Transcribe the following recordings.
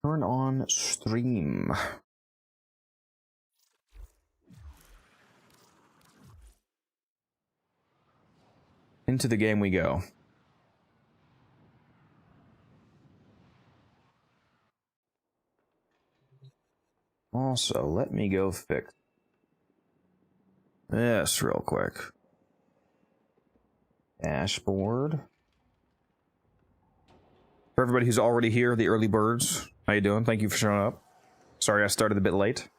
Turn on stream. Into the game we go. Also, let me go fix this real quick. Dashboard. For everybody who's already here, the early birds, how you doing? Thank you for showing up. Sorry I started a bit late.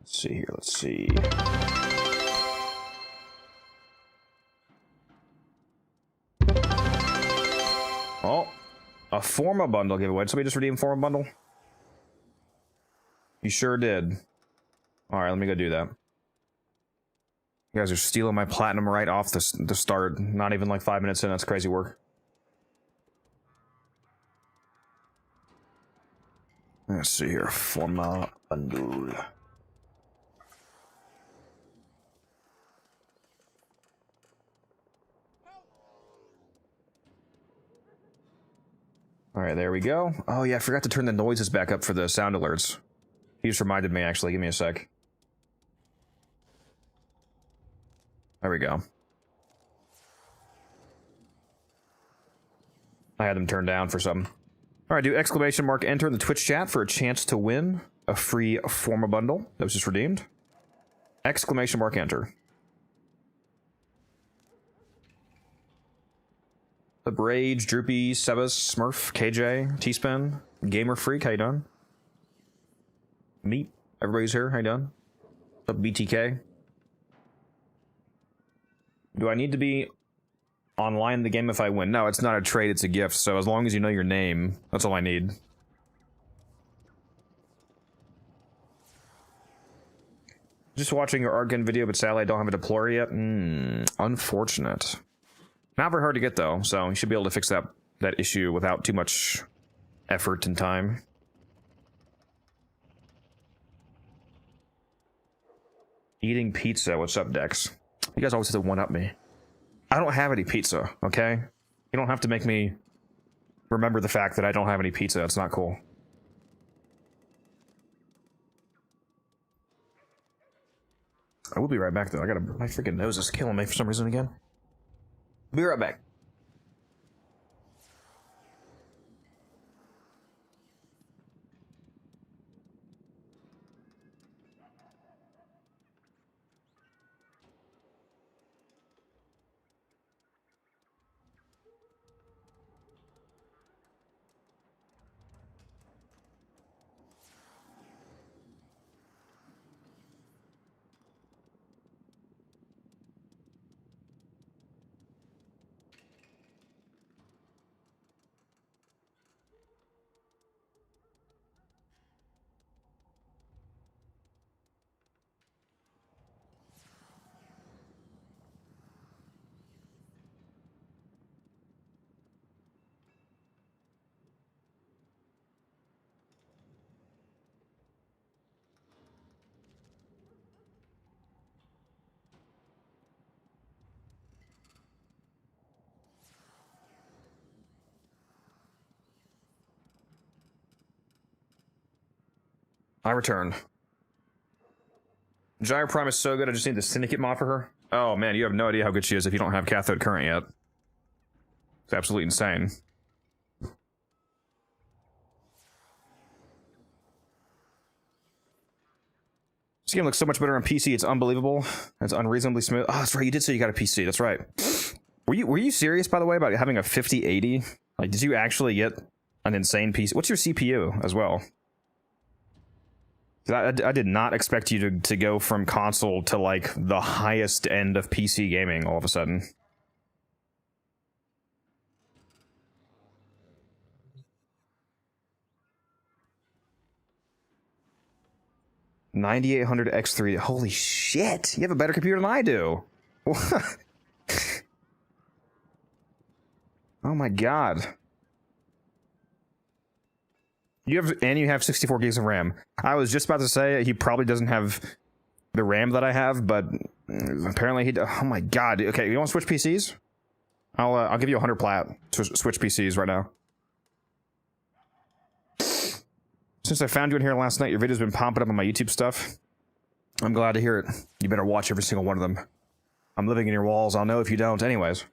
Let's see here, let's see. Oh, a Forma bundle giveaway. Did somebody just redeem Forma bundle? You sure did. Alright, let me go do that. You guys are stealing my platinum right off the start. Not even like 5 minutes in, that's crazy work. Let's see here, Forma bundle. Alright, there we go. Oh yeah, I forgot to turn the noises back up for the sound alerts. He just reminded me, actually. Give me a sec. There we go. I had them turned down for some. Alright, do exclamation mark enter in the Twitch chat for a chance to win a free Forma bundle that was just redeemed. Exclamation mark enter. The Rage, Droopy, Sebas, Smurf, KJ, T-Spin, Gamer Freak, how you doing? Meat, everybody's here, how you doing? What's up, BTK? Do I need to be online in the game if I win? No, it's not a trade, it's a gift, so as long as you know your name, that's all I need. Just watching your art gun video, but sadly I don't have a deployer yet. Unfortunate. Not very hard to get though, so you should be able to fix that issue without too much effort and time. Eating pizza. What's up, Dex? You guys always have to one-up me. I don't have any pizza, okay? You don't have to make me remember the fact that I don't have any pizza. That's not cool. I will be right back though. My freaking nose is killing me for some reason again. Be right back. I return. Gyro Prime is so good, I just need the Syndicate mod for her. Oh man, you have no idea how good she is if you don't have Cathode Current yet. It's absolutely insane. This game looks so much better on PC, it's unbelievable. It's unreasonably smooth. Oh, that's right, you did say you got a PC, that's right. Were you serious, by the way, about having a 5080? Like, did you actually get an insane PC? What's your CPU as well? I did not expect you to go from console to, like, the highest end of PC gaming all of a sudden. $9,800 X3. Holy shit! You have a better computer than I do! Oh my god. You have 64 gigs of RAM. I was just about to say he probably doesn't have the RAM that I have, but apparently he does. Oh my god. Okay, you want to switch PCs? I'll give you 100 plat to switch PCs right now. Since I found you in here last night, your video's been popping up on my YouTube stuff. I'm glad to hear it. You better watch every single one of them. I'm living in your walls. I'll know if you don't. Anyways.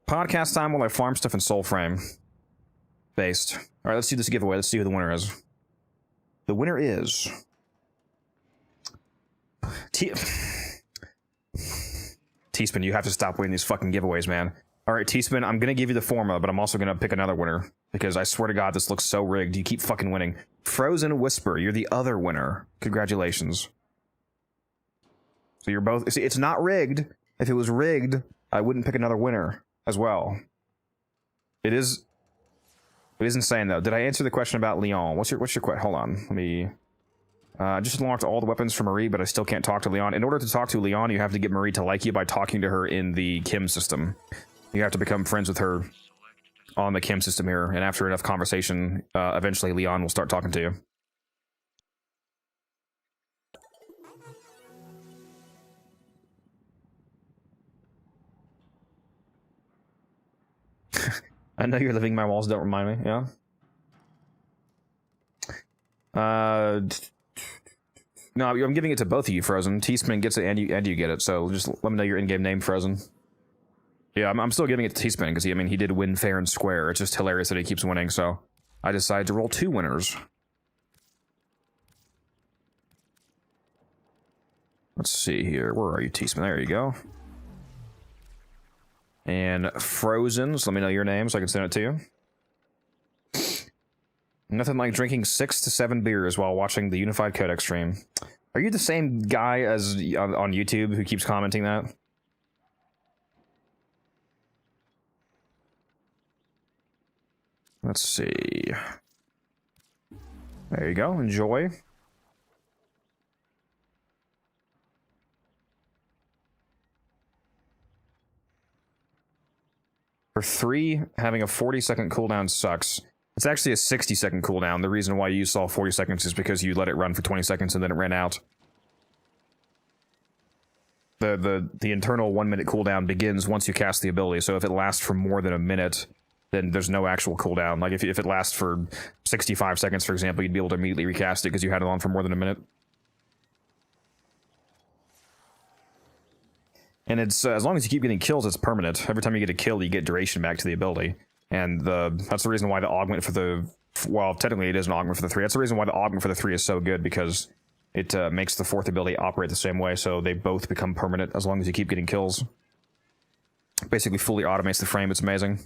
Podcast time while I farm stuff in Soulframe. Based. Alright, let's do this giveaway. Let's see who the winner is. The winner is... T-Spin, you have to stop winning these fucking giveaways, man. Alright, T-Spin, I'm gonna give you the formula, but I'm also gonna pick another winner. Because I swear to God, this looks so rigged. You keep fucking winning. Frozen Whisper, you're the other winner. Congratulations. So you're both... See, it's not rigged. If it was rigged, I wouldn't pick another winner as well. It is insane, though. Did I answer the question about Leon? What's your question? Hold on. Let me... just unlocked all the weapons for Marie, but I still can't talk to Leon. In order to talk to Leon, you have to get Marie to like you by talking to her in the Kim system. You have to become friends with her on the Kim system here, and after enough conversation, eventually Leon will start talking to you. I know you're living my walls, don't remind me, yeah? No, I'm giving it to both of you, Frozen. T-Spin gets it, and you get it, so just let me know your in-game name, Frozen. Yeah, I'm still giving it to T-Spin, because, I mean, he did win fair and square. It's just hilarious that he keeps winning, so I decided to roll 2 winners. Let's see here. Where are you, T-Spin? There you go. And Frozen, so let me know your name so I can send it to you. Nothing like drinking 6 to 7 beers while watching the Unified Codex stream. Are you the same guy as on YouTube who keeps commenting that? Let's see. There you go. Enjoy. For 3, having a 40-second cooldown sucks. It's actually a 60-second cooldown. The reason why you saw 40 seconds is because you let it run for 20 seconds and then it ran out. The internal 1-minute cooldown begins once you cast the ability, so if it lasts for more than a minute, then there's no actual cooldown. Like, if it lasts for 65 seconds, for example, you'd be able to immediately recast it because you had it on for more than a minute. And it's, as long as you keep getting kills, it's permanent. Every time you get a kill, you get duration back to the ability. And that's the reason why the augment for the... Well, technically it is an augment for the 3. That's the reason why the augment for the 3 is so good, because it makes the 4th ability operate the same way, so they both become permanent as long as you keep getting kills. Basically fully automates the frame. It's amazing.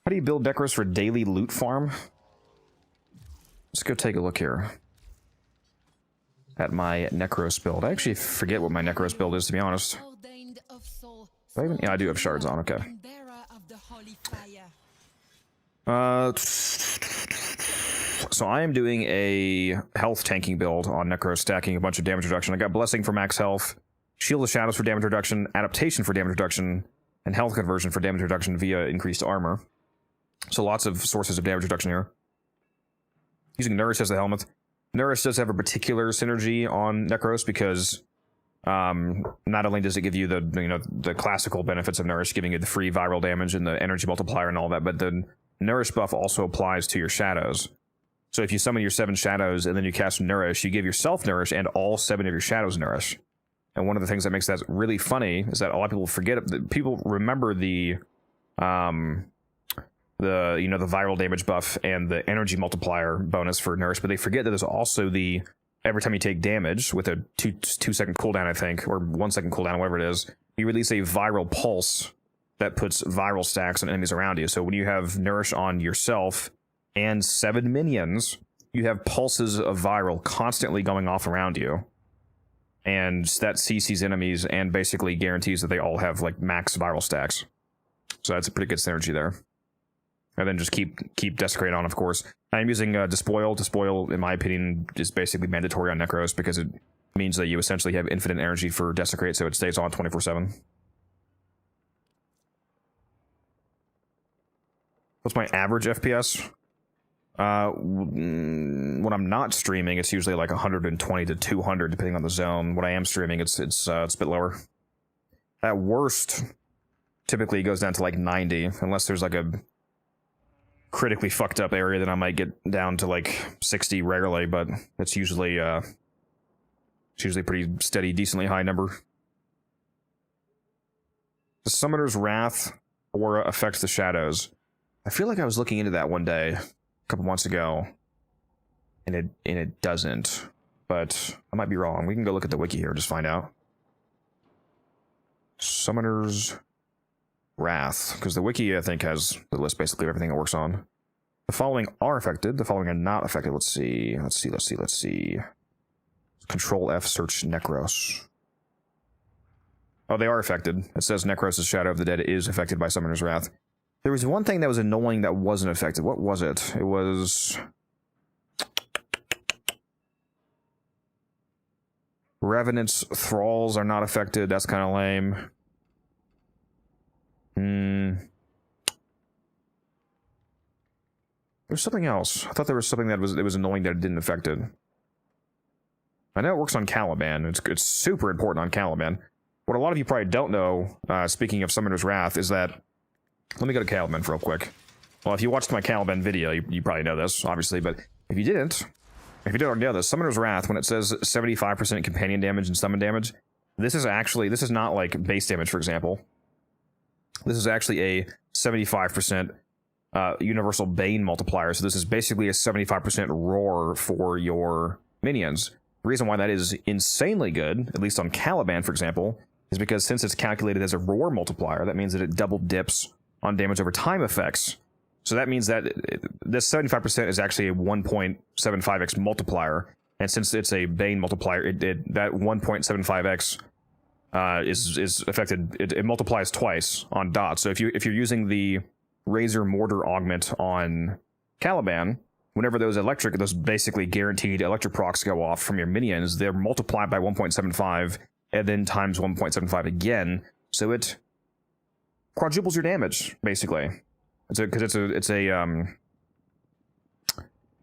How do you build Nekros for daily loot farm? Let's go take a look here at my Nekros build. I actually forget what my Nekros build is, to be honest. Yeah, I do have shards on, okay. So I am doing a health tanking build on Nekros, stacking a bunch of damage reduction. I got Blessing for max health, Shield of Shadows for damage reduction, Adaptation for damage reduction, and Health Conversion for damage reduction via increased armor. So lots of sources of damage reduction here. Using Nourish as the helmet. Nourish does have a particular synergy on Nekros because not only does it give you the classical benefits of Nourish, giving you the free viral damage and the energy multiplier and all that, but the Nourish buff also applies to your shadows. So if you summon your 7 shadows and then you cast Nourish, you give yourself Nourish and all 7 of your shadows Nourish. And one of the things that makes that really funny is that a lot of people forget it. People remember the viral damage buff and the energy multiplier bonus for Nourish, but they forget that there's also the every time you take damage with a 2-second cooldown, I think, or 1-second cooldown, whatever it is, you release a viral pulse that puts viral stacks on enemies around you. So when you have Nourish on yourself and 7 minions, you have pulses of viral constantly going off around you. And that CCs enemies and basically guarantees that they all have like max viral stacks. So that's a pretty good synergy there. And then just keep Desecrate on, of course. I'm using Despoil. Despoil, in my opinion, is basically mandatory on Nekros because it means that you essentially have infinite energy for Desecrate, so it stays on 24/7. What's my average FPS? When I'm not streaming, it's usually like 120 to 200, depending on the zone. When I am streaming, it's a bit lower. At worst, typically it goes down to like 90, unless there's like a critically fucked up area, then I might get down to like 60 rarely, but it's usually pretty steady, decently high number. The Summoner's Wrath aura affects the shadows. I feel like I was looking into that one day, a couple months ago, and it doesn't, but I might be wrong. We can go look at the wiki here, just find out. Summoner's Wrath, because the wiki, I think, has the list basically of everything it works on. The following are affected, the following are not affected. Let's see. Control F, search Nekros. Oh, they are affected. It says Nekros' Shadow of the Dead is affected by Summoner's Wrath. There was one thing that was annoying that wasn't affected. What was it? It was... Revenant's Thralls are not affected. That's kind of lame. There's something else. I thought there was something that was annoying that it didn't affect it. I know it works on Caliban. It's super important on Caliban. What a lot of you probably don't know, speaking of Summoner's Wrath, is that... Let me go to Caliban real quick. Well, if you watched my Caliban video, you probably know this, obviously, but if you didn't, if you don't know this, Summoner's Wrath, when it says 75% companion damage and summon damage, this is not like base damage, for example. This is actually a 75% universal Bane multiplier, so this is basically a 75% roar for your minions. The reason why that is insanely good, at least on Caliban, for example, is because since it's calculated as a roar multiplier, that means that it double dips on damage over time effects. So that means that this 75% is actually a 1.75x multiplier, and since it's a Bane multiplier, that 1.75x is affected. It multiplies twice on dots. So if you're using the Razor Mortar augment on Caliban, whenever those basically guaranteed electric procs go off from your minions, they're multiplied by 1.75 and then times 1.75 again. So it quadruples your damage, basically.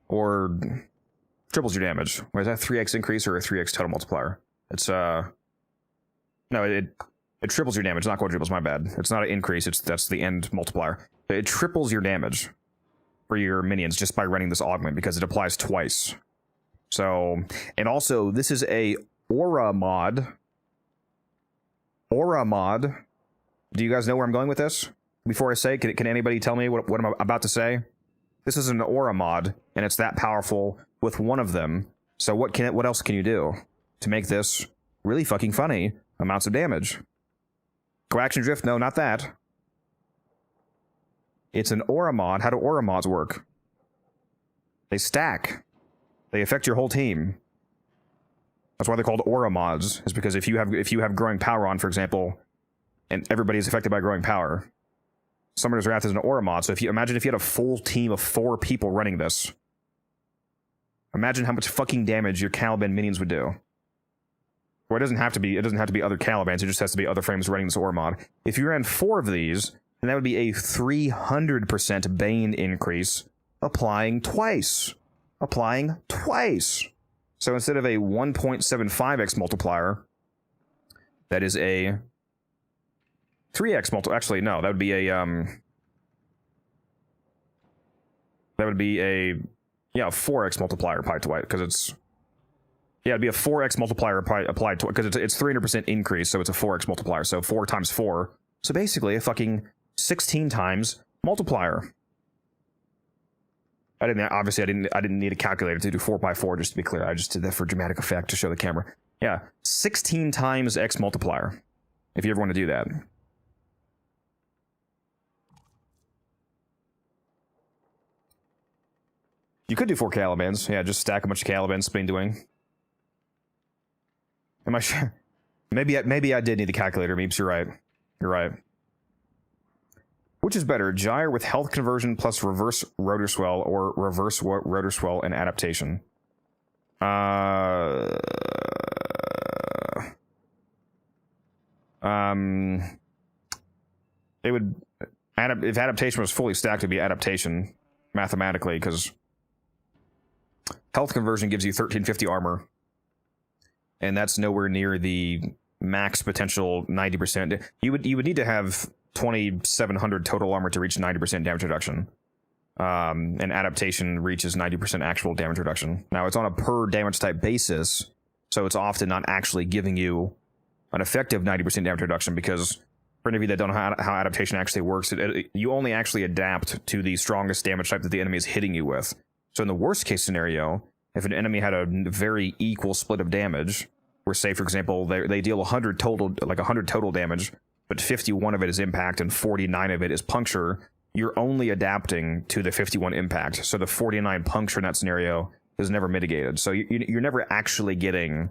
Or triples your damage. Or is that 3x increase or a 3x total multiplier? No, it triples your damage, not quadruples, my bad. It's not an increase, that's the end multiplier. It triples your damage for your minions just by running this augment because it applies twice. So, and also, this is a aura mod. Aura mod. Do you guys know where I'm going with this? Before I say, can anybody tell me what I'm about to say? This is an aura mod, and it's that powerful with one of them. So what else can you do to make this really fucking funny amounts of damage? Coaction Drift? No, not that. It's an aura mod. How do aura mods work? They stack. They affect your whole team. That's why they're called aura mods, is because if you have growing power on, for example, and everybody is affected by growing power, Summoner's Wrath is an aura mod. So imagine if you had a full team of 4 people running this. Imagine how much fucking damage your Caliban minions would do. Or it doesn't have to be other Calibans, it just has to be other frames running this aura mod. If you ran 4 of these, then that would be a 300% Bane increase, applying twice. So instead of a 1.75x multiplier, that is a 3x multiplier. Actually, no, that would be a 4x multiplier applied twice, because it's... Yeah, it'd be a 4x multiplier applied to it, because it's 300% increase, so it's a 4x multiplier, so 4 times 4. So basically, a fucking 16 times multiplier. I didn't need a calculator to do 4 by 4, just to be clear. I just did that for dramatic effect to show the camera. Yeah, 16 times x multiplier, if you ever want to do that. You could do 4 Calibans. Yeah, just stack a bunch of Calibans, spin doing. Am I sure? Maybe I did need the calculator, Meeps. You're right. You're right. Which is better, Gyre with health conversion plus reverse rotor swell, or reverse rotor swell and adaptation? It would... If adaptation was fully stacked, it'd be adaptation, mathematically, because Health conversion gives you 1350 armor, and that's nowhere near the max potential 90%. You would need to have 2700 total armor to reach 90% damage reduction. And adaptation reaches 90% actual damage reduction. Now, it's on a per damage type basis, so it's often not actually giving you an effective 90% damage reduction, because for any of you that don't know how adaptation actually works, you only actually adapt to the strongest damage type that the enemy is hitting you with. So in the worst case scenario, if an enemy had a very equal split of damage, where say, for example, they deal 100 total damage, but 51 of it is impact and 49 of it is puncture, you're only adapting to the 51 impact. So the 49 puncture in that scenario is never mitigated. So you're never actually getting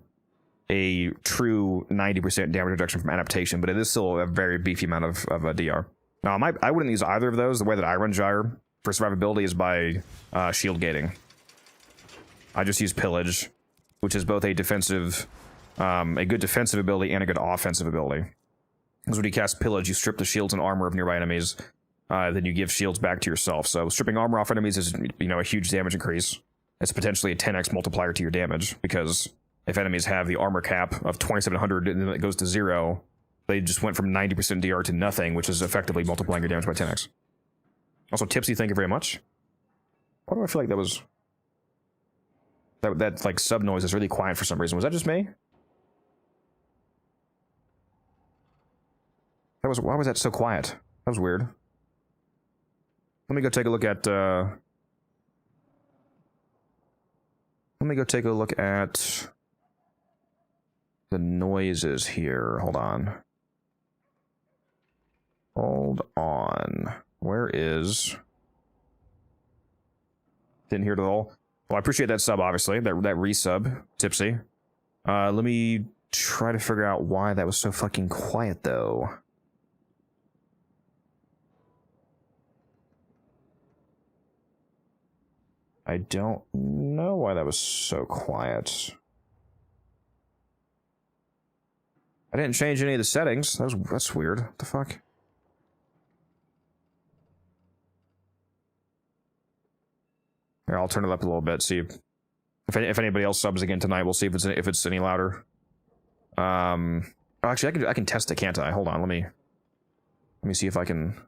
a true 90% damage reduction from adaptation, but it is still a very beefy amount of a DR. Now, I wouldn't use either of those. The way that I run Gyre for survivability is by shield gating. I just use Pillage, which is both a defensive, a good defensive ability and a good offensive ability. Because when you cast Pillage, you strip the shields and armor of nearby enemies, then you give shields back to yourself. So stripping armor off enemies is, a huge damage increase. It's potentially a 10x multiplier to your damage, because if enemies have the armor cap of 2700 and then it goes to 0, they just went from 90% DR to nothing, which is effectively multiplying your damage by 10x. Also, Tipsy, thank you very much. Why do I feel like that was... That like sub noise is really quiet for some reason. Was that just me? Why was that so quiet? That was weird. Let me go take a look at the noises here. Hold on. Where is... Didn't hear it at all. Well, I appreciate that sub, obviously. That resub, Tipsy. Let me try to figure out why that was so fucking quiet, though. I don't know why that was so quiet. I didn't change any of the settings. That's weird. What the fuck? Here, I'll turn it up a little bit. See if anybody else subs again tonight. We'll see if it's any louder. Actually, I can test it, can't I? Hold on. Let me see if I can.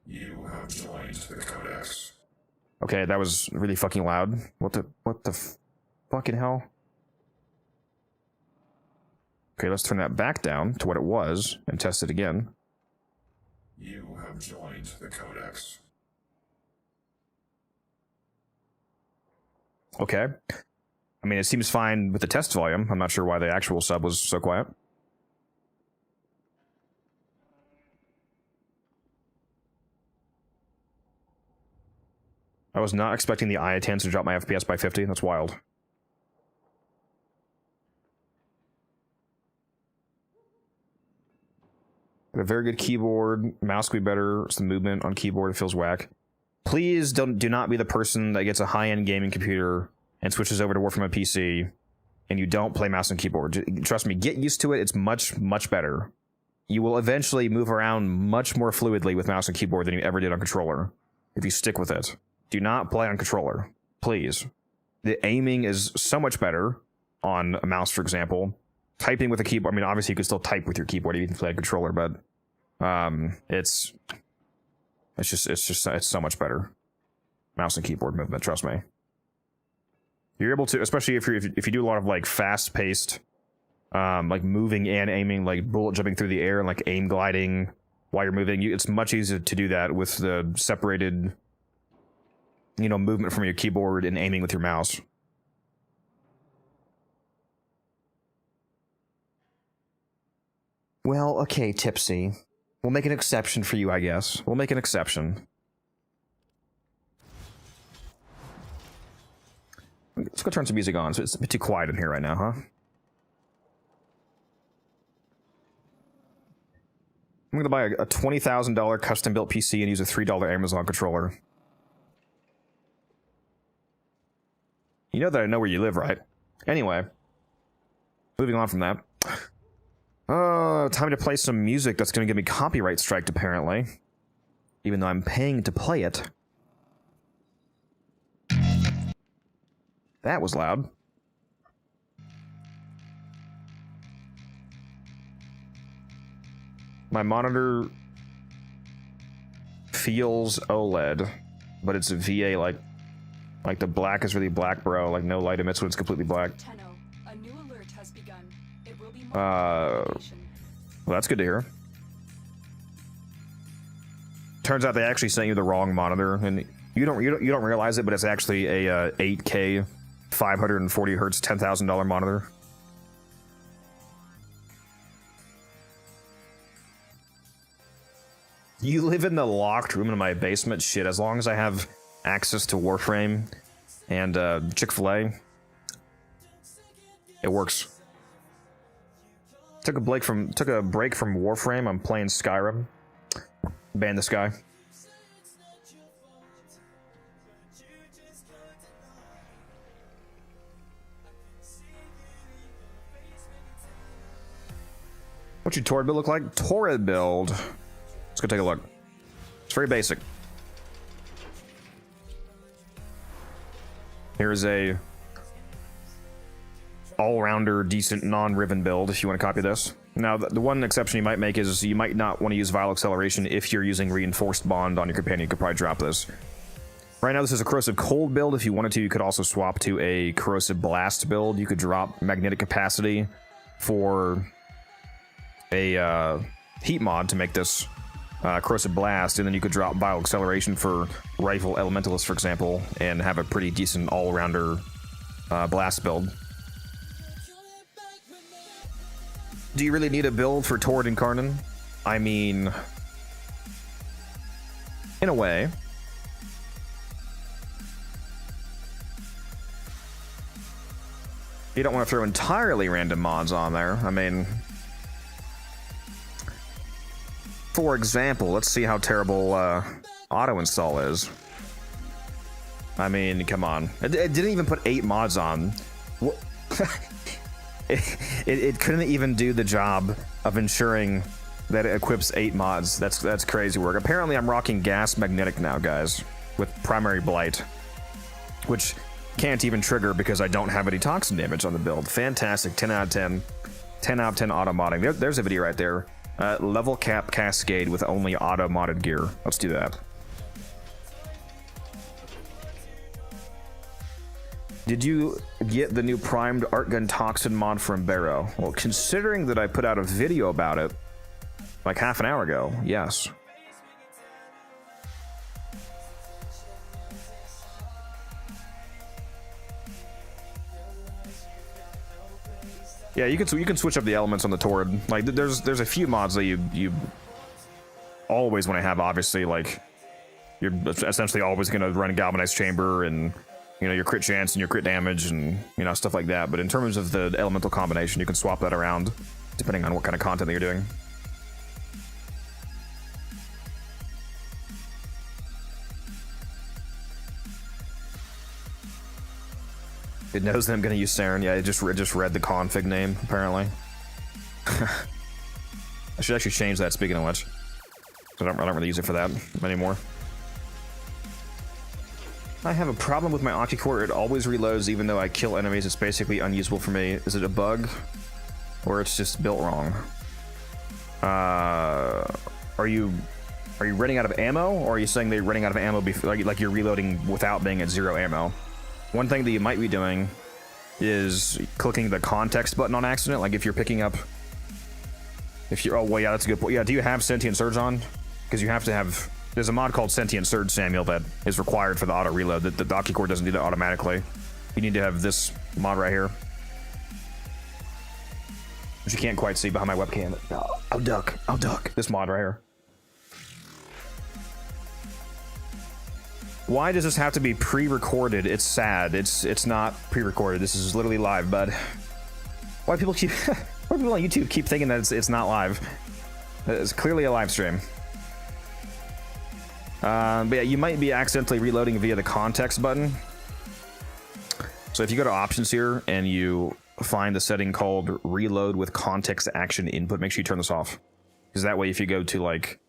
You have joined the Codex. Okay, that was really fucking loud. What the fucking hell? Okay, let's turn that back down to what it was and test it again. You have joined the Codex. Okay. I mean, it seems fine with the test volume. I'm not sure why the actual sub was so quiet. I was not expecting the I-10s to drop my FPS by 50. That's wild. Got a very good keyboard. Mouse could be better. It's the movement on keyboard. It feels whack. Please do not be the person that gets a high-end gaming computer and switches over to Warframe on PC, and you don't play mouse and keyboard. Trust me, get used to it. It's much, much better. You will eventually move around much more fluidly with mouse and keyboard than you ever did on controller, if you stick with it. Do not play on controller, please. The aiming is so much better on a mouse, for example. Typing with a keyboard, I mean, obviously you can still type with your keyboard, you can play a controller, but it's so much better. Mouse and keyboard movement, trust me. You're able to, especially if you do a lot of like fast-paced, like moving and aiming, like bullet jumping through the air and like aim gliding while you're moving. It's much easier to do that with the separated, movement from your keyboard and aiming with your mouse. Well, okay, Tipsy. We'll make an exception for you, I guess. We'll make an exception. Let's go turn some music on. So it's a bit too quiet in here right now, huh? I'm gonna buy a $20,000 custom-built PC and use a $3 Amazon controller. You know that I know where you live, right? Anyway, moving on from that. Time to play some music that's gonna get me copyright striked, apparently. Even though I'm paying to play it. That was loud. My monitor feels OLED, but it's a VA like the black is really black, bro. Like no light emits when it's completely black. A new alert has begun. It will be Well, that's good to hear. Turns out they actually sent you the wrong monitor, and you don't realize it, but it's actually a 8K, 540 hertz, $10,000 monitor. You live in the locked room in my basement? Shit, as long as I have access to Warframe and Chick-fil-A, it works. Took a break from Warframe. I'm playing Skyrim. Ban the sky. What's your Torid build look like? Torid build. Let's go take a look. It's very basic. Here's a all-rounder, decent non-ribbon build if you want to copy this. Now, the one exception you might make is you might not want to use Vile Acceleration if you're using Reinforced Bond on your companion. You could probably drop this. Right now, this is a Corrosive Cold build. If you wanted to, you could also swap to a Corrosive Blast build. You could drop Magnetic Capacity for a heat mod to make this Corrosive Blast, and then you could drop Vile Acceleration for Rifle Elementalist, for example, and have a pretty decent all-rounder blast build. Do you really need a build for Torid and Karnan? I mean, in a way. You don't want to throw entirely random mods on there. I mean, for example, let's see how terrible auto install is. I mean, come on. It didn't even put 8 mods on. It couldn't even do the job of ensuring that it equips 8 mods. That's crazy work. Apparently, I'm rocking Gas Magnetic now, guys, with Primary Blight, which can't even trigger because I don't have any toxin damage on the build. Fantastic. 10 out of 10. 10 out of 10 auto modding. There's a video right there. Level cap Cascade with only auto modded gear. Let's do that. Did you get the new primed Art Gun Toxin mod from Barrow? Well, considering that I put out a video about it like half an hour ago, yes. Yeah, you can switch up the elements on the Torid. Like there's a few mods that you always want to have. Obviously, like you're essentially always going to run a Galvanized Chamber and, you know, your crit chance and your crit damage and, you know, stuff like that. But in terms of the elemental combination, you can swap that around depending on what kind of content that you're doing. It knows that I'm going to use Saren. Yeah, it just read the config name, apparently. I should actually change that, speaking of which. I don't really use it for that anymore. I have a problem with my Octi-Core. It always reloads even though I kill enemies. It's basically unusable for me. Is it a bug? Or it's just built wrong? Are you running out of ammo? Or are you saying they're running out of ammo before, like you're reloading without being at 0 ammo? One thing that you might be doing is clicking the context button on accident. Like if you're picking up... oh, well, yeah, that's a good point. Yeah, do you have Sentient Surge on? Because you have to have... There's a mod called Sentient Surge, Samuel, that is required for the auto reload. The Octi-Core doesn't do that automatically. You need to have this mod right here, which you can't quite see behind my webcam. I'll duck. This mod right here. Why does this have to be pre-recorded? It's sad. It's not pre-recorded. This is literally live, bud. Why people on YouTube keep thinking that it's not live? It's clearly a live stream. But yeah, you might be accidentally reloading via the context button. So if you go to options here and you find the setting called reload with context action input, make sure you turn this off. Because that way if you go to like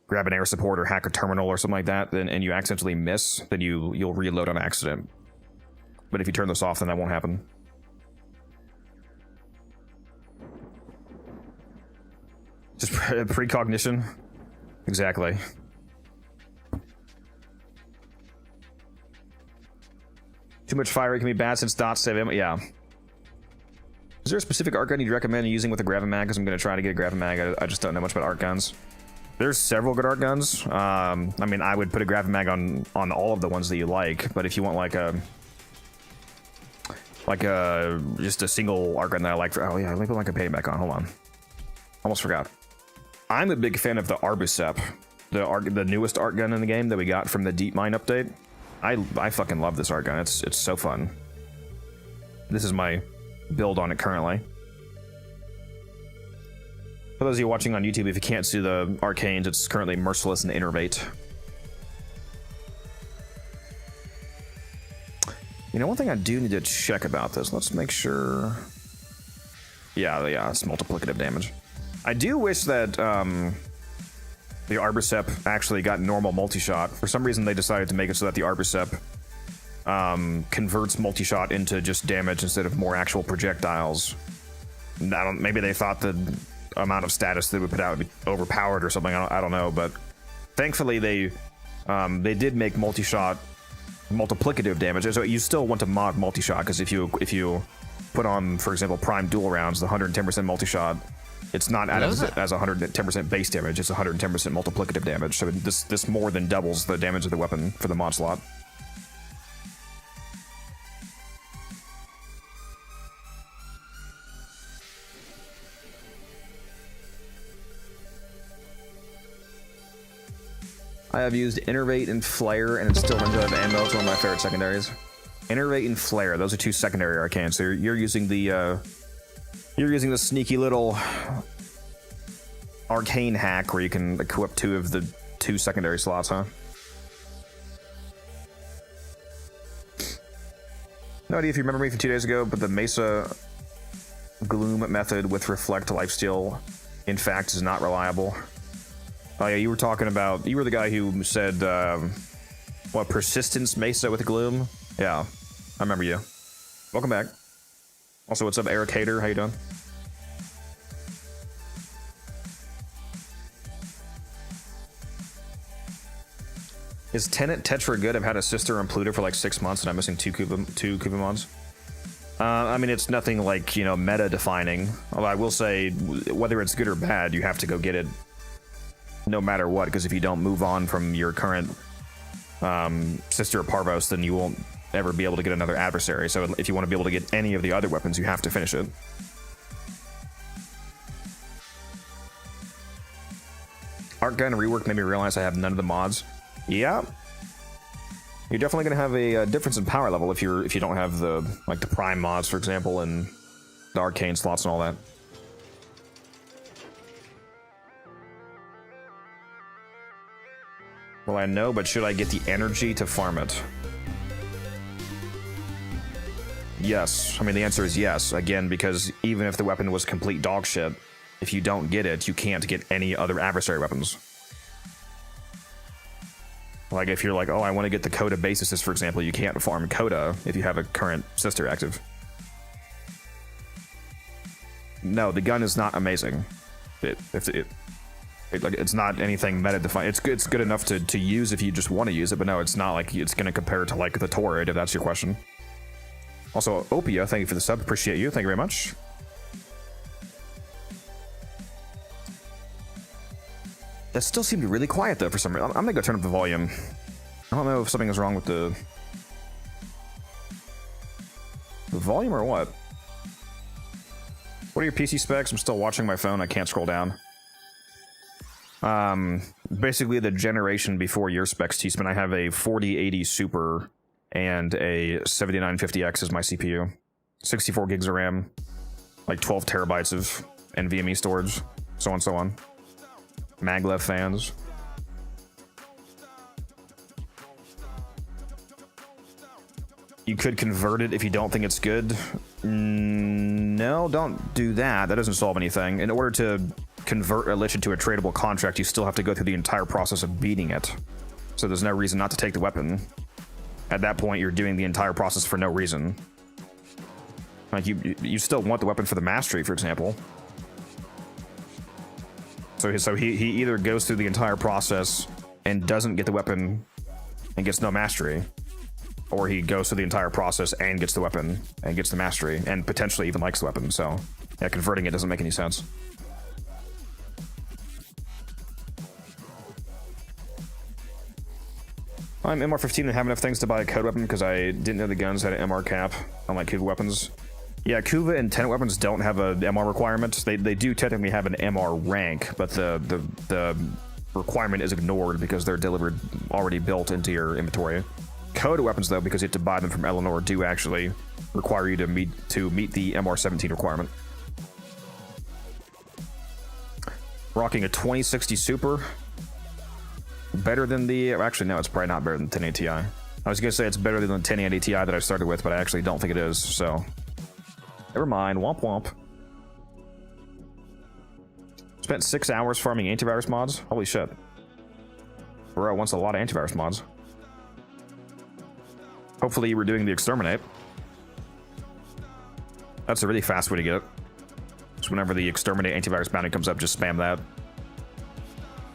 grab an air support or hack a terminal or something like that, and you accidentally miss, then you'll reload on accident. But if you turn this off, then that won't happen. Just precognition. Exactly. Too much fire can be bad since dots save him. Yeah. Is there a specific art gun you'd recommend using with a Gravimag? Because I'm going to try to get a Gravimag. I just don't know much about art guns. There's several good art guns. I mean, I would put a Gravimag on all of the ones that you like, but if you want just a single art gun that I like for, oh yeah, let me put my companion back on. Hold on. Almost forgot. I'm a big fan of the Arbusep, the newest art gun in the game that we got from the Deep Mine update. I fucking love this art gun. It's so fun. This is my build on it currently. For those of you watching on YouTube, if you can't see the arcanes, it's currently Merciless and Innervate. You know, one thing I do need to check about this. Let's make sure. Yeah, it's multiplicative damage. I do wish that the Arbusep actually got normal multi-shot. For some reason, they decided to make it so that the Arbusep converts multi-shot into just damage instead of more actual projectiles. Maybe they thought the amount of status they would put out would be overpowered or something. I don't know, but thankfully they did make multi-shot multiplicative damage. So you still want to mod multi-shot, because if you put on, for example, prime dual rounds, the 110% multi-shot, it's not as 110% base damage, it's 110% multiplicative damage. So this more than doubles the damage of the weapon for the mod slot. I have used Innervate and Flare, and it still runs out of ammo. It's one of my favorite secondaries. Innervate and Flare, those are two secondary arcanes. So you're using the sneaky little arcane hack where you can equip two of the two secondary slots, huh? No idea if you remember me from 2 days ago, but the Mesa Gloom method with Reflect Lifesteal, in fact, is not reliable. Oh yeah, you were the guy who said, what, Persistence Mesa with Gloom? Yeah, I remember you. Welcome back. Also, what's up, Eric Hater? How you doing? Is Tenet Tetra good? I've had a sister on Pluto for like 6 months, and I'm missing two Kubimons. I mean, it's nothing like, you know, meta-defining. Although I will say, whether it's good or bad, you have to go get it no matter what, because if you don't move on from your current sister of Parvos, then you won't ever be able to get another adversary. So if you want to be able to get any of the other weapons, you have to finish it. Art gun rework made me realize I have none of the mods. Yeah, you're definitely gonna have a difference in power level if you don't have the prime mods, for example, and the arcane slots and all that. Well, I know, but should I get the energy to farm it? Yes. I mean, the answer is yes. Again, because even if the weapon was complete dog shit, if you don't get it, you can't get any other adversary weapons. Like, if you're like, oh, I want to get the Coda base assist, for example, you can't farm Coda if you have a current sister active. No, the gun is not amazing. It's not anything meta-defined. It's good enough to use if you just want to use it, but no, it's not like it's going to compare to like the Torid, if that's your question. Also, Opia, thank you for the sub. Appreciate you. Thank you very much. That still seemed really quiet though for some reason. I'm gonna go turn up the volume. I don't know if something is wrong with the volume or what. What are your PC specs? I'm still watching my phone. I can't scroll down. Basically the generation before your specs, T-Spin. I have a 4080 Super and a 7950X as my CPU. 64 gigs of RAM, like 12 terabytes of NVMe storage, so on and so on. Maglev fans. You could convert it if you don't think it's good. No, don't do that. That doesn't solve anything. In order to convert a Lich into a tradable contract, you still have to go through the entire process of beating it. So there's no reason not to take the weapon. at that point you're doing the entire process for no reason. Like you still want the weapon for the mastery, for example. So he either goes through the entire process and doesn't get the weapon and gets no mastery, or he goes through the entire process and gets the weapon and gets the mastery and potentially even likes the weapon. So yeah, converting it doesn't make any sense. I'm MR15 and have enough things to buy a code weapon because I didn't know the guns had an MR cap, unlike Kuva weapons. Yeah, Kuva and Tenet weapons don't have a MR requirement. They do technically have an MR rank, but the requirement is ignored because they're delivered already built into your inventory. Code weapons, though, because you have to buy them from Eleanor, do actually require you to meet the MR17 requirement. Rocking a 2060 Super. Better than the... Actually, no, it's probably not better than 1080 Ti. I was going to say it's better than the 1080 Ti that I started with, but I actually don't think it is, so... Never mind. Womp womp. Spent 6 hours farming antivirus mods. Holy shit. Bro wants a lot of antivirus mods. Hopefully you were doing the exterminate. That's a really fast way to get it. So whenever the exterminate antivirus bounty comes up, just spam that.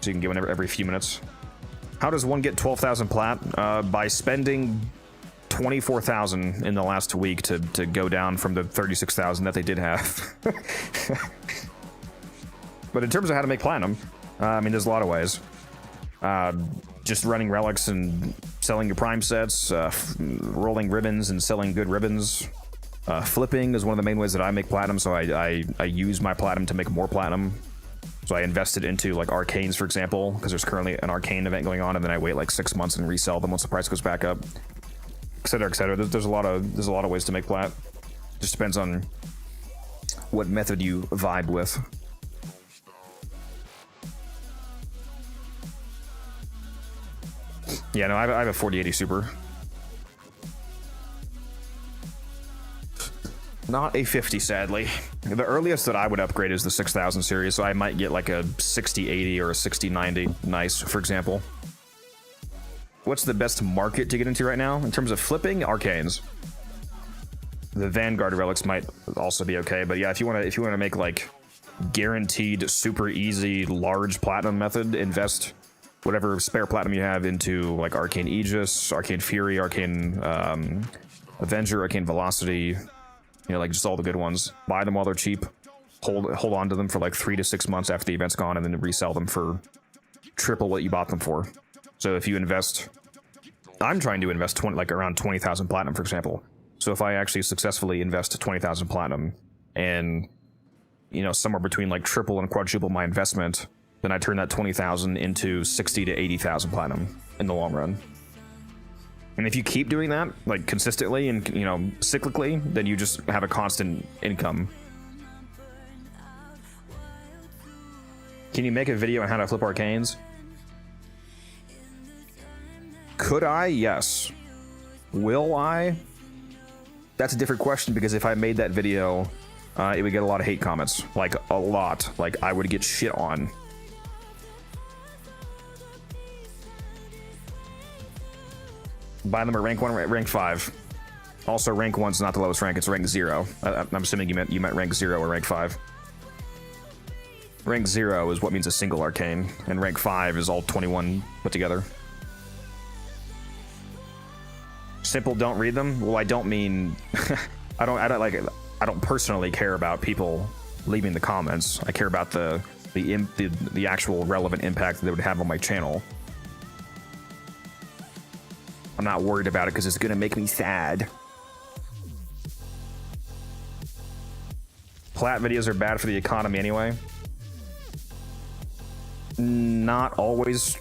So you can get one every few minutes. How does one get 12,000 plat? By spending 24,000 in the last week to go down from the 36,000 that they did have. But in terms of how to make platinum, I mean, there's a lot of ways. Just running relics and selling your prime sets, rolling ribbons and selling good ribbons. Flipping is one of the main ways that I make platinum, so I use my platinum to make more platinum. So I invested into like arcanes, for example, because there's currently an arcane event going on, and then I wait like 6 months and resell them once the price goes back up, etc., etc. There's a lot of ways to make plat. Just depends on what method you vibe with. Yeah, no, I have a 4080 Super. Not a 50, sadly. The earliest that I would upgrade is the 6000 series, so I might get like a 6080 or a 6090 nice, for example. What's the best market to get into right now? In terms of flipping, arcanes. The Vanguard relics might also be okay, but yeah, if you want to make like guaranteed, super easy, large platinum method, invest whatever spare platinum you have into like Arcane Aegis, Arcane Fury, Arcane Avenger, Arcane Velocity. You know, like just all the good ones. Buy them while they're cheap. Hold on to them for like 3 to 6 months after the event's gone, and then resell them for triple what you bought them for. So if you invest, I'm trying to invest around 20,000 platinum, for example. So if I actually successfully invest 20,000 platinum, and you know, somewhere between like triple and quadruple my investment, then I turn that 20,000 into 60 to 80,000 platinum in the long run. And if you keep doing that, like consistently and, you know, cyclically, then you just have a constant income. Can you make a video on how to flip arcanes? Could I? Yes. Will I? That's a different question, because if I made that video, it would get a lot of hate comments. Like, a lot. Like, I would get shit on. Buy them at rank 1 or rank 5. Also, rank 1's not the lowest rank, it's rank 0. I'm assuming you meant rank 0 or rank 5. Rank 0 is what means a single arcane, and rank 5 is all 21 put together. Simple, don't read them? Well, I don't mean... I don't personally care about people leaving the comments. I care about the actual relevant impact that they would have on my channel. I'm not worried about it because it's gonna make me sad. Plat videos are bad for the economy anyway. Not always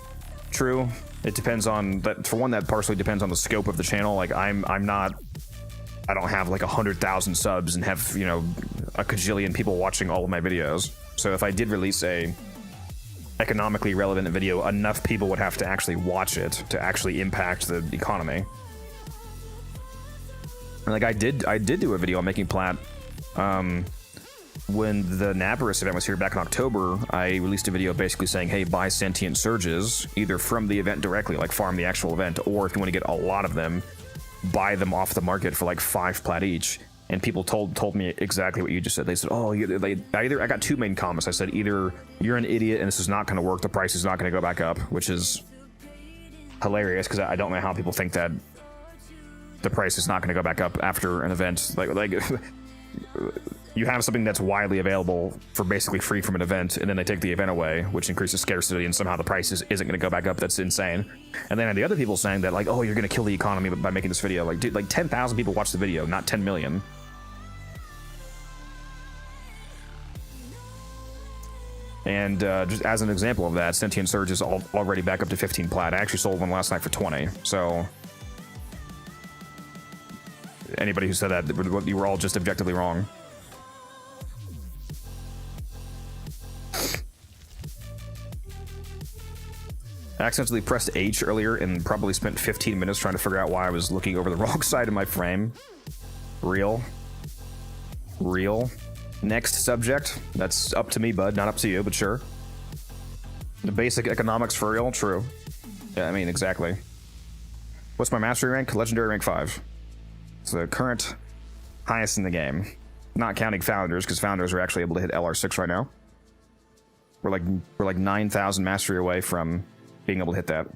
true. It depends on that. For one, that partially depends on the scope of the channel. Like I don't have like 100,000 subs and have, you know, a cajillion people watching all of my videos. So if I did release a economically relevant video, enough people would have to actually watch it to actually impact the economy. And like I did do a video on making plat when the Adversary event was here back in October. I released a video basically saying, hey, buy sentient surges either from the event directly, like farm the actual event, or if you want to get a lot of them, buy them off the market for like 5 plat each. And people told me exactly what you just said. They said, "Oh, I got 2 main comments. I said either you're an idiot and this is not going to work. The price is not going to go back up," which is hilarious because I don't know how people think that the price is not going to go back up after an event. Like you have something that's widely available for basically free from an event, and then they take the event away, which increases scarcity, and somehow the price isn't going to go back up. That's insane. And then the other people saying that like, "Oh, you're going to kill the economy by making this video." Like, dude, like 10,000 people watched the video, not 10 million. And just as an example of that, Sentient Surge is already back up to 15 plat. I actually sold one last night for 20. So anybody who said that, you were all just objectively wrong. I accidentally pressed H earlier and probably spent 15 minutes trying to figure out why I was looking over the wrong side of my frame. Real. Next subject. That's up to me, bud. Not up to you, but sure. The basic economics for real. True. Yeah, I mean, exactly. What's my mastery rank? Legendary rank 5. It's the current highest in the game. Not counting founders, because founders are actually able to hit LR6 right now. We're like 9,000 mastery away from being able to hit that.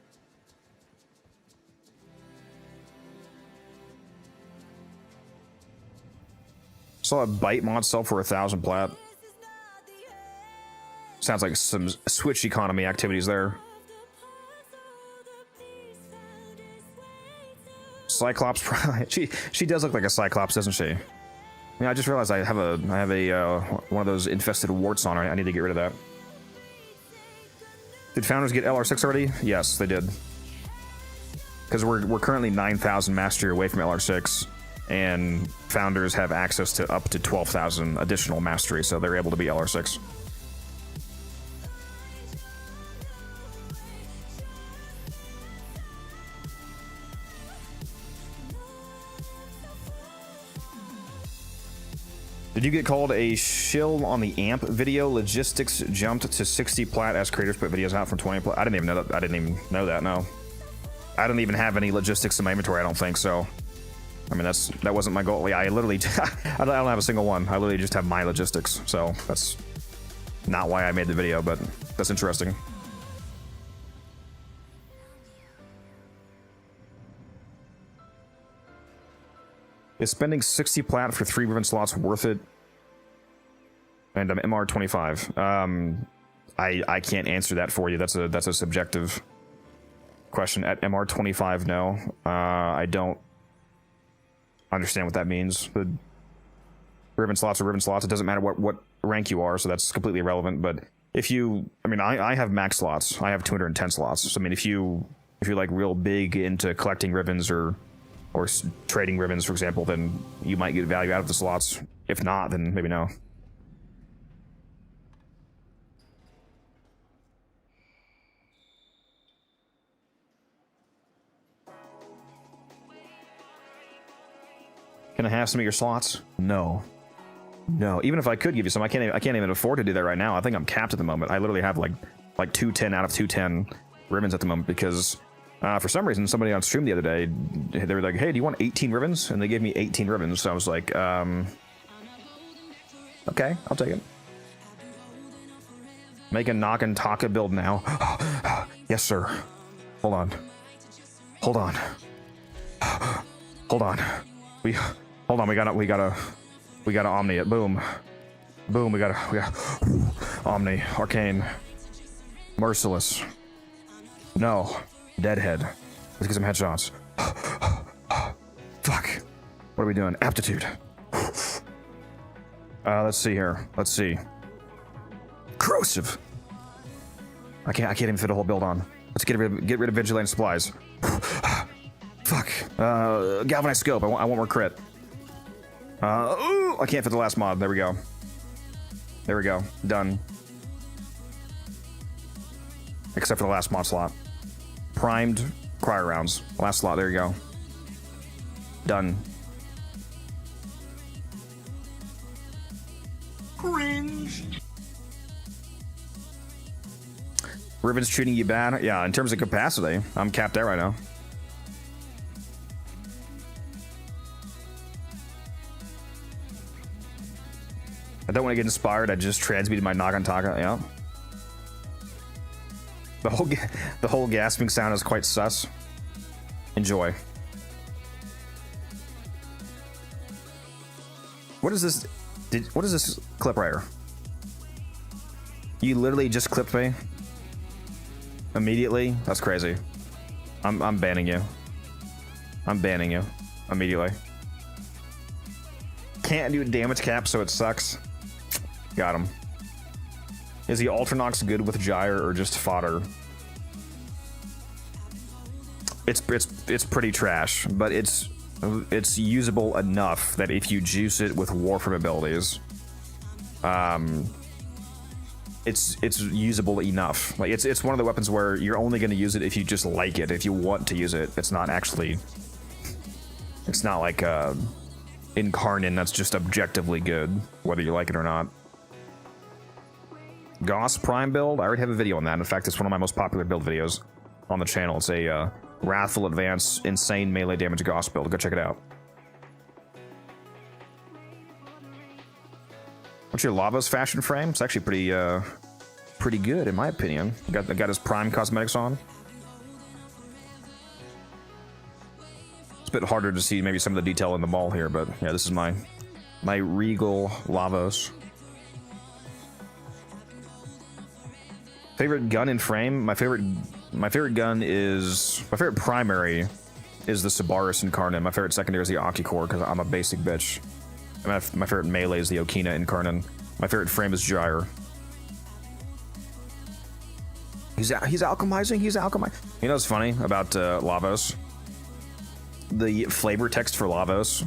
Saw a bite mod sell for 1,000 plat. Sounds like some Switch economy activities there. Cyclops, she does look like a Cyclops, doesn't she? Yeah, I just realized I have a one of those infested warts on her. I need to get rid of that. Did founders get LR6 already? Yes, they did. Because we're currently 9,000 mastery away from LR6. And founders have access to up to 12,000 additional mastery, so they're able to be LR6. Did you get called a shill on the AMP video? Logistics jumped to 60 plat as creators put videos out from 20 plat. I didn't even know that. I didn't even know that. No, I don't even have any logistics in my inventory. I don't think so. I mean, that wasn't my goal. Yeah, I literally, I don't have a single one. I literally just have my logistics. So that's not why I made the video, but that's interesting. Is spending 60 plat for 3 ribbon slots worth it? And I'm MR25. I can't answer that for you. That's a subjective question. At MR25, no. I don't understand what that means. The ribbon slots are ribbon slots. It doesn't matter what rank you are, so that's completely irrelevant. But if you, I mean, I have max slots. I have 210 slots. So I mean, if you're like real big into collecting ribbons or trading ribbons, for example, then you might get value out of the slots. If not, then maybe no. Can I have some of your slots? No. Even if I could give you some, I can't even afford to do that right now. I think I'm capped at the moment. I literally have like 210 out of 210 ribbons at the moment because for some reason somebody on stream the other day, they were like, "Hey, do you want 18 ribbons?" And they gave me 18 ribbons. So I was like, okay, I'll take it. Make a knock and taka build now. Yes, sir. Hold on. We gotta Omni it. Boom. We gotta Omni. Arcane. Merciless. No. Deadhead. Let's get some headshots. Fuck. What are we doing? Aptitude. Let's see here. Let's see. Corrosive. I can't even fit a whole build on. Let's get rid of Vigilante supplies. Fuck. Galvanized scope. I want more crit. Ooh, I can't fit the last mod. There we go. Done. Except for the last mod slot. Primed cryo rounds. Last slot. There you go. Done. Cringe. Ribbon's treating you bad? Yeah, in terms of capacity, I'm capped out right now. I don't want to get inspired. I just transmuted my Nagantaka. Yeah. The whole gasping sound is quite sus. Enjoy. What is this? What is this clip right here? You literally just clipped me immediately. That's crazy. I'm banning you. I'm banning you immediately. Can't do damage cap, so it sucks. Got him. Is the Ultranox good with Gyre or just fodder? It's pretty trash, but it's usable enough that if you juice it with Warframe abilities, it's usable enough. Like it's one of the weapons where you're only going to use it if you just like it. If you want to use it, it's not actually. It's not like Incarnin that's just objectively good, whether you like it or not. Goss Prime build? I already have a video on that. In fact, it's one of my most popular build videos on the channel. It's a Wrathful Advance insane melee damage Goss build. Go check it out. What's your Lavos fashion frame? It's actually pretty good in my opinion. Got his Prime cosmetics on. It's a bit harder to see maybe some of the detail in the mall here, but yeah, this is my Regal Lavos. Favorite gun in frame? My favorite gun is my favorite primary is the Sabaris Incarnin. My favorite secondary is the Octicore because I'm a basic bitch. And my favorite melee is the Okina Incarnin. My favorite frame is Gyre. He's alchemizing. He's alchemizing. You know what's funny about Lavos? The flavor text for Lavos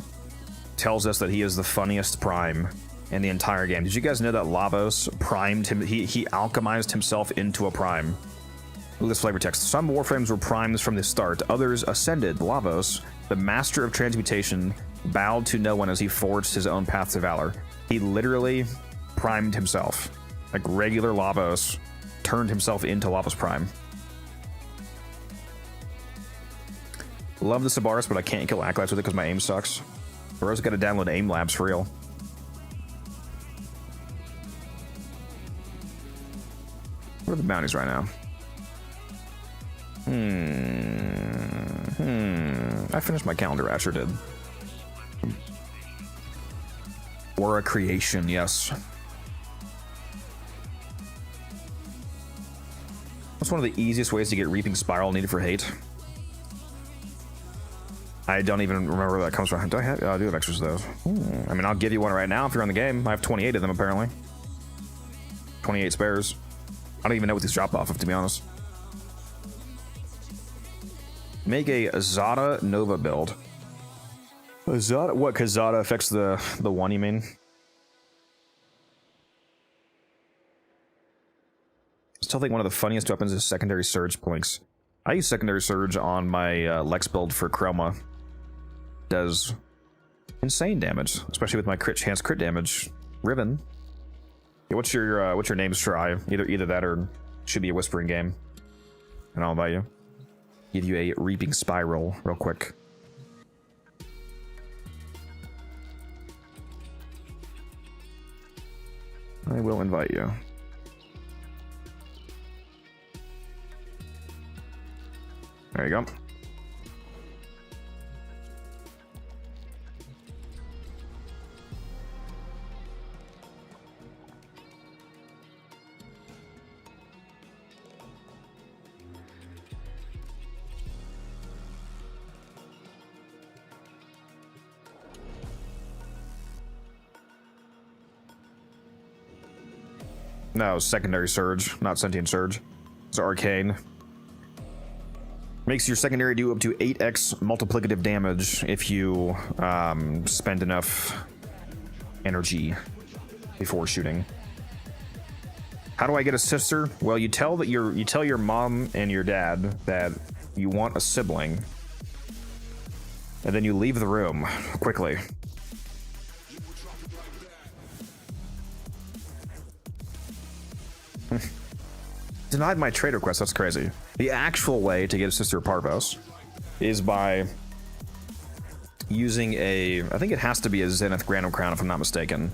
tells us that he is the funniest prime in the entire game. Did you guys know that Lavos primed him? He alchemized himself into a prime. Look at this flavor text. Some Warframes were primes from the start. Others ascended. Lavos, the master of transmutation, bowed to no one as he forged his own path to valor. He literally primed himself. Like regular Lavos turned himself into Lavos Prime. Love the Sabaris, but I can't kill Acolytes with it because my aim sucks. Bro's got to download Aim Labs for real. What are the bounties right now? I finished my calendar. I sure did. Aura creation, yes. What's one of the easiest ways to get Reaping Spiral needed for hate? I don't even remember where that comes from. Do I do have extras of those? I mean, I'll give you one right now if you're on the game. I have 28 of them, apparently. 28 spares. I don't even know what these drop off of, to be honest. Make a Zada Nova build. A Zada? What? Because Zada affects the one, you mean? I still think one of the funniest weapons is Secondary Surge Blinks. I use Secondary Surge on my Lex build for Chroma. Does insane damage, especially with my crit chance crit damage ribbon. Yeah, what's your name's try? Either that or should be a whispering game. And I'll invite you. Give you a Reaping Spiral real quick. I will invite you. There you go. No, Secondary Surge, not Sentient Surge. It's Arcane. Makes your secondary do up to 8x multiplicative damage if you spend enough energy before shooting. How do I get a sister? Well, you tell your mom and your dad that you want a sibling, and then you leave the room quickly. Denied my trade request. That's crazy. The actual way to get a sister of Parvos is by using I think it has to be a Zenith Granum Crown if I'm not mistaken.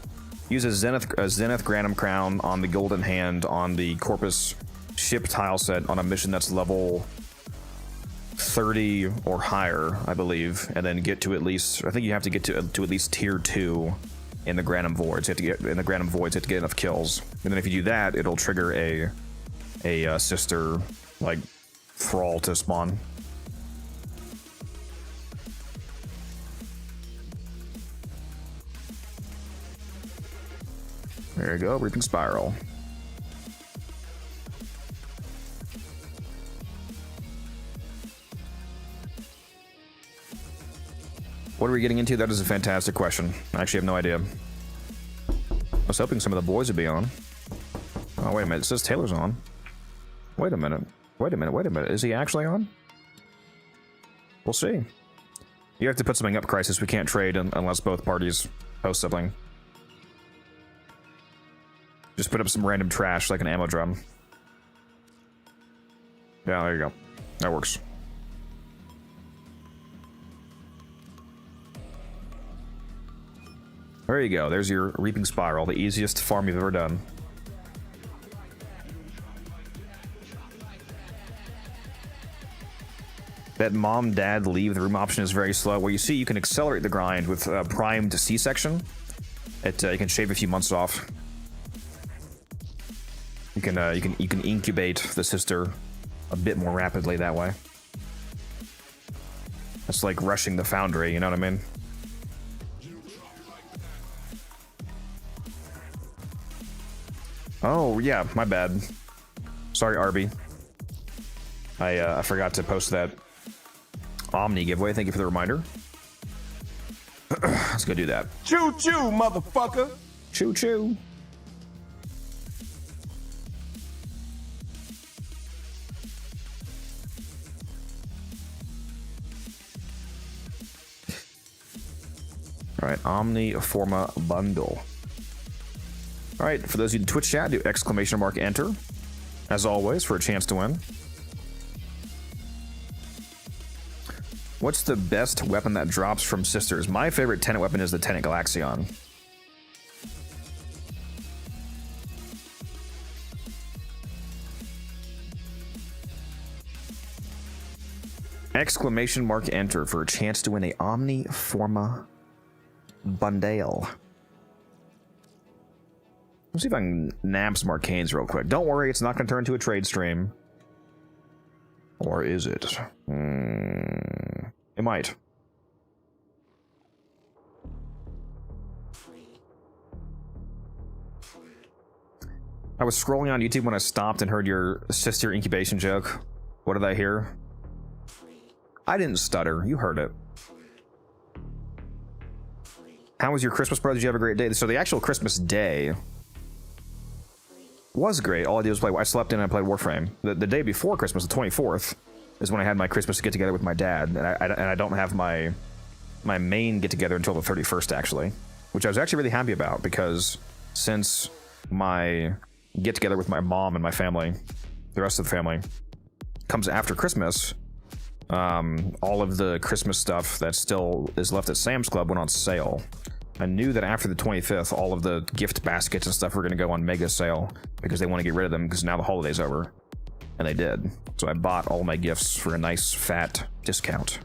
Use a Zenith Granum Crown on the Golden Hand on the Corpus ship tile set on a mission that's level 30 or higher, I believe, and then get to at least, I think you have to get to at least tier 2 in the Granum Voids. You have to get in the Granum Voids, you have to get enough kills. And then if you do that, it'll trigger a sister, like, thrall to spawn. There you go, Reaping Spiral. What are we getting into? That is a fantastic question. I actually have no idea. I was hoping some of the boys would be on. Oh, wait a minute. It says Taylor's on. Wait a minute. Wait a minute. Wait a minute. Is he actually on? We'll see. You have to put something up, Crisis. We can't trade unless both parties post something. Just put up some random trash like an ammo drum. Yeah, there you go. That works. There you go. There's your Reaping Spiral, the easiest farm you've ever done. That mom, dad, leave the room option is very slow. Well, you see, you can accelerate the grind with primed C-section. You can shave a few months off. You can incubate the sister a bit more rapidly that way. That's like rushing the foundry, you know what I mean? Oh yeah, my bad. Sorry, Arby. I forgot to post that Omni giveaway. Thank you for the reminder. Let's go do that. Choo choo, motherfucker. Choo choo. All right, Omni Forma bundle. All right, for those of you in Twitch chat, do !enter, as always, for a chance to win. What's the best weapon that drops from sisters? My favorite Tenet weapon is the Tenet Galaxion. !enter for a chance to win a Omni Forma bundle. Let's see if I can nab some arcanes real quick. Don't worry, it's not going to turn into a trade stream. Or is it? It might. I was scrolling on YouTube when I stopped and heard your sister incubation joke. What did I hear? I didn't stutter. You heard it. How was your Christmas party? Did you have a great day? So the actual Christmas day was great. All I did was play. I slept in and I played Warframe. The day before Christmas, the 24th, is when I had my Christmas get together with my dad, and I don't have my main get together until the 31st actually, which I was actually really happy about because since my get together with my mom and my family, the rest of the family, comes after Christmas, all of the Christmas stuff that still is left at Sam's Club went on sale. I knew that after the 25th, all of the gift baskets and stuff were going to go on mega sale because they want to get rid of them because now the holiday's over. And they did. So I bought all my gifts for a nice fat discount.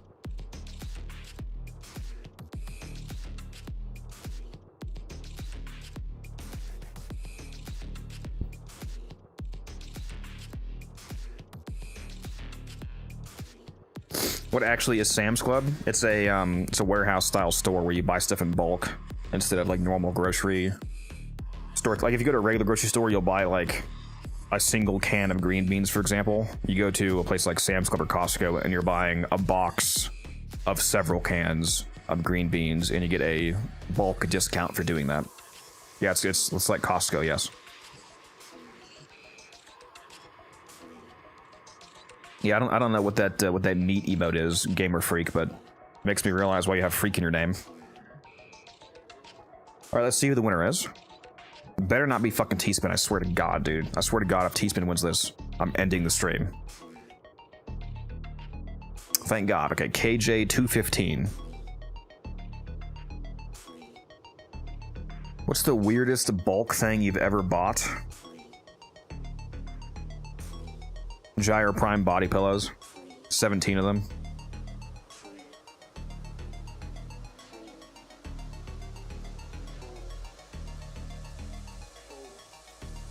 What actually is Sam's Club? It's a warehouse style store where you buy stuff in bulk instead of like normal grocery store. Like if you go to a regular grocery store, you'll buy like a single can of green beans, for example. You go to a place like Sam's Club or Costco and you're buying a box of several cans of green beans and you get a bulk discount for doing that. Yeah, it's like Costco, yes. Yeah, I don't know what that meat emote is, gamer freak, but it makes me realize why you have freak in your name. All right, let's see who the winner is. Better not be fucking T-Spin, I swear to God, dude. I swear to God, if T-Spin wins this, I'm ending the stream. Thank God. Okay, KJ215. What's the weirdest bulk thing you've ever bought? Gyre Prime body pillows. 17 of them.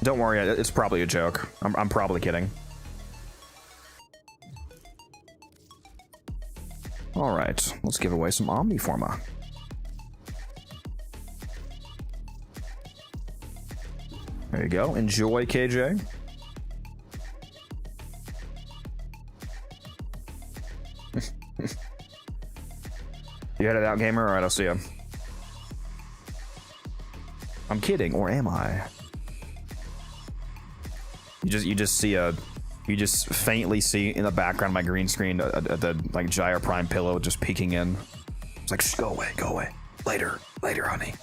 Don't worry, it's probably a joke. I'm probably kidding. Alright, let's give away some Omniforma. There you go. Enjoy, KJ. You headed out, gamer? Alright, I'll see you. I'm kidding, or am I? You just see you just faintly see in the background of my green screen the like Gyre Prime pillow just peeking in. It's like, shh, go away. Later, honey.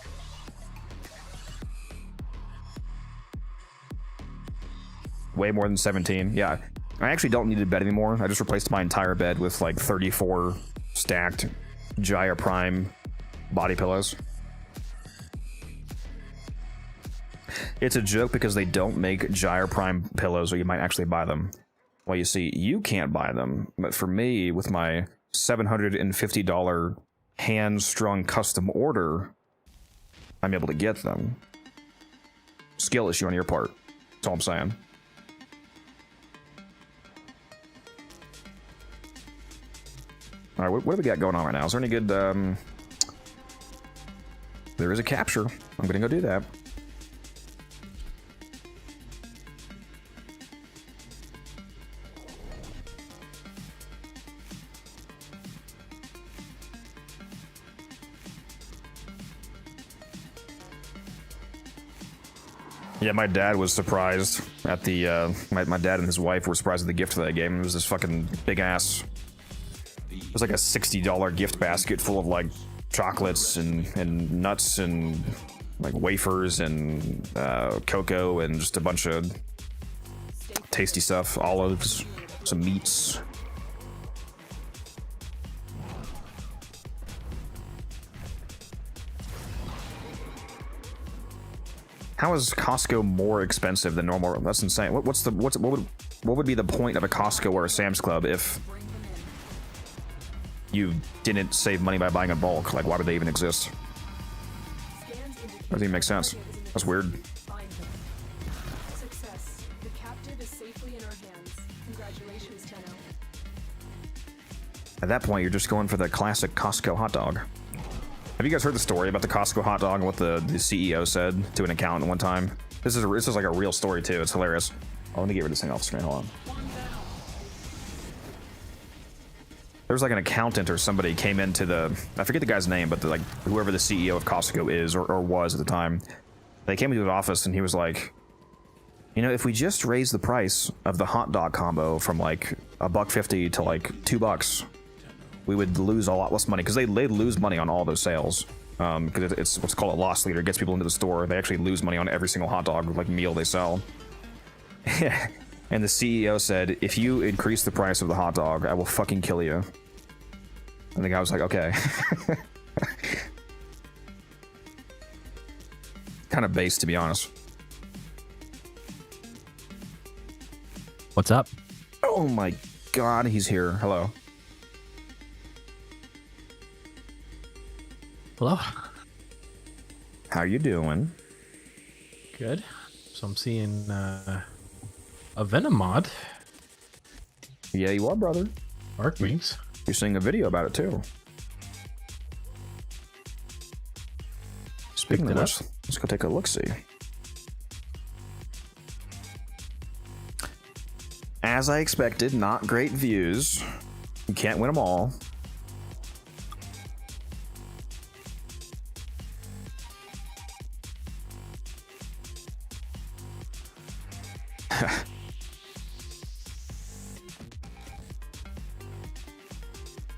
Way more than 17. Yeah, I actually don't need a bed anymore. I just replaced my entire bed with like 34 stacked Gyre Prime body pillows. It's a joke because they don't make Gyre Prime pillows, or you might actually buy them. Well, you see, you can't buy them, but for me, with my $750 hand-strung custom order, I'm able to get them. Skill issue on your part. That's all I'm saying. All right, what do we got going on right now? Is there any good... There is a capture. I'm gonna go do that. Yeah, my dad was surprised at the, my dad and his wife were surprised at the gift that I gave him. It was this fucking big ass, it was like a $60 gift basket full of like chocolates and nuts and like wafers and cocoa and just a bunch of tasty stuff, olives, some meats. How is Costco more expensive than normal? That's insane. What would be the point of a Costco or a Sam's Club if you didn't save money by buying in bulk? Like, why would they even exist? Doesn't even make sense. That's weird. Success. The captive is safely in our hands. Congratulations, Tenno. At that point, you're just going for the classic Costco hot dog. Have you guys heard the story about the Costco hot dog and what the CEO said to an accountant one time? This is like a real story too. It's hilarious. Oh, let me get rid of this thing off screen. Hold on. There was like an accountant or somebody came into the, I forget the guy's name, but like whoever the CEO of Costco is or was at the time, they came into his office and he was like, you know, if we just raise the price of the hot dog combo from like $1.50 to like $2, we would lose a lot less money, because they lose money on all those sales, because it's what's called a loss leader. It gets people into the store. They actually lose money on every single hot dog like meal they sell. And the CEO said, if you increase the price of the hot dog, I will fucking kill you. And the guy was like, okay. Kind of base, to be honest. What's up? Oh my god, he's here. Hello. Hello. How you doing? Good. So I'm seeing a Venom mod. Yeah, you are, brother. Arc Wings. You're seeing a video about it too. Speaking of which, let's go take a look-see. As I expected, not great views. You can't win them all.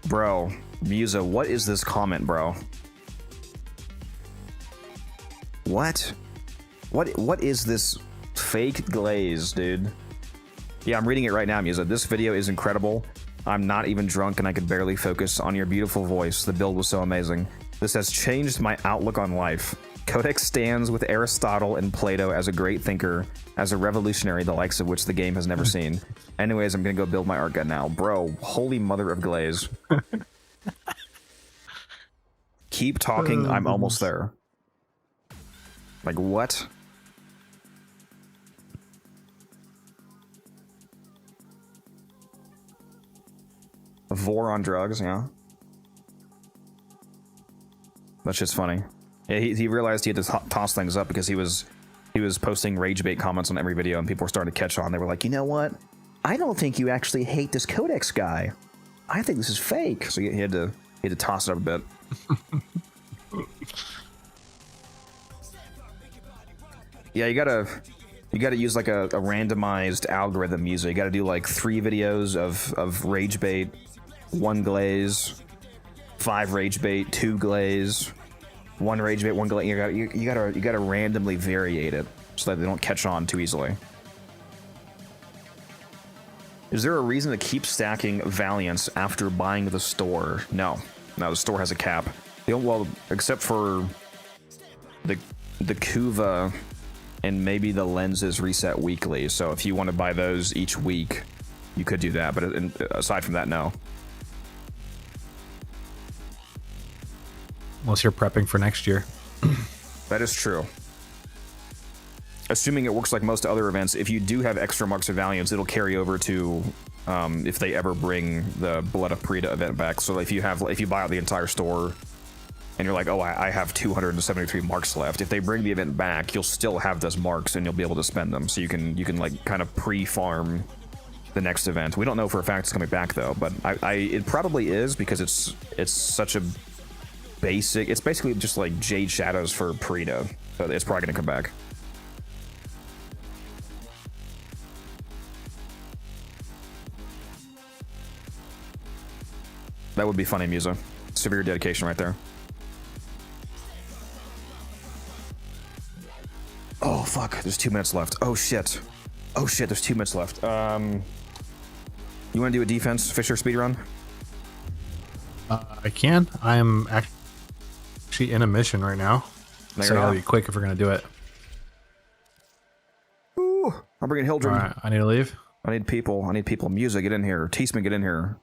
Bro, Musa, what is this comment, bro? What is this fake glaze, dude? Yeah, I'm reading it right now, Musa. This video is incredible. I'm not even drunk and I could barely focus on your beautiful voice. The build was so amazing. This has changed my outlook on life. Codex stands with Aristotle and Plato as a great thinker, as a revolutionary, the likes of which the game has never seen. Anyways, I'm gonna go build my art gun now. Bro, holy mother of glaze. Keep talking, I'm almost there. Like, what? Vor on drugs, yeah. That's just funny. Yeah, he realized he had to toss things up because he was posting rage bait comments on every video, and people were starting to catch on. They were like, you know what? I don't think you actually hate this Codex guy. I think this is fake. So he had to toss it up a bit. Yeah, you gotta use like a randomized algorithm user. You gotta do like 3 videos of rage bait, 1 glaze, 5 rage bait, 2 glaze, 1 rage bait, 1 glaze. You gotta randomly variate it so that they don't catch on too easily. Is there a reason to keep stacking Valiants after buying the store? No, the store has a cap. Well, except for the Kuva and maybe the lenses reset weekly. So if you want to buy those each week, you could do that. But aside from that, no. Unless you're prepping for next year. That is true. Assuming it works like most other events, if you do have extra marks of Valiance, it'll carry over to if they ever bring the Blood of Preta event back. So if you buy out the entire store and you're like, oh, I have 273 marks left. If they bring the event back, you'll still have those marks and you'll be able to spend them. So you can like kind of pre-farm the next event. We don't know for a fact it's coming back though, but it probably is because it's such a basic. It's basically just like Jade Shadows for Preta, so it's probably gonna come back. That would be funny, Musa. Severe dedication right there. Oh, fuck. There's 2 minutes left. Oh, shit. Oh, shit. There's 2 minutes left. You want to do a defense Fisher speedrun? I can. I'm actually in a mission right now. No, so I'll be quick if we're going to do it. Ooh, I'm bringing Hildren. All right, I need to leave. I need people. Musa, get in here. Teasman, get in here.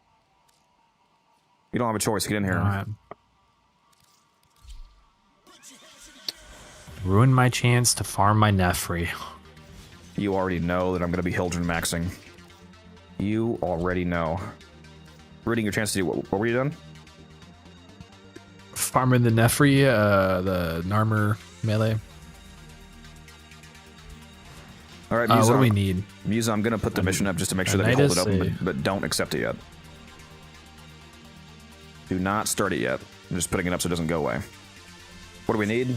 You don't have a choice. Get in here. All right. Ruin my chance to farm my Nefri. You already know that I'm going to be Hildren maxing. You already know. Ruining your chance to do what were you doing? Farming the Nefri, the Narmer melee. All right, Musa. What do we need? Musa, I'm going to put the mission up just to make sure that you hold it open, but don't accept it yet. Do not start it yet. I'm just putting it up so it doesn't go away. What do we need?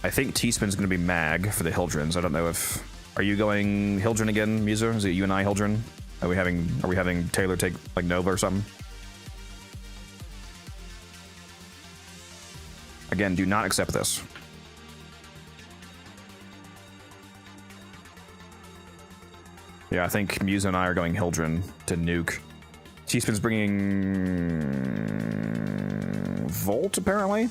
I think T-Spin's going to be Mag for the Hildrens. I don't know if... Are you going Hildren again, Musa? Is it you and I Hildren? Are we having Taylor take like Nova or something? Again, do not accept this. Yeah, I think Musa and I are going Hildren to nuke. T-Spin's bringing Volt, apparently.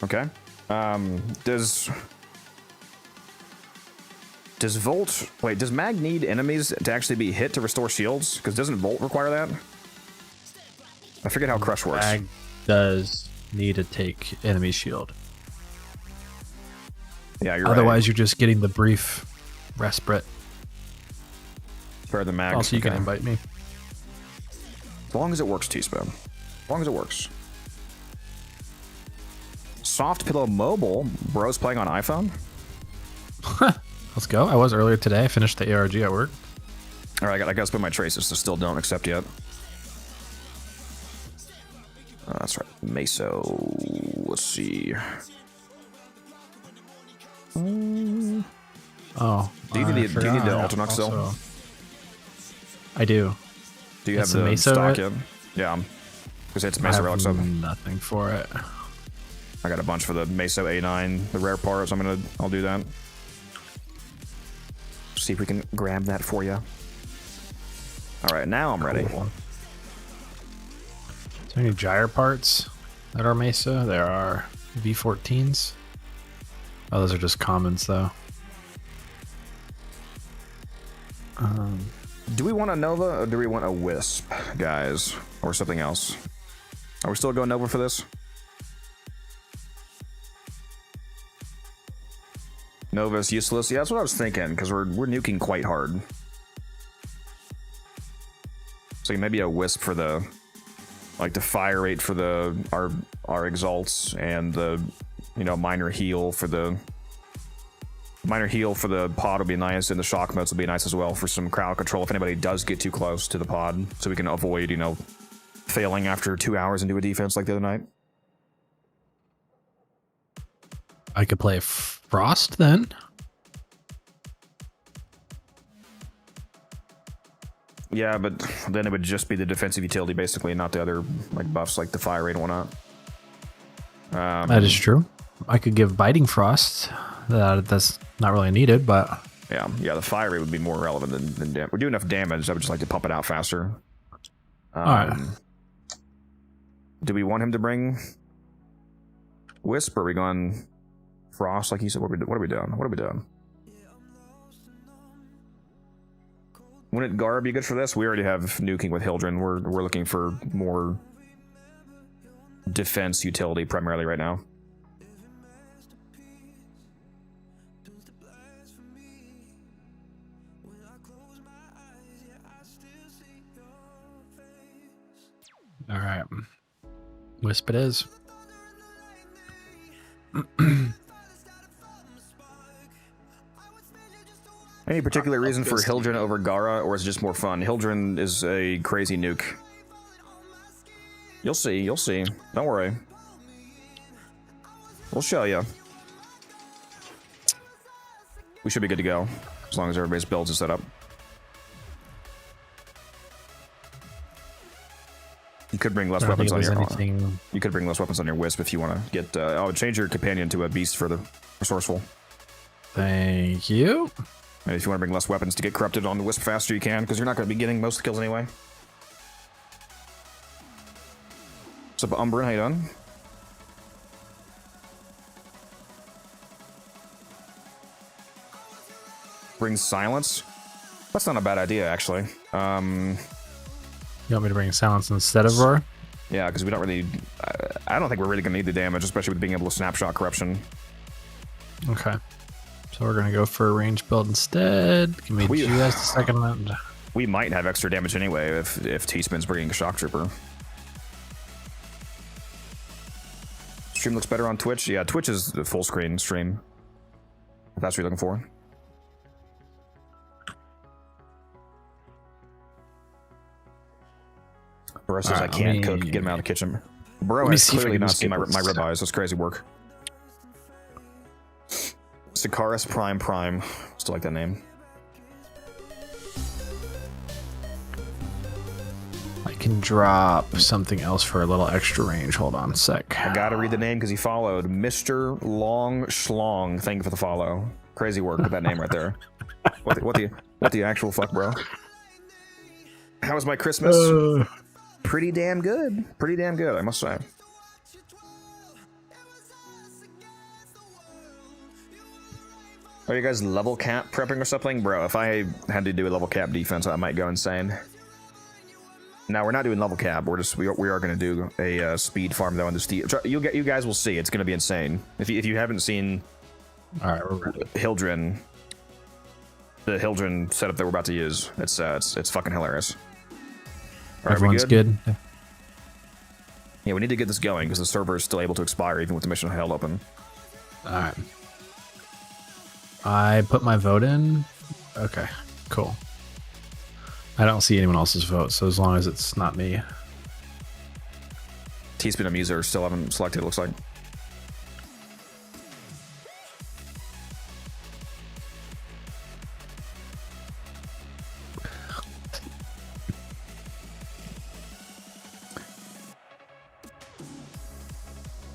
Okay. Does Volt... Wait, does Mag need enemies to actually be hit to restore shields? Because doesn't Volt require that? I forget how Crush works. Mag does need to take enemy shield. Yeah, you're Otherwise, right. you're just getting the brief respite. Spare the Mag. Also, you can invite me. As long as it works, T-Spin. As long as it works. Soft Pillow Mobile. Bro's playing on iPhone? Let's go. I was earlier today. I finished the ARG at work. All right, I gotta spend my traces, so still don't accept yet. That's right. Meso. Let's see. Oh. Do you need the Ultranux still? Also, I do. Do you have It's the a Meso stock it? in? Yeah. Because it's I Meso have Relic 7. nothing for it. I got a bunch for the Meso A9, the rare part, so I'll do that. See if we can grab that for you. All right, now I'm ready. Cool. Any gyre parts that are Mesa? There are V14s. Oh, those are just commons though. Do we want a Nova or do we want a Wisp, guys? Or something else? Are we still going Nova for this? Nova's useless. Yeah, that's what I was thinking, because we're nuking quite hard. So maybe a Wisp for the, like, the fire rate for the our exalts, and the, you know, minor heal for the pod would be nice, and the shock modes would be nice as well for some crowd control if anybody does get too close to the pod, so we can avoid, you know, failing after 2 hours into a defense like the other night. I could play Frost then. Yeah, but then it would just be the defensive utility basically, not the other like buffs like the fire rate and whatnot. That is true. I could give Biting Frost. That's not really needed, but yeah, the fire rate would be more relevant than damage. We do enough damage. I would just like to pump it out faster. all right. Do we want him to bring Wisp, or are we going Frost like he said? What are we doing? Wouldn't Gara be good for this? We already have Nuking with Hildren. We're looking for more defense utility primarily right now. All right. Wisp it is. Any particular reason for Hildren over Gara, or is it just more fun? Hildren is a crazy nuke. You'll see. Don't worry. We'll show you. We should be good to go, as long as everybody's builds is set up. You could bring less weapons on your. You could bring less weapons on your Wisp if you want to get. I would change your companion to a beast for the resourceful. Thank you. And if you want to bring less weapons to get corrupted on the Wisp faster, you can, because you're not going to be getting most of the kills anyway. What's up, Umbrin? How you doing? Bring silence. That's not a bad idea, actually. You want me to bring silence instead of roar? Yeah, because we don't really. I don't think we're really going to need the damage, especially with being able to snapshot corruption. Okay. So we're gonna go for a range build instead. Give me just a second. We might have extra damage anyway if T-Spin's bringing a shock trooper. Stream looks better on Twitch. Yeah, Twitch is the full screen stream. If that's what you're looking for. Bro says I can't cook. Get him out of the kitchen. Bro has clearly not seen my ribeyes. That's crazy work. Sikaris Prime. Still like that name. I can drop something else for a little extra range. Hold on a sec. I gotta read the name because he followed. Mr. Long Schlong. Thank you for the follow. Crazy work with that name right there. What the actual fuck, bro? How was my Christmas? Pretty damn good. I must say. Are you guys level cap prepping or something? Bro, if I had to do a level cap defense, I might go insane. Now, we're not doing level cap. We are going to do a speed farm, though, on the steep. You guys will see. It's going to be insane. If you haven't seen Hildren, the Hildren setup that we're about to use, it's fucking hilarious. Everyone's good? Yeah, we need to get this going, because the server is still able to expire, even with the mission held open. Alright. I put my vote in. Okay, cool. I don't see anyone else's vote, so as long as it's not me. T-Spin and Muser still haven't selected, it looks like.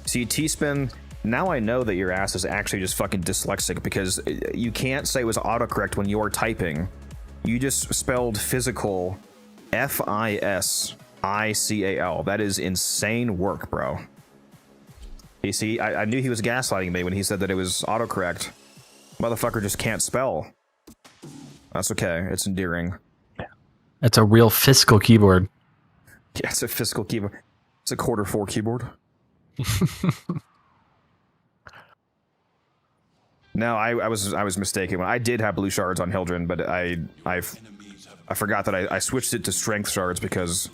See, T-Spin, now I know that your ass is actually just fucking dyslexic, because you can't say it was autocorrect when you're typing. You just spelled physical F-I-S ICAL. That is insane work, bro. You see, I knew he was gaslighting me when he said that it was autocorrect. Motherfucker just can't spell. That's okay. It's endearing. It's a real fiscal keyboard. Yeah, it's a fiscal keyboard. It's a quarter 4 keyboard. No, I was mistaken. I did have blue shards on Hildren, but I forgot that I switched it to strength shards because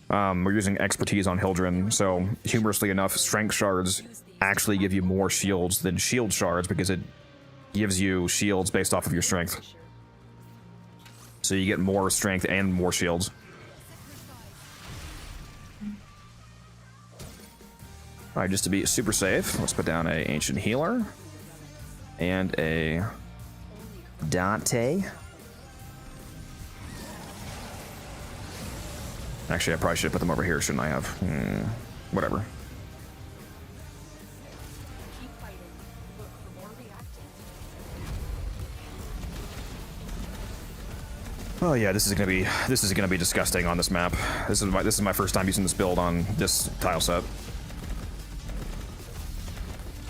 we're using expertise on Hildren. So humorously enough, strength shards actually give you more shields than shield shards because it gives you shields based off of your strength. So you get more strength and more shields. All right, just to be super safe, let's put down a Ancient Healer and a Dante. Actually, I probably should have put them over here, shouldn't I have? Whatever. Keep fighting. Look for more reactants. Oh yeah, this is gonna be disgusting on this map. This is my first time using this build on this tile set.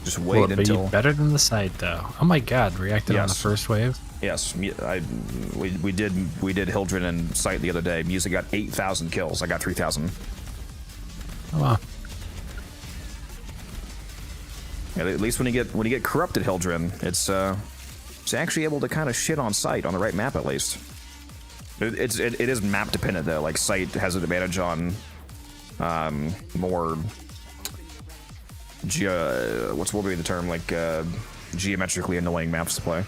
Just wait Will it until be better than the site though? Oh my god, reacted on the Yes. first wave. Yes, we did Hildren and Sight the other day. Music got 8,000 kills. I got 3,000. Oh wow. Yeah, at least when you get corrupted Hildren, it's actually able to kind of shit on Sight on the right map at least. It is map dependent though. Like Sight has an advantage on more what will be the term, like geometrically annoying maps to play.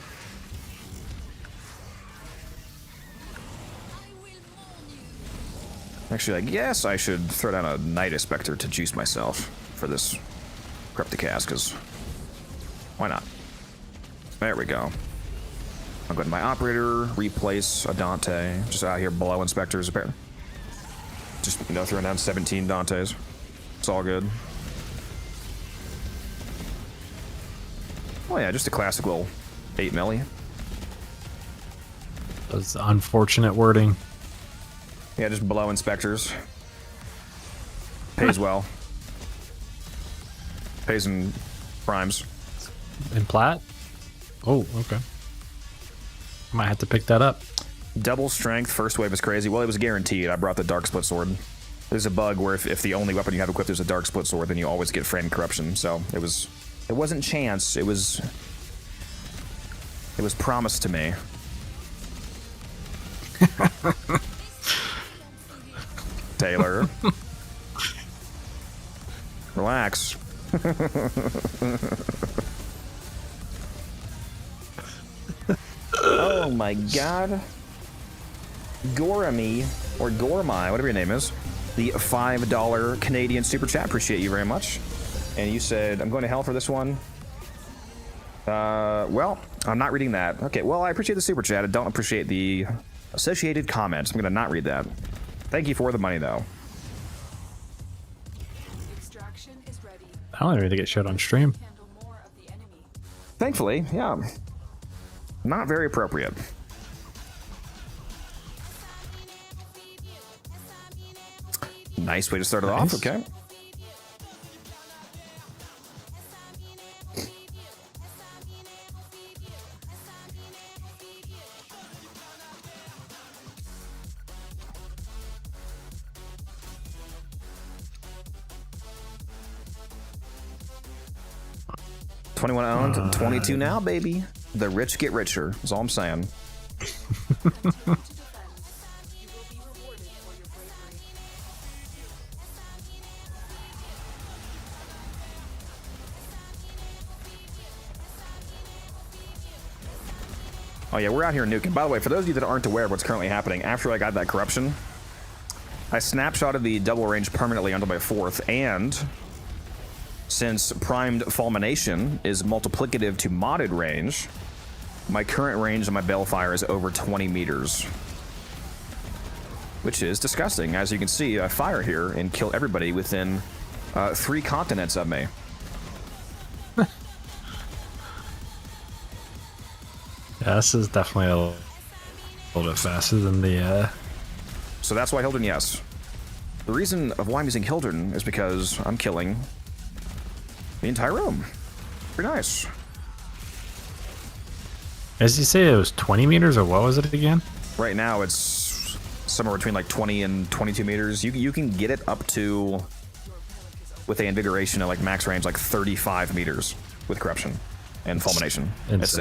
Actually, I guess I should throw down a Night Spectre to juice myself for this Crypticast, because why not? There we go. I'll go to my operator, replace a Dante. Just out here blowing Spectres, apparently. Just, throwing down 17 Dantes. It's all good. Oh yeah, just a classic little 8 milli. That's unfortunate wording. Yeah, just blowing Spectres. Pays well. Pays in primes. In plat? Oh, okay. Might have to pick that up. Double strength, first wave is crazy. Well, it was guaranteed. I brought the Dark Split Sword. There's a bug where if the only weapon you have equipped is a Dark Split Sword, then you always get Frame Corruption. So it wasn't chance. It was promised to me. Taylor. Relax. Oh my god. Goramy, or Gormy, whatever your name is, the $5 Canadian super chat. Appreciate you very much. And you said, I'm going to hell for this one. Well, I'm not reading that. Okay, well, I appreciate the super chat. I don't appreciate the associated comments. I'm going to not read that. Thank you for the money, though. Extraction is ready. I don't even get showed on stream. Handle more of the enemy. Thankfully, yeah. Not very appropriate. Nice way to start it off, Nice. okay. $21 owned, 22 now, baby. The rich get richer, is all I'm saying. To defend, you will be rewarded for your bravery. Oh yeah, we're out here in Nuking. By the way, for those of you that aren't aware of what's currently happening, after I got that corruption, I snapshotted the double range permanently onto my 4th, and since primed fulmination is multiplicative to modded range, my current range on my Balefire is over 20 meters. Which is disgusting. As you can see, I fire here and kill everybody within 3 continents of me. Yeah, this is definitely a little bit faster than the So that's why Hilden, yes. The reason of why I'm using Hildren is because I'm killing the entire room. Pretty nice. As you say, it was 20 meters, or what was it again? Right now, it's somewhere between like 20 and 22 meters. You can get it up to, with the invigoration at like max range, like 35 meters with corruption and fulmination. It's,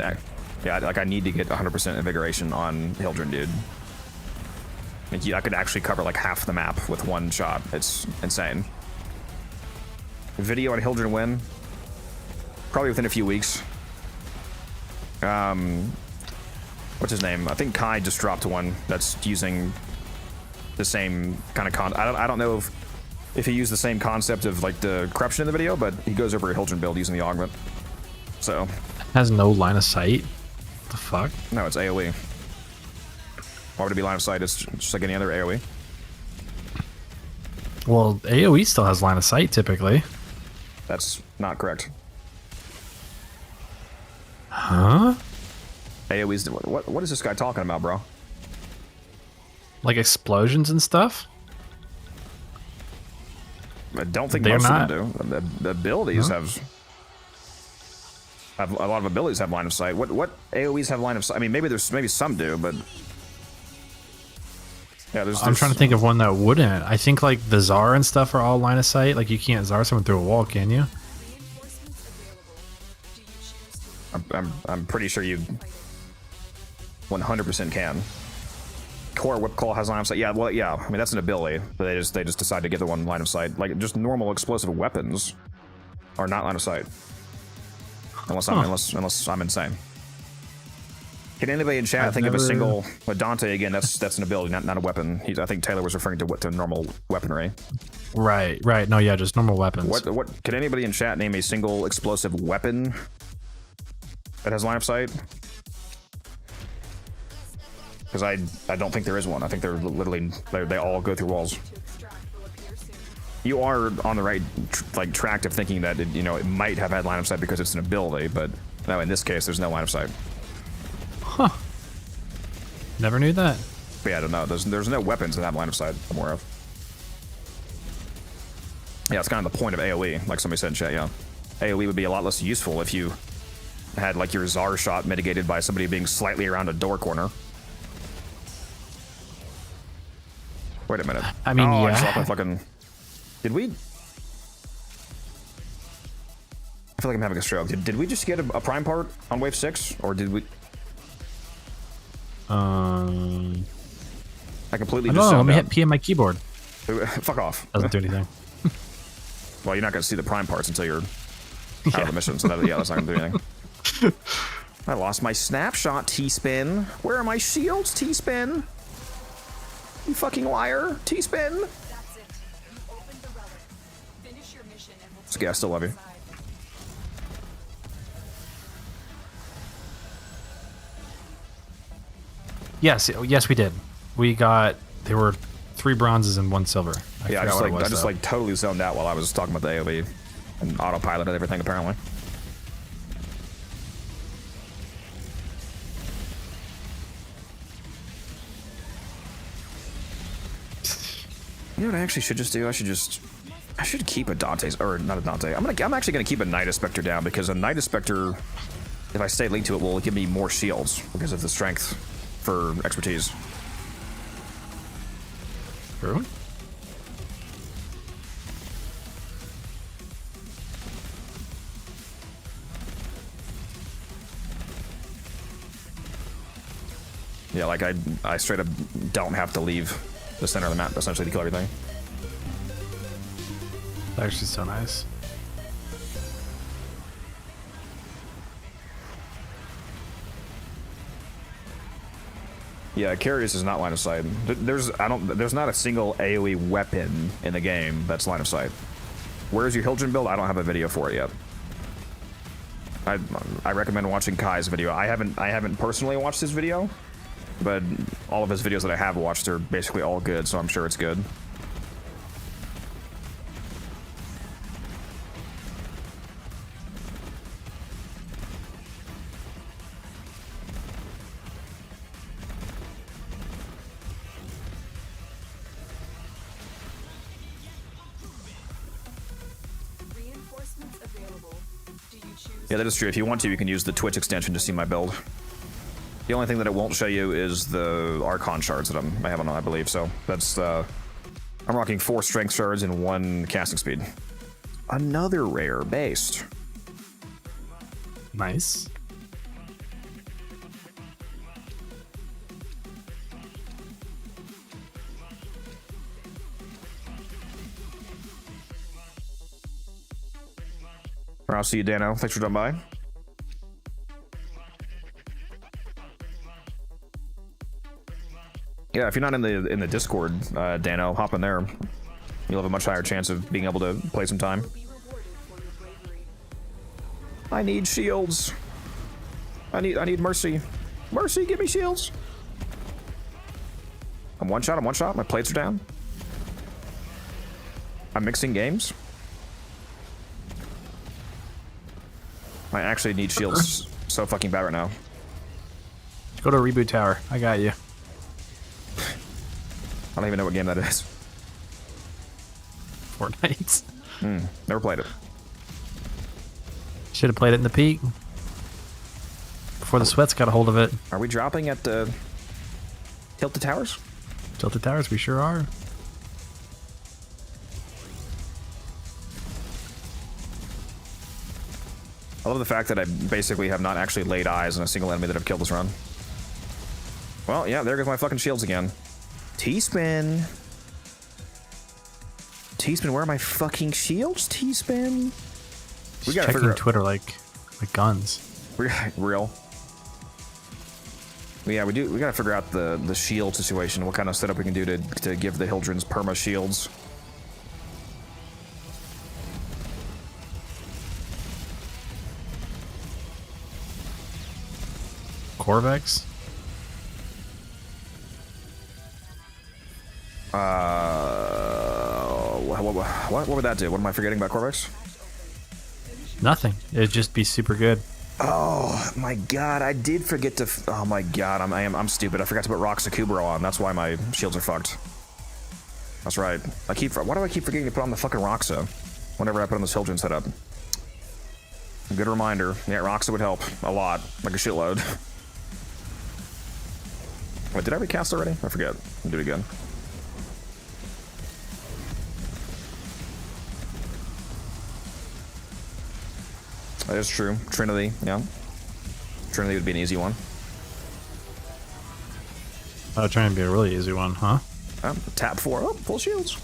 yeah, like I need to get 100% invigoration on Hildren, dude. I could actually cover like half the map with one shot. It's insane. Video on Hildren win. Probably within a few weeks. What's his name? I think Kai just dropped one that's using the same kind of I don't know if he used the same concept of like the corruption in the video, but he goes over a Hildren build using the augment. So Has no line of sight. What the fuck? no, it's AoE. Why would it be line of sight? It's just like any other AoE. Well, AoE still has line of sight typically. That's not correct. Huh? AoE's what is this guy talking about, bro? Like explosions and stuff? I don't think They're most not. of them do. The abilities have a lot of abilities have line of sight. What AoEs have line of sight? I mean, maybe some do, but yeah, I'm trying to think of one that wouldn't. I think like the Tsar and stuff are all line of sight. Like you can't Tsar someone through a wall, can you? Reinforcements available. Do you choose to I'm pretty sure you 100% can. Core Whip Call has line of sight. Yeah, well, yeah. I mean, that's an ability. But they just decide to give the one line of sight. Like just normal explosive weapons are not line of sight, unless I'm insane. Can anybody in chat think of a single Dante again? That's an ability, not a weapon. I think Taylor was referring to normal weaponry. Right. No, yeah, just normal weapons. What? Can anybody in chat name a single explosive weapon that has line of sight? Because I don't think there is one. I think they're literally they all go through walls. extract will appear soon. You are on the right track of thinking that it might have had line of sight because it's an ability, but no, in this case, there's no line of sight. Huh. Never knew that. But yeah, I don't know. There's no weapons that have line of sight I'm aware of. Yeah, it's kind of the point of AoE, like somebody said in chat. Yeah, AoE would be a lot less useful if you had like your Tsar shot mitigated by somebody being slightly around a door corner. Wait a minute. I mean, I yeah. dropped my fucking. Did we? I feel like I'm having a stroke. Did we just get a prime part on wave 6, or did we? I completely just No, let zoned me out. hit P on my keyboard. Fuck off. Doesn't do anything. Well, you're not going to see the prime parts until you're out of the mission, so that's not going to do anything. I lost my snapshot, T-Spin. Where are my shields, T-Spin? You fucking liar, T-Spin. That's it. You opened the relic. Finish your mission and we'll It's okay, I still love you. decide. Yes, we did. We got. There were 3 bronzes and 1 silver. Yeah, forgot what it was, though. totally zoned out while I was talking about the AoE and autopilot and everything, apparently. You know what I actually should just do? I should keep a Dante's, or not a Dante. I'm actually gonna keep a Night Inspector down, because a Night Inspector, if I stay linked to it, will give me more shields because of the strength for expertise. True. Yeah, like I straight up don't have to leave the center of the map essentially to kill everything. That's actually so nice. Yeah, Carius is not line of sight. There's not a single AoE weapon in the game that's line of sight. Where's your Hildren build? I don't have a video for it yet. I recommend watching Kai's video. I haven't personally watched his video, but all of his videos that I have watched are basically all good, so I'm sure it's good. Yeah, that is true. If you want to, you can use the Twitch extension to see my build. The only thing that it won't show you is the Archon shards that I have on, I believe. So that's I'm rocking 4 strength shards and 1 casting speed. Another rare based. Nice. I'll see you, Dano. Thanks for dropping by. Yeah, if you're not in the Discord, Dano, hop in there. You'll have a much higher chance of being able to play some time. Be rewarded for your bravery. I need shields. I need mercy. Mercy, give me shields. I'm one shot. My plates are down. I'm mixing games. I actually need shields so fucking bad right now. Go to Reboot Tower. I got you. I don't even know what game that is. Fortnite. Never played it. Should have played it in the peak. Before the sweats got a hold of it. Are we dropping at Tilted Towers? Tilted Towers, we sure are. I love the fact that I basically have not actually laid eyes on a single enemy that I've killed this run. Well, yeah, there goes my fucking shields again. T-Spin. T-Spin, where are my fucking shields? T-Spin. We gotta checking figure out Twitter like guns. real. Yeah, we gotta figure out the shield situation. What kind of setup we can do to give the Hildrens perma shields. Corvex? What would that do? What am I forgetting about Corvex? Nothing. It'd just be super good. Oh my god, I did forget to. Oh my god, I'm stupid. I forgot to put Roxa Kubro on. That's why my shields are fucked. That's right. Why do I keep forgetting to put on the fucking Roxa whenever I put on this Hildren setup? Good reminder. Yeah, Roxa would help a lot, like a shitload. Wait, did I recast already? I forget. I'll do it again. That is true. Trinity, yeah. Trinity would be an easy one. Oh, trying to be a really easy one, huh? Tap 4. Oh, full shields.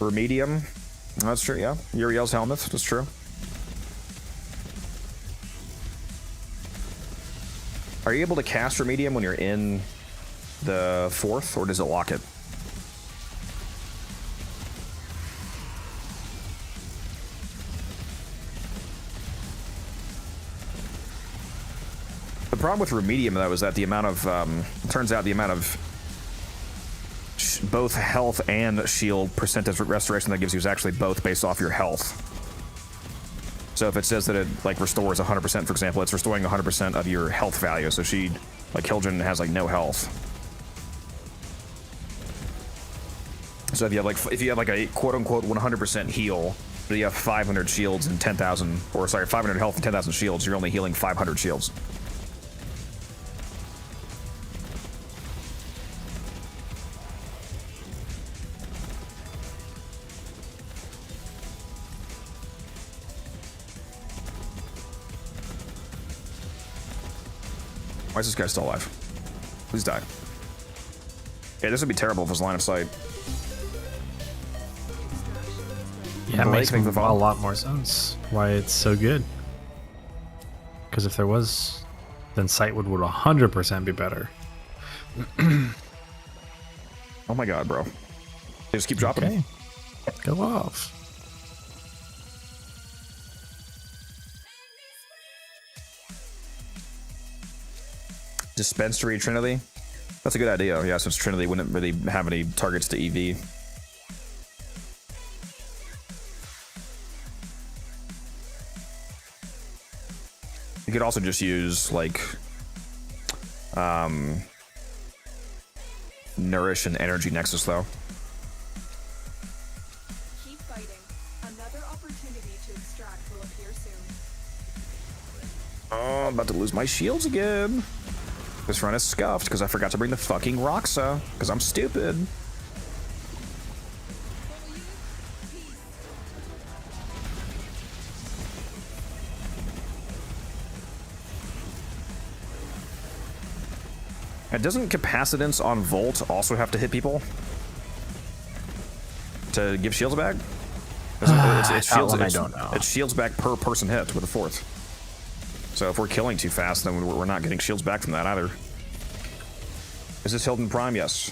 Remedium. That's true, yeah. Uriel's helmet. That's true. Are you able to cast Remedium when you're in the 4th, or does it lock it? The problem with Remedium, though, is that the amount of, turns out the amount of both health and shield percentage restoration that gives you is actually both based off your health. So if it says that it, like, restores 100%, for example, it's restoring 100% of your health value. So she, like, Hildren has, like, no health. So if you have, like, a quote-unquote 100% heal, but you have 500 shields and 10,000, or sorry, 500 health and 10,000 shields, you're only healing 500 shields. Why is this guy still alive? Please die. Yeah, this would be terrible if it was line of sight. Yeah, it makes a lot more sense why it's so good. Because if there was, then sight would 100% be better. Oh my god, bro. They just keep dropping. Okay. Go off. Dispensary Trinity. That's a good idea. Yeah, since Trinity wouldn't really have any targets to EV. You could also just use, like, Nourish and Energy Nexus, though. about to lose my shields again. This run is scuffed because I forgot to bring the fucking Roxa because I'm stupid. And doesn't capacitance on Volt also have to hit people to give shields back? It shields, I don't know. It shields back per person hit with a fourth. So if we're killing too fast, then we're not getting shields back from that either. Is this Hilton Prime? Yes.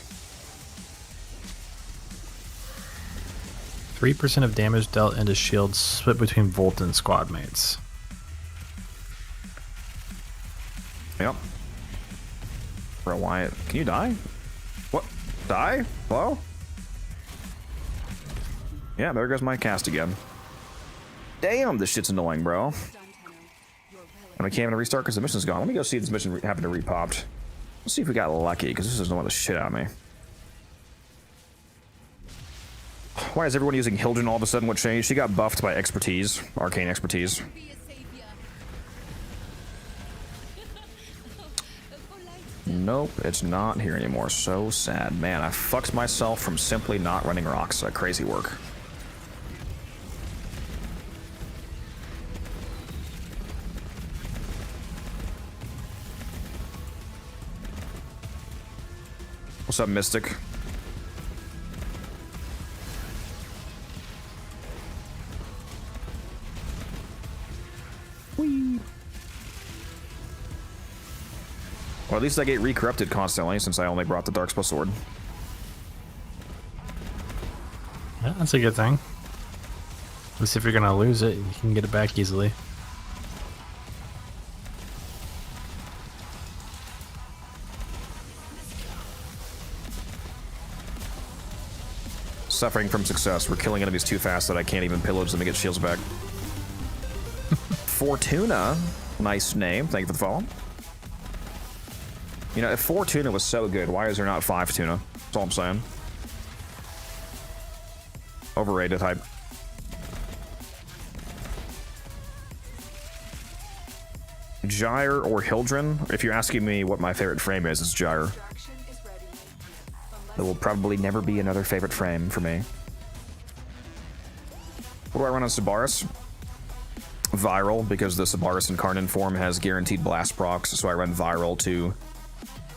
3% of damage dealt into shields split between Volt and squad mates. Yep. Bro, Wyatt, can you die? What? Die? Hello? Yeah, there goes my cast again. Damn, this shit's annoying, bro. Done, Tenno. You're well And we can't even restart because the mission's gone. Let me go see if this mission happened to re-popped. Let's see if we got lucky, because this is annoying the shit out of me. Why is everyone using Hildren all of a sudden? What changed? She got buffed by expertise, arcane expertise. be a savior. Nope, it's not here anymore. So sad. Man, I fucked myself from simply not running rocks. Crazy work. What's up, Mystic? Whee! Well, at least I get re-corrupted constantly since I only brought the Darkspell Sword. Yeah, that's a good thing. At least if you're gonna lose it, you can get it back easily. Suffering from success. We're killing enemies too fast that I can't even pillage them to get shields back. Fortuna. Nice name. Thank you for the follow. You know, if Fortuna was so good, why is there not 5 tuna? That's all I'm saying. Overrated hype. Gyre or Hildren? If you're asking me what my favorite frame is, it's Gyre. Distraction is ready. There will probably never be another favorite frame for me. What do I run on Sabaris? Viral, because the Sabaris Incarnate form has guaranteed blast procs, so I run Viral to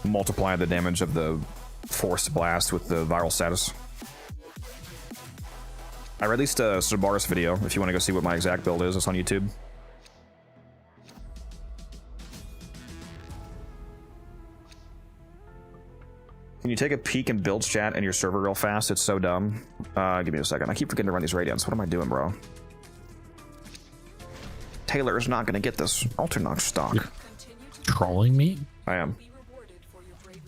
multiply the damage of the forced blast with the viral status. I released a Sabaris video, if you want to go see what my exact build is. It's on YouTube. Can you take a peek in builds chat in your server real fast? It's so dumb. Give me a second. I keep forgetting to run these radiants. What am I doing, bro? Taylor is not going to get this Alternox stock. Continue to Trolling me? I am. be rewarded for your bravery.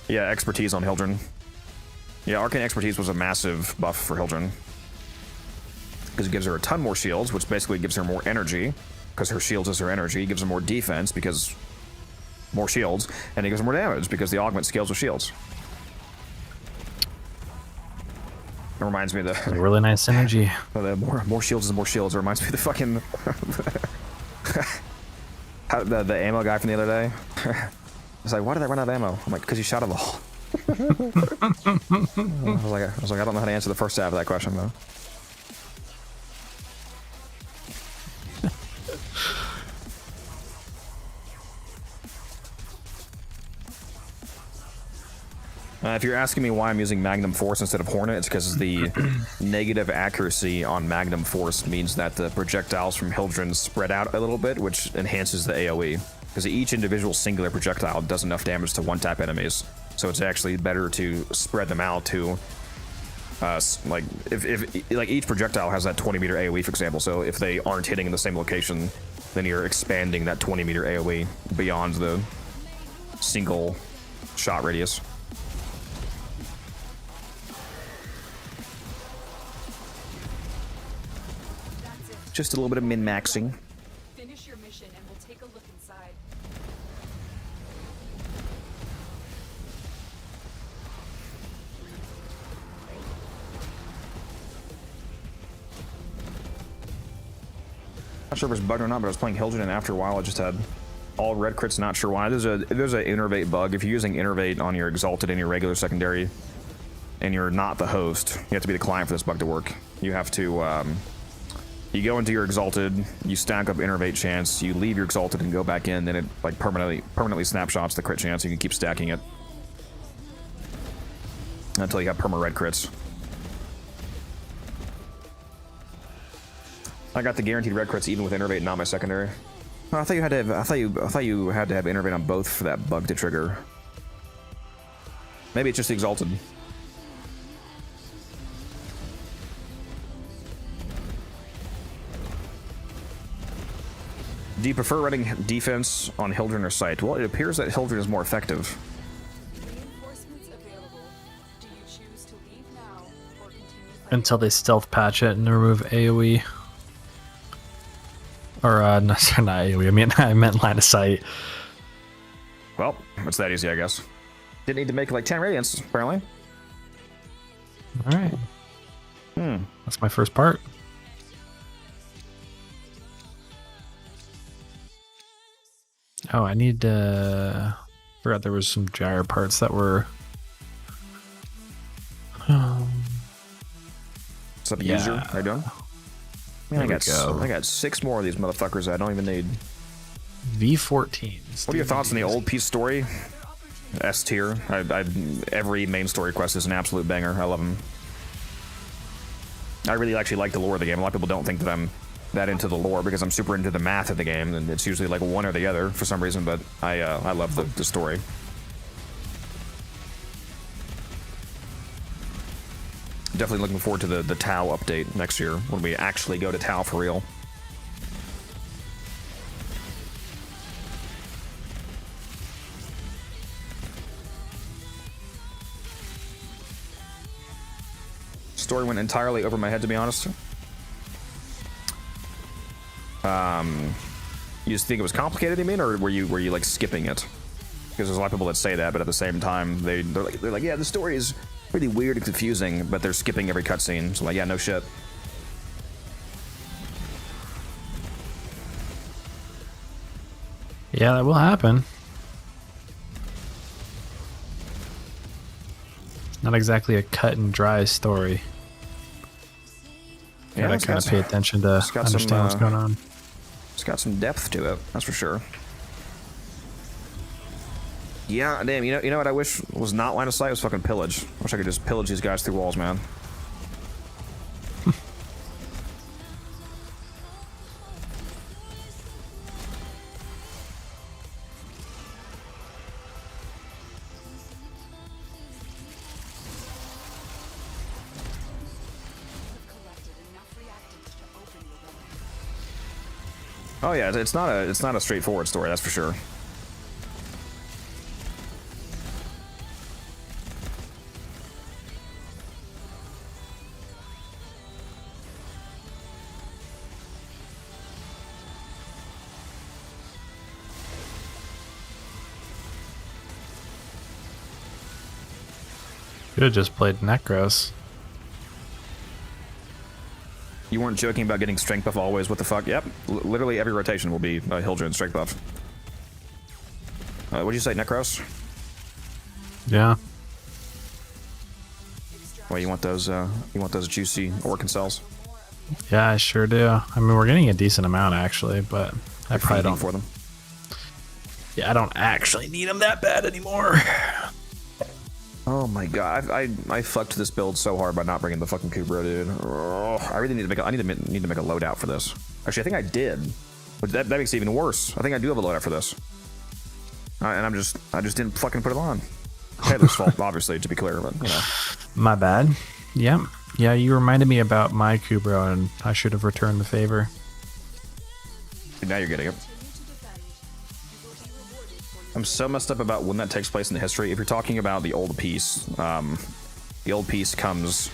Yeah, expertise on Hildren. Yeah, arcane expertise was a massive buff for Hildren. Because it gives her a ton more shields, which basically gives her more energy. Because her shields is her energy. It gives her more defense because more shields. And it gives her more damage because the augment scales with shields. It reminds me of the... Really nice synergy. The more shields is more shields. It reminds me of the fucking... the ammo guy from the other day. It's like, why did I run out of ammo? I'm like, because you shot a ball. I was like, I don't know how to answer the first half of that question, though. If you're asking me why I'm using Magnum Force instead of Hornet, it's because the negative accuracy on Magnum Force means that the projectiles from Hildren spread out a little bit, which enhances the AoE. Because each individual singular projectile does enough damage to one-tap enemies. So it's actually better to spread them out to... like, if each projectile has that 20-meter AoE, for example, so if they aren't hitting in the same location, then you're expanding that 20-meter AoE beyond the single shot radius. Just a little bit of min-maxing. Finish your mission and we'll take a look inside. Not sure if it's bugged or not, but I was playing Hildren, and after a while I just had all red crits. Not sure why. There's a innervate bug. If you're using innervate on your exalted and your regular secondary, and you're not the host, you have to be the client for this bug to work. You have to you go into your exalted, you stack up innervate chance, you leave your exalted and go back in, then it like permanently snapshots the crit chance. You can keep stacking it until you have perma red crits. I got the guaranteed red crits even with innervate, not my secondary. Oh, I thought you had to have. I thought you had to have innervate on both for that bug to trigger. Maybe it's just exalted. Do you prefer running defense on Hildren or Sight? Well, it appears that Hildren is more effective. Reinforcements available. Do you choose to leave now or continue Until they stealth patch it and remove AoE. Or, no, not AoE. I meant line of sight. Well, it's that easy, I guess. Didn't need to make like 10 radiants, apparently. Alright. That's my first part. Oh, I need forgot there was some gyre parts that were What's up, user? How you doing? Man, I got 6 more of these motherfuckers I don't even need. V14s. What are your thoughts on the old piece story? S tier. Every main story quest is an absolute banger. I love them. I really actually like the lore of the game. A lot of people don't think that I'm that into the lore because I'm super into the math of the game, and it's usually like one or the other for some reason, but I love the story. Definitely looking forward to the Tau update next year when we actually go to Tau for real. Story went entirely over my head, to be honest. You just think it was complicated, you mean, or were you like skipping it? Because there's a lot of people that say that, but at the same time, they're like, yeah, the story is really weird and confusing, but they're skipping every cutscene. So like, yeah, no shit. Yeah, that will happen. Not exactly a cut and dry story. Yeah, gotta kind of pay attention to understand what's going on. It's got some depth to it, that's for sure. Yeah, damn. You know what I wish was not line of sight was fucking pillage. I wish I could just pillage these guys through walls, man. Oh yeah, it's not a straightforward story, that's for sure. Could have just played Nekros. You weren't joking about getting strength buff always. What the fuck? Yep. Literally every rotation will be a Hildren strength buff. What'd you say, Nekros? Yeah. Well, you want those juicy Orkin cells? Yeah, I sure do. I mean, we're getting a decent amount actually, but I probably don't for them. Yeah, I don't actually need them that bad anymore. Oh my god, I fucked this build so hard by not bringing the fucking Kubro, dude. Oh, I really need to make a loadout for this. Actually, I think I did, but that makes it even worse. I think I do have a loadout for this, and I just didn't fucking put it on. Taylor's fault, obviously, to be clear, but you know. My bad. Yep. Yeah, you reminded me about my Kubro, and I should have returned the favor. Now you're getting it. I'm so messed up about when that takes place in the history. If you're talking about the old piece comes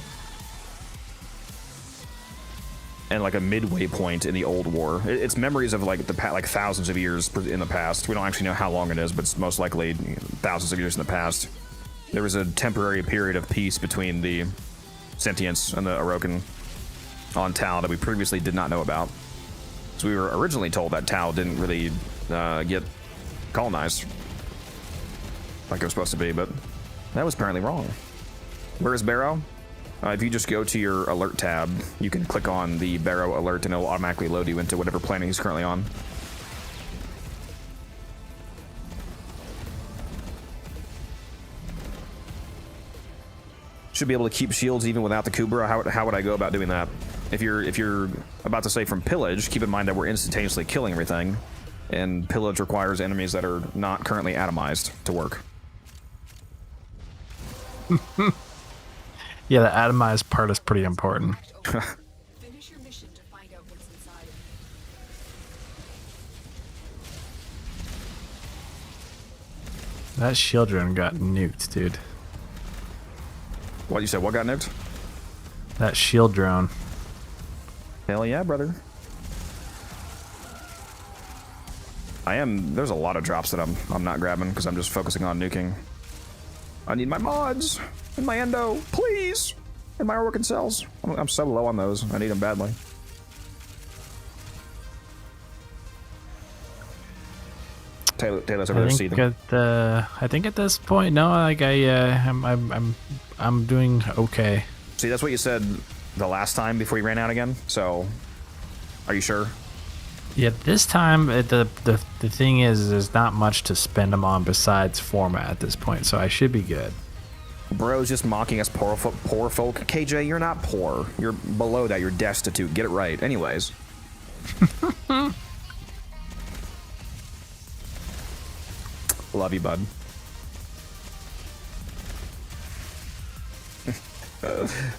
in like a midway point in the old war. It's memories of like like thousands of years in the past. We don't actually know how long it is, but it's most likely thousands of years in the past. There was a temporary period of peace between the Sentients and the Orokin on Tal that we previously did not know about. So we were originally told that Tau didn't really get colonized like it was supposed to be, but that was apparently wrong. Where is Barrow? If you just go to your alert tab, you can click on the Barrow alert and it'll automatically load you into whatever planet he's currently on. Should be able to keep shields even without the Kubra. How would I go about doing that? If you're about to say from pillage, keep in mind that we're instantaneously killing everything, and pillage requires enemies that are not currently atomized to work. Yeah, the atomized part is pretty important. Finish your mission to find out what's inside. That shield drone got nuked, dude. What you said? What got nuked? That shield drone. Hell yeah, brother. There's a lot of drops that I'm not grabbing because I'm just focusing on nuking. I need my mods and my endo, please, and my organ cells. I'm so low on those. I need them badly. Taylor's over there seething. I think at this point, no, like I'm doing okay. See, that's what you said the last time before you ran out again. So, are you sure? Yeah, this time the thing is there's not much to spend them on besides format at this point, so I should be good. Bro's just mocking us poor folk. KJ, you're not poor. You're below that. You're destitute. Get it right. Anyways. Love you, bud.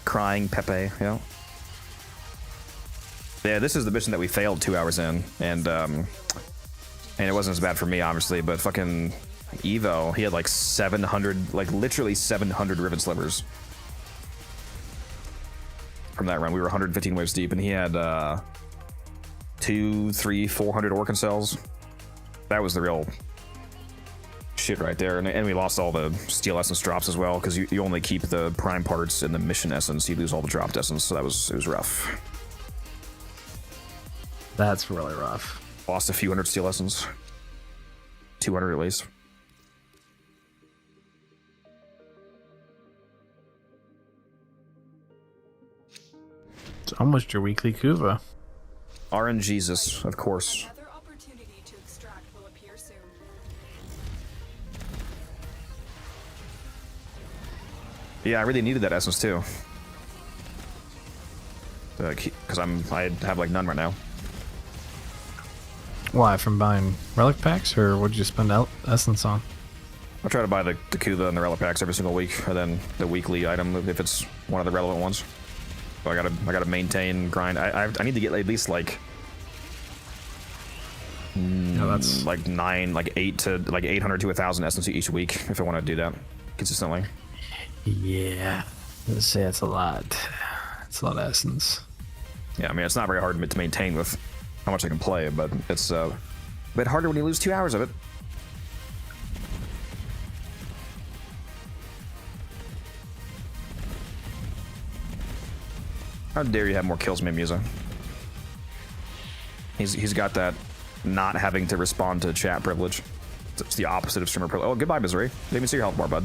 Crying Pepe, yeah. Yeah, this is the mission that we failed 2 hours in, and it wasn't as bad for me, obviously, but fucking Evo, he had like 700, like literally 700 rivet slivers from that run. We were 115 waves deep, and he had 200, 300, 400 organ cells. That was the real shit right there, and we lost all the steel essence drops as well, because you only keep the prime parts in the mission essence, you lose all the dropped essence, so it was rough. That's really rough. Lost a few hundred steel essence. 200 at least. It's almost your weekly Kuva. RNGesus, of course. Another opportunity to extract will appear soon. Yeah, I really needed that essence too. Because I have like none right now. Why, from buying relic packs, or what'd you spend essence on? I try to buy the Kuva and the relic packs every single week, and then the weekly item if it's one of the relevant ones. So I gotta maintain, grind. I need to get at least like that's like 8 to like 800 to 1,000 essence each week if I want to do that consistently. Yeah, let's say it's a lot. It's a lot of essence. Yeah, I mean it's not very hard to maintain with how much I can play, but it's a bit harder when you lose 2 hours of it. How dare you have more kills, Mimusa? He's got that not having to respond to chat privilege. It's the opposite of streamer privilege. Oh, goodbye, Misery. Didn't even see your health bar, bud.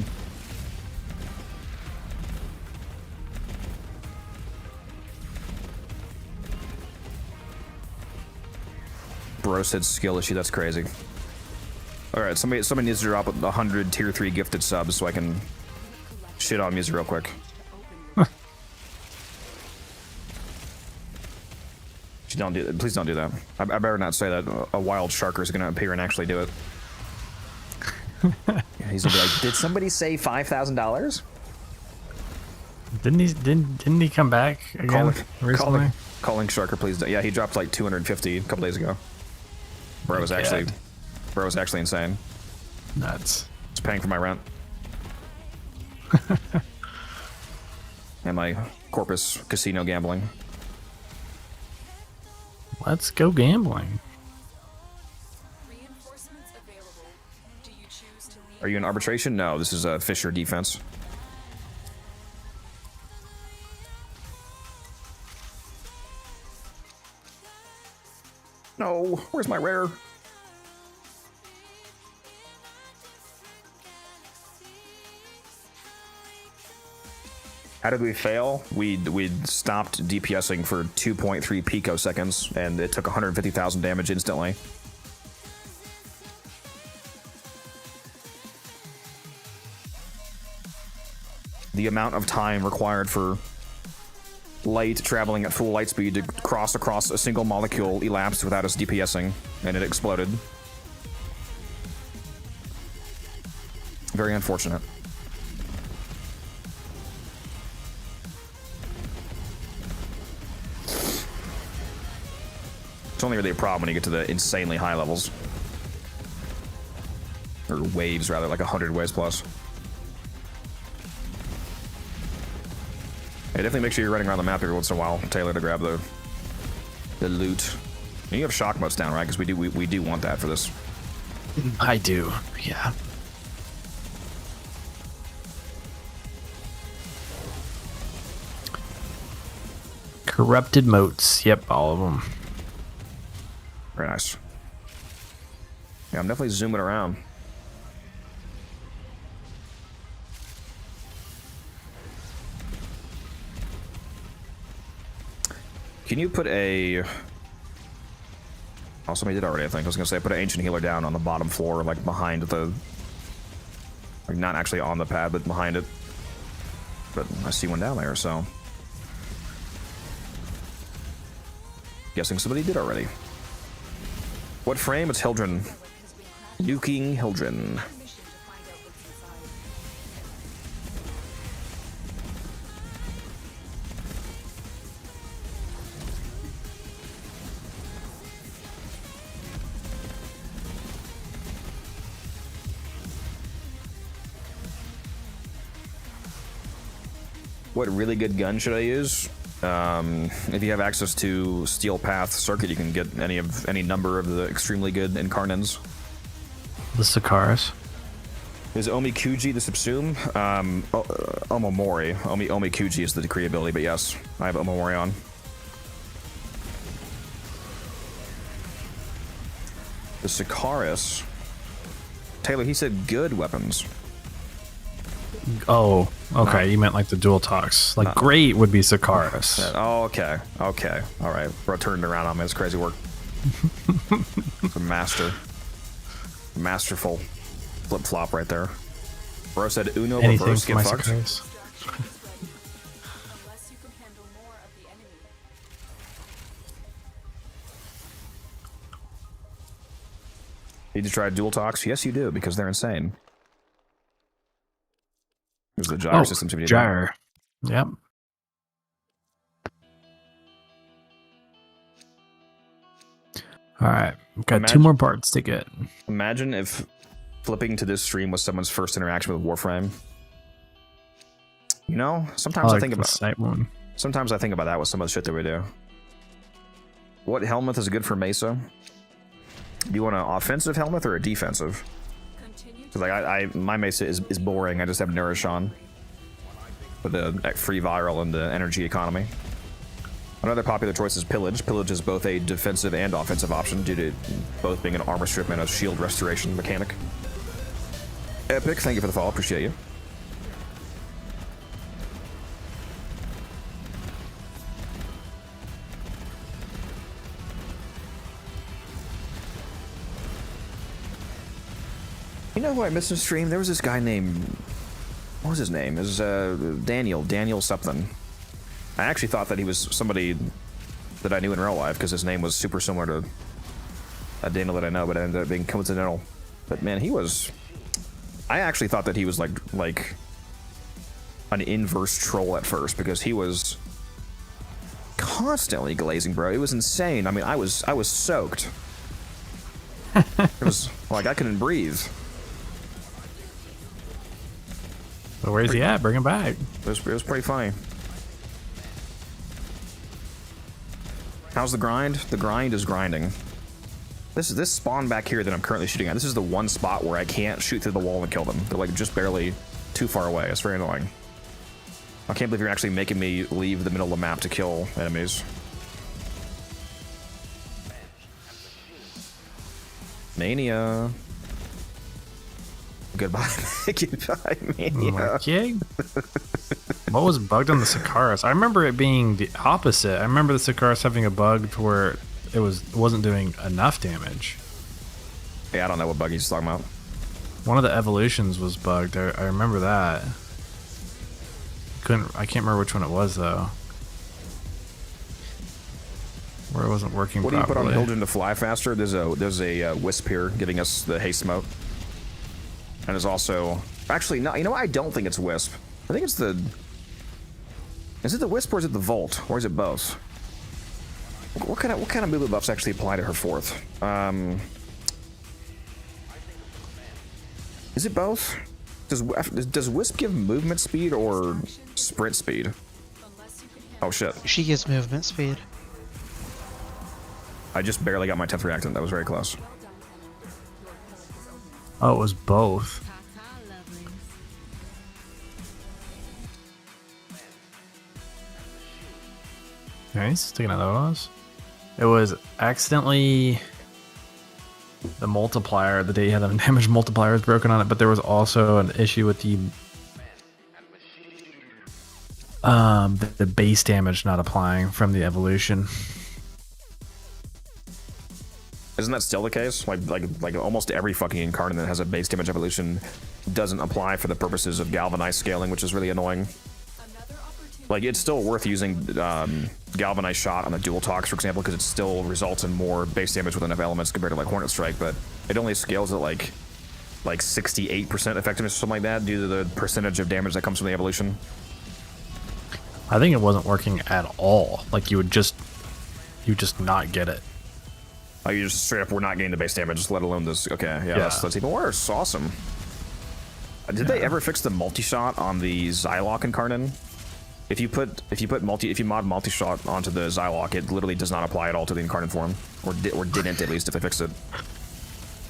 Bro said skill issue. That's crazy. All right, somebody needs to drop 100 tier 3 gifted subs so I can shit on Misery real quick. Please don't do that. I better not say that a wild sharker is going to appear and actually do it. He's gonna be like, "Did somebody say $5,000?" Didn't he come back again recently? Calling sharker, please. Yeah, he dropped like 250 a couple days ago. Bro was actually insane. Nuts. It's paying for my rent and my Corpus casino gambling. Let's go gambling. Reinforcements available. Do you choose to leave? Are you in arbitration? No, this is a Fisher defense. No, where's my rare? How did we fail? We stopped DPSing for 2.3 picoseconds, and it took 150,000 damage instantly. The amount of time required for light traveling at full light speed to cross across a single molecule elapsed without us DPSing, and it exploded. Very unfortunate. It's only really a problem when you get to the insanely high levels. Or waves, rather, like 100 waves plus. Hey, definitely make sure you're running around the map every once in a while, Taylor, to grab the loot. And you have shock modes down, right? Because we do want that for this. I do, yeah. Corrupted moats. Yep, all of them. Very nice. Yeah, I'm definitely zooming around. Can you put a... Oh, somebody did already, I think. I was going to say, put an ancient healer down on the bottom floor, like behind the... Like, not actually on the pad, but behind it. But I see one down there, so... Guessing somebody did already. What frame? It's Hildren. Nuking Hildren. What really good gun should I use? If you have access to Steel Path Circuit, you can get any number of the extremely good Incarnins. The Sakaris. Is Omi Kuji the subsume? Omomori. Omi Kuji is the decree ability, but yes, I have Omomori on. The Sakaris. Taylor, he said good weapons. Oh, okay. You meant like the dual talks. Like great would be Sakaris. Oh, okay. Okay. All right. Bro turned around on me. It's crazy work. The masterful flip flop right there. Bro said Uno Anything reverse for get my fucked. Sakaris. Unless you can handle more of the enemy. Need to try dual talks? Yes, you do, because they're insane. There's the gyre system to be gyre. Yep. All right, we've got two more parts to get. Imagine if flipping to this stream was someone's first interaction with Warframe. You know, sometimes I think about sight one. Sometimes I think about that with some of the shit that we do. What helmet is good for Mesa? Do you want an offensive helmet or a defensive? Because like my Mesa is boring. I just have Nourish on with the free viral and the energy economy. Another popular choice is Pillage. Pillage is both a defensive and offensive option due to both being an armor strip and a shield restoration mechanic. Epic, thank you for the follow. Appreciate you. You know who I missed in stream? There was this guy named... What was his name? It was Daniel something. I actually thought that he was somebody that I knew in real life because his name was super similar to a Daniel that I know, but it ended up being coincidental. But man, he was... I actually thought that he was like an inverse troll at first because he was constantly glazing, bro. It was insane. I mean, I was soaked. It was like I couldn't breathe. So where's he at? Bring him back. It was pretty funny. How's the grind? The grind is grinding. This spawn back here that I'm currently shooting at, this is the one spot where I can't shoot through the wall and kill them. They're like just barely too far away. It's very annoying. I can't believe you're actually making me leave the middle of the map to kill enemies. Mania. Goodbye. Goodbye, Mania. Okay. What was bugged on the Sakaris? I remember it being the opposite. I remember the Sakaris having a bug to where it wasn't doing enough damage. Yeah, I don't know what bug he's talking about. One of the evolutions was bugged. I remember that. I can't remember which one it was though. Where it wasn't working What do you put on properly. Hildren to fly faster? There's a wisp here giving us the haste smoke. And there's also actually no. You know what? I don't think it's wisp. I think it's the. Is it the wisp or is it the volt or is it both? What kind of movement buffs actually apply to her fourth? Is it both? Does wisp give movement speed or sprint speed? Oh shit! She gets movement speed. I just barely got my 10th reactant. That was very close. Oh, it was both. Nice. Taking out those. It was accidentally the multiplier. The day you had the damage multiplier was broken on it, but there was also an issue with the base damage not applying from the evolution. Isn't that still the case? Like almost every fucking incarnate that has a base damage evolution doesn't apply for the purposes of galvanized scaling, which is really annoying. Like, it's still worth using galvanized shot on the dual tox, for example, because it still results in more base damage with enough elements compared to like Hornet Strike, but it only scales at like 68% effectiveness or something like that due to the percentage of damage that comes from the evolution. I think it wasn't working at all. Like you just not get it. Oh, you just straight up were not getting the base damage, let alone this. Okay, yeah. That's even worse. Awesome. Did they ever fix the multi-shot on the Zylok incarnate? If you mod multi-shot onto the Zylok, it literally does not apply at all to the incarnate form, or didn't at least if they fixed it.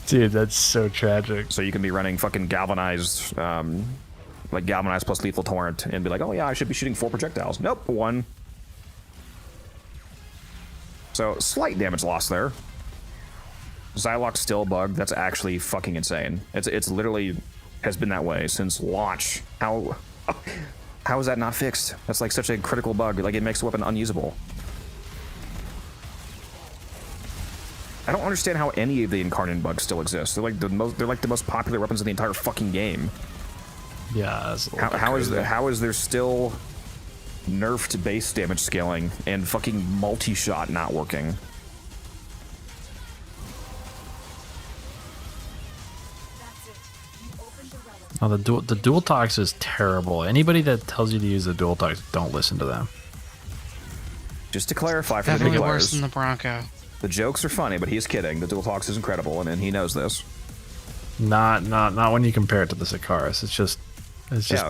Dude, that's so tragic. So you can be running fucking galvanized, like galvanized plus lethal torrent, and be like, oh yeah, I should be shooting 4 projectiles. Nope, 1. So slight damage loss there. Zylok's still bugged. That's actually fucking insane. It's literally has been that way since launch. How is that not fixed? That's like such a critical bug. Like, it makes the weapon unusable. I don't understand how any of the incarnate bugs still exist. They're like the most popular weapons in the entire fucking game. Yeah, that's a little how is there still nerfed base damage scaling and fucking multi-shot not working? Oh, the dual tox is terrible. Anybody that tells you to use the dual tox, don't listen to them. Just to clarify for the Definitely new worse players, than the Bronco. the jokes are funny, but he's kidding. The dual tox is incredible, and he knows this. Not when you compare it to the Sakaris. It's just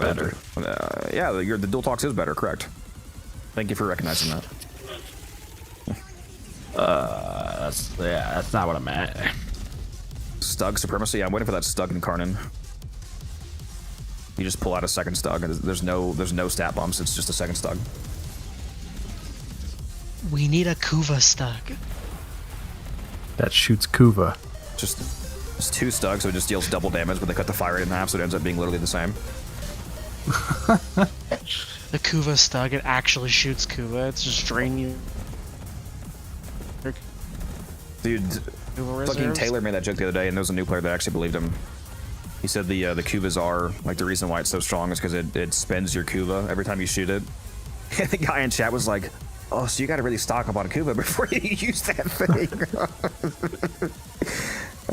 better. The dual tox is better, correct. Thank you for recognizing that. That's not what I meant. Stug supremacy. I'm waiting for that Stug incarnate. You just pull out a second Stug, and there's no stat bumps. It's just a second Stug. We need a Kuva Stug. That shoots Kuva. Just it's 2 Stugs, so it just deals double damage, but they cut the fire rate in half, so it ends up being literally the same. The Kuva Stug, it actually shoots Kuva. It's just drain you. Dude, Kuva fucking reserves. Taylor made that joke the other day, and there was a new player that actually believed him. He said the Kuvas are, like, the reason why it's so strong is because it spends your Kuva every time you shoot it. And the guy in chat was like, oh, so you gotta really stock up on Kuva before you use that thing.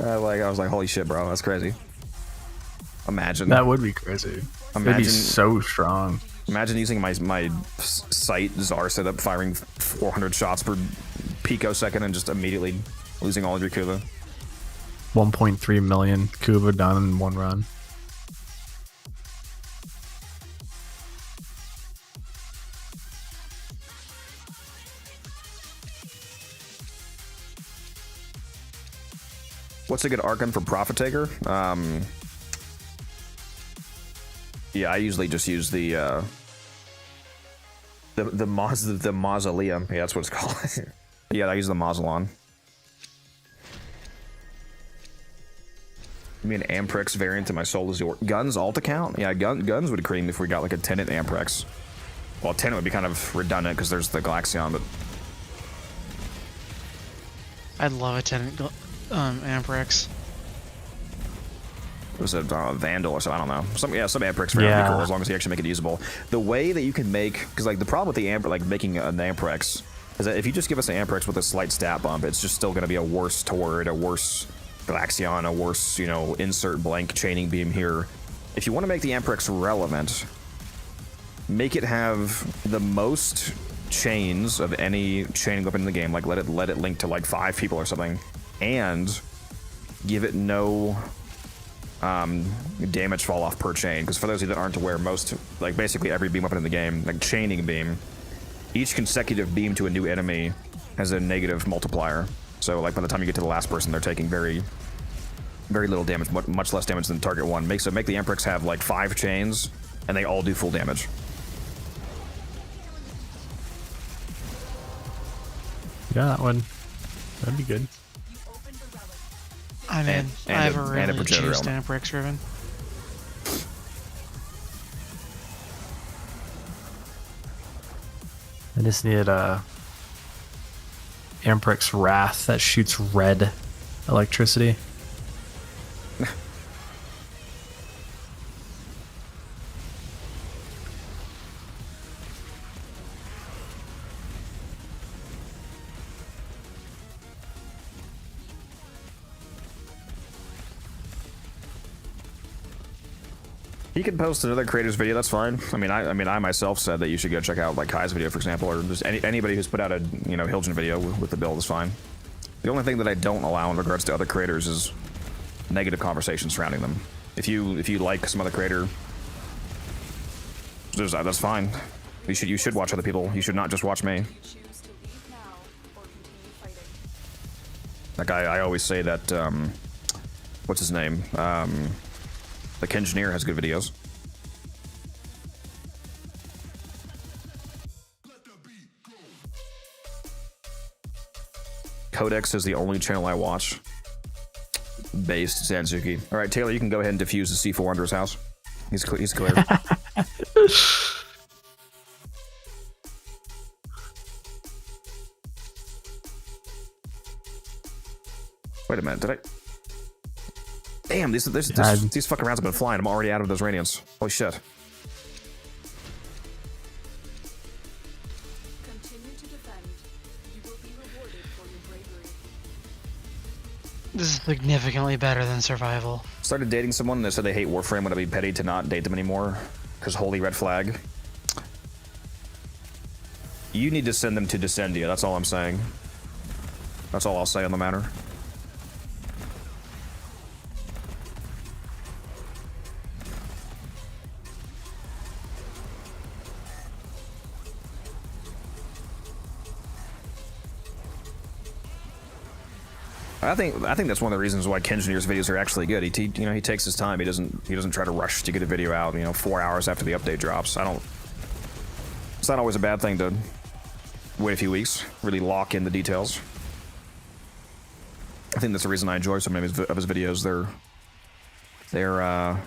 I was like, holy shit, bro, that's crazy. Imagine. That would be crazy. It'd be so strong. Imagine using my sight Tsar setup, firing 400 shots per picosecond and just immediately losing all of your Kuva. 1.3 million Kuva done in one run. What's a good Archon for Profit Taker? Yeah, I usually just use the mausoleum. Yeah, that's what it's called. Yeah, I use the mausoleum. I mean, Amprex variant to my soul is your guns alt account. Yeah, guns would cream if we got like a Tenant Amprex. Well, Tenant would be kind of redundant because there's the Galaxion, but I'd love a tenant Amprex. was it Vandal or something? I don't know. Some Amprex variant would be cool as long as you actually make it usable. The way that you can make, because like the problem with the like making an Amprex is that if you just give us an Amprex with a slight stat bump, it's just still going to be a worse Torid, a worse Galaxion, a worse, you know, insert blank chaining beam here. If you want to make the Amprex relevant, make it have the most chains of any chaining weapon in the game. Like let it link to like 5 people or something, and give it no damage fall off per chain. Because for those of you that aren't aware, most, like basically every beam weapon in the game, like chaining beam, each consecutive beam to a new enemy has a negative multiplier. So like by the time you get to the last person, they're taking very little damage, much less damage than target one. Make the Amprex have like 5 chains, and they all do full damage. Yeah, that one. That'd be good. I'm in. I have a really juiced element. Amprex Riven. I just needed a Amprex Wrath that shoots red electricity. You can post another creator's video, that's fine. I mean, I myself said that you should go check out like Kai's video, for example, or just anybody who's put out a, you know, Hilgen video with the build is fine. The only thing that I don't allow in regards to other creators is negative conversation surrounding them. If you like some other creator, that's fine. You should watch other people. You should not just watch me. Choose to leave now or continue fighting. Like I always say that what's his name? The Engineer has good videos. Codex is the only channel I watch. Based Sansuki. All right, Taylor, you can go ahead and defuse the C4 under his house. He's clear. Wait a minute, did I? Damn, these fucking rounds have been flying. I'm already out of those radiants. Holy shit. Continue to defend. You will be rewarded for your bravery. This is significantly better than survival. Started dating someone and they said they hate Warframe. Would I be petty to not date them anymore? Because holy red flag. You need to send them to Descendia. That's all I'm saying. That's all I'll say on the matter. I think that's one of the reasons why Kenjineer's videos are actually good. He takes his time. He doesn't try to rush to get a video out, 4 hours after the update drops. It's not always a bad thing to wait a few weeks, really lock in the details. I think that's the reason I enjoy so many of his videos. They're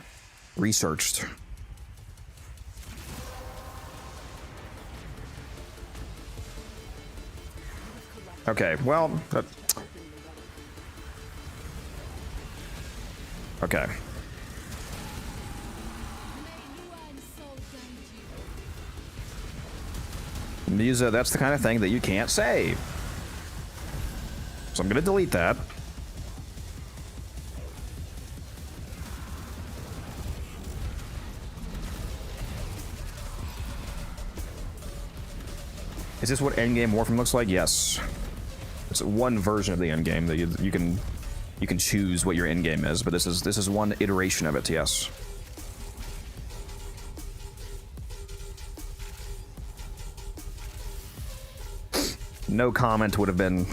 researched. Okay, well, okay. Musa, that's the kind of thing that you can't say. So I'm gonna delete that. Is this what endgame Warframe looks like? Yes. It's one version of the endgame that you can choose what your endgame is, but this is one iteration of it. Yes. No comment would have been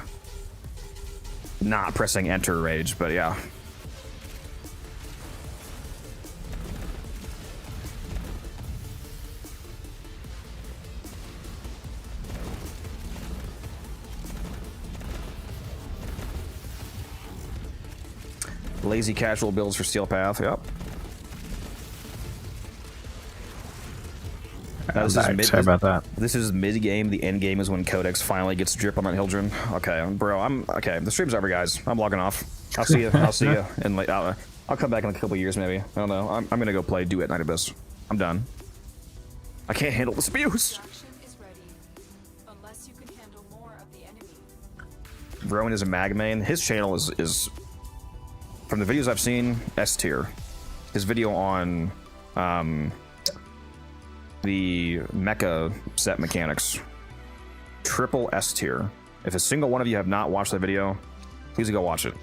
not pressing enter rage, but yeah. lazy casual builds for Steel Path. Yep. Sorry about that. This is mid game. The end game is when Codex finally gets drip on that Hildren. Okay, bro. I'm okay. The stream's over, guys. I'm logging off. I'll see you. I'll see you. And like, I'll come back in a couple years, maybe. I don't know. I'm gonna go play Duet Night Abyss. I'm done. I can't handle this abuse. Extraction is ready. Unless you can handle more of the enemy. Rowan is a mag main. His channel is from the videos I've seen, S tier. His video on the mecha set mechanics, triple S tier. If a single one of you have not watched that video, please go watch it.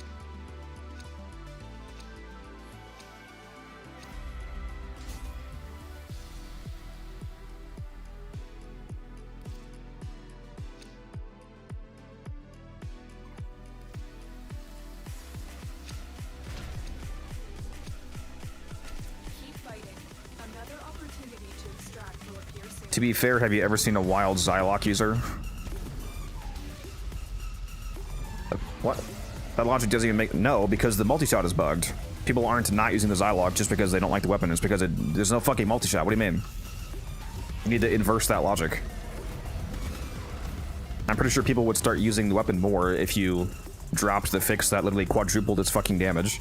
Keep fighting. Another opportunity to extract will appear soon. To be fair, have you ever seen a wild Zylok user? What? That logic doesn't even make... No, because the multi-shot is bugged. People aren't not using the Zylok just because they don't like the weapon. It's because there's no fucking multi-shot. What do you mean? You need to inverse that logic. I'm pretty sure people would start using the weapon more if you dropped the fix that literally quadrupled its fucking damage.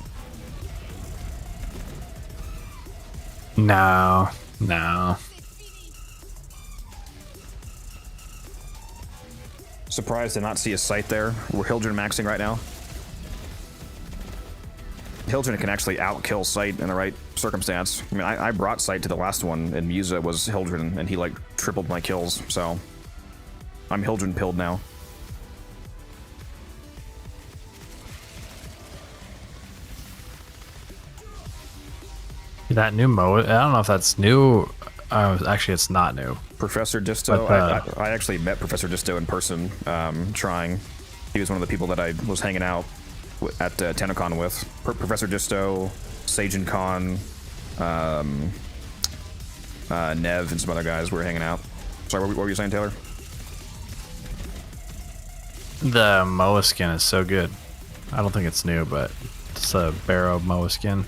No. No. Surprised to not see a sight there. We're Hildren maxing right now. Hildren can actually outkill Sight in the right circumstance. I mean, I brought Sight to the last one, and Musa was Hildren, and he like tripled my kills. So I'm Hildren pilled now. That new mode, I don't know if that's new. Actually, it's not new. Professor Disto, But, I actually met Professor Disto in person, trying. He was one of the people that I was hanging out at TennoCon with. Professor Disto, Sajin Khan, Nev, and some other guys were hanging out. Sorry, what were you saying, Taylor? The Moa skin is so good. I don't think it's new, but it's a Barrow Moa skin.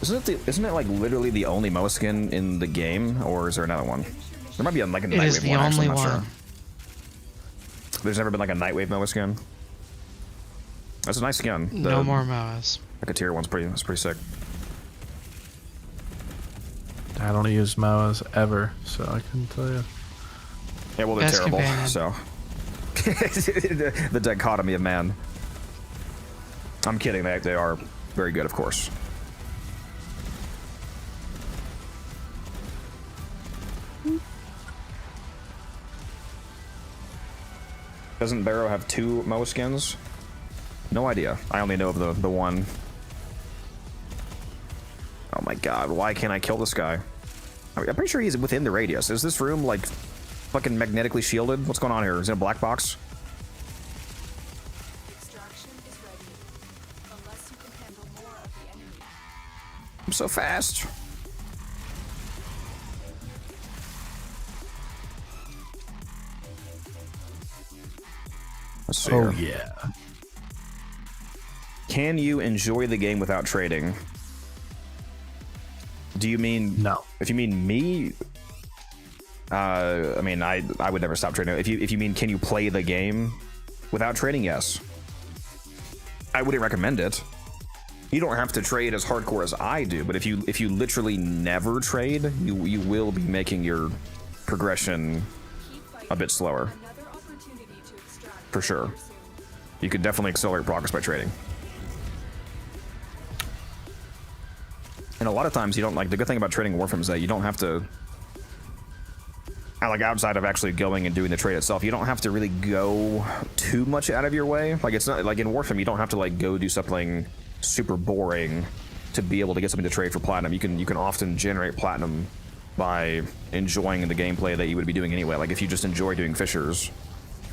Isn't it like literally the only Moa skin in the game, or is there another one? There might be like a Nightwave one. It is the actually, only I'm not one. sure. There's never been like a Nightwave Moa skin. That's a nice skin. No more Moas. Like a tier one's pretty sick. I don't use Moas ever, so I couldn't tell you. Yeah, well, they're Best terrible. companion. So the dichotomy of man. I'm kidding. They are very good, of course. Doesn't Barrow have 2 Moa skins? No idea. I only know of the one. Oh my god, why can't I kill this guy? I mean, I'm pretty sure he's within the radius. Is this room like fucking magnetically shielded? What's going on here? Is it a black box? Extraction is ready. Unless you can handle more of the enemy. I'm so fast. Let's see Oh here. yeah. Can you enjoy the game without trading? Do you mean No. If you mean me, I mean I would never stop trading. If you mean can you play the game without trading? Yes. I wouldn't recommend it. You don't have to trade as hardcore as I do, but if you literally never trade, you will be making your progression Keep fighting. a bit slower. Another opportunity to extract For sure. will appear soon. You could definitely accelerate progress by trading. And a lot of times you don't like the good thing about trading Warframe is that you don't have to like outside of actually going and doing the trade itself, you don't have to really go too much out of your way. Like it's not like in Warframe you don't have to like go do something super boring to be able to get something to trade for platinum. You can often generate platinum by enjoying the gameplay that you would be doing anyway. Like if you just enjoy doing fissures,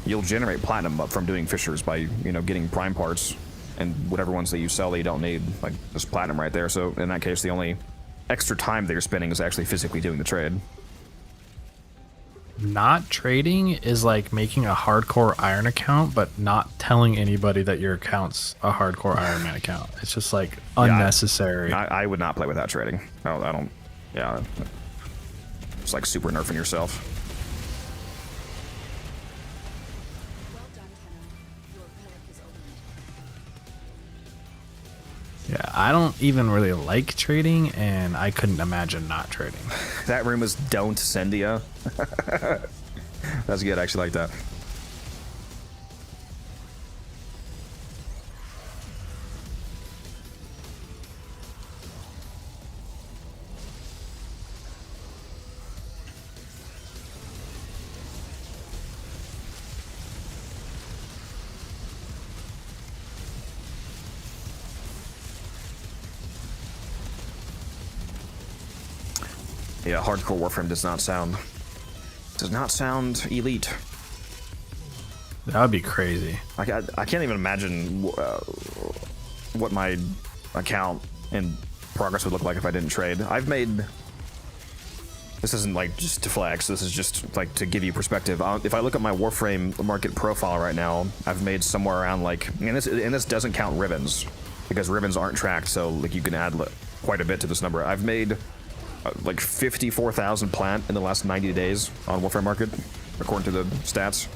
you'll generate platinum up from doing fissures by, you know, getting prime parts and whatever ones that you sell that you don't need, like just platinum right there. So in that case, the only extra time that you're spending is actually physically doing the trade. not trading is like making a hardcore Iron account, but not telling anybody that your account's a hardcore Iron Man account. It's just like unnecessary. I would not play without trading. I don't. Yeah. It's like super nerfing yourself. Well done, Tenno. Your relic is opened. Yeah, I don't even really like trading, and I couldn't imagine not trading. That room is don't Sendia. That's good. I actually like that. Yeah, hardcore Warframe does not sound elite. That would be crazy. I can't even imagine what my account and progress would look like if I didn't trade. I've made. This isn't like just to flex. This is just like to give you perspective. If I look at my Warframe market profile right now, I've made somewhere around like, and this doesn't count ribbons because ribbons aren't tracked. So like you can add quite a bit to this number. I've made like 54,000 plant in the last 90 days on Warframe market, according to the stats.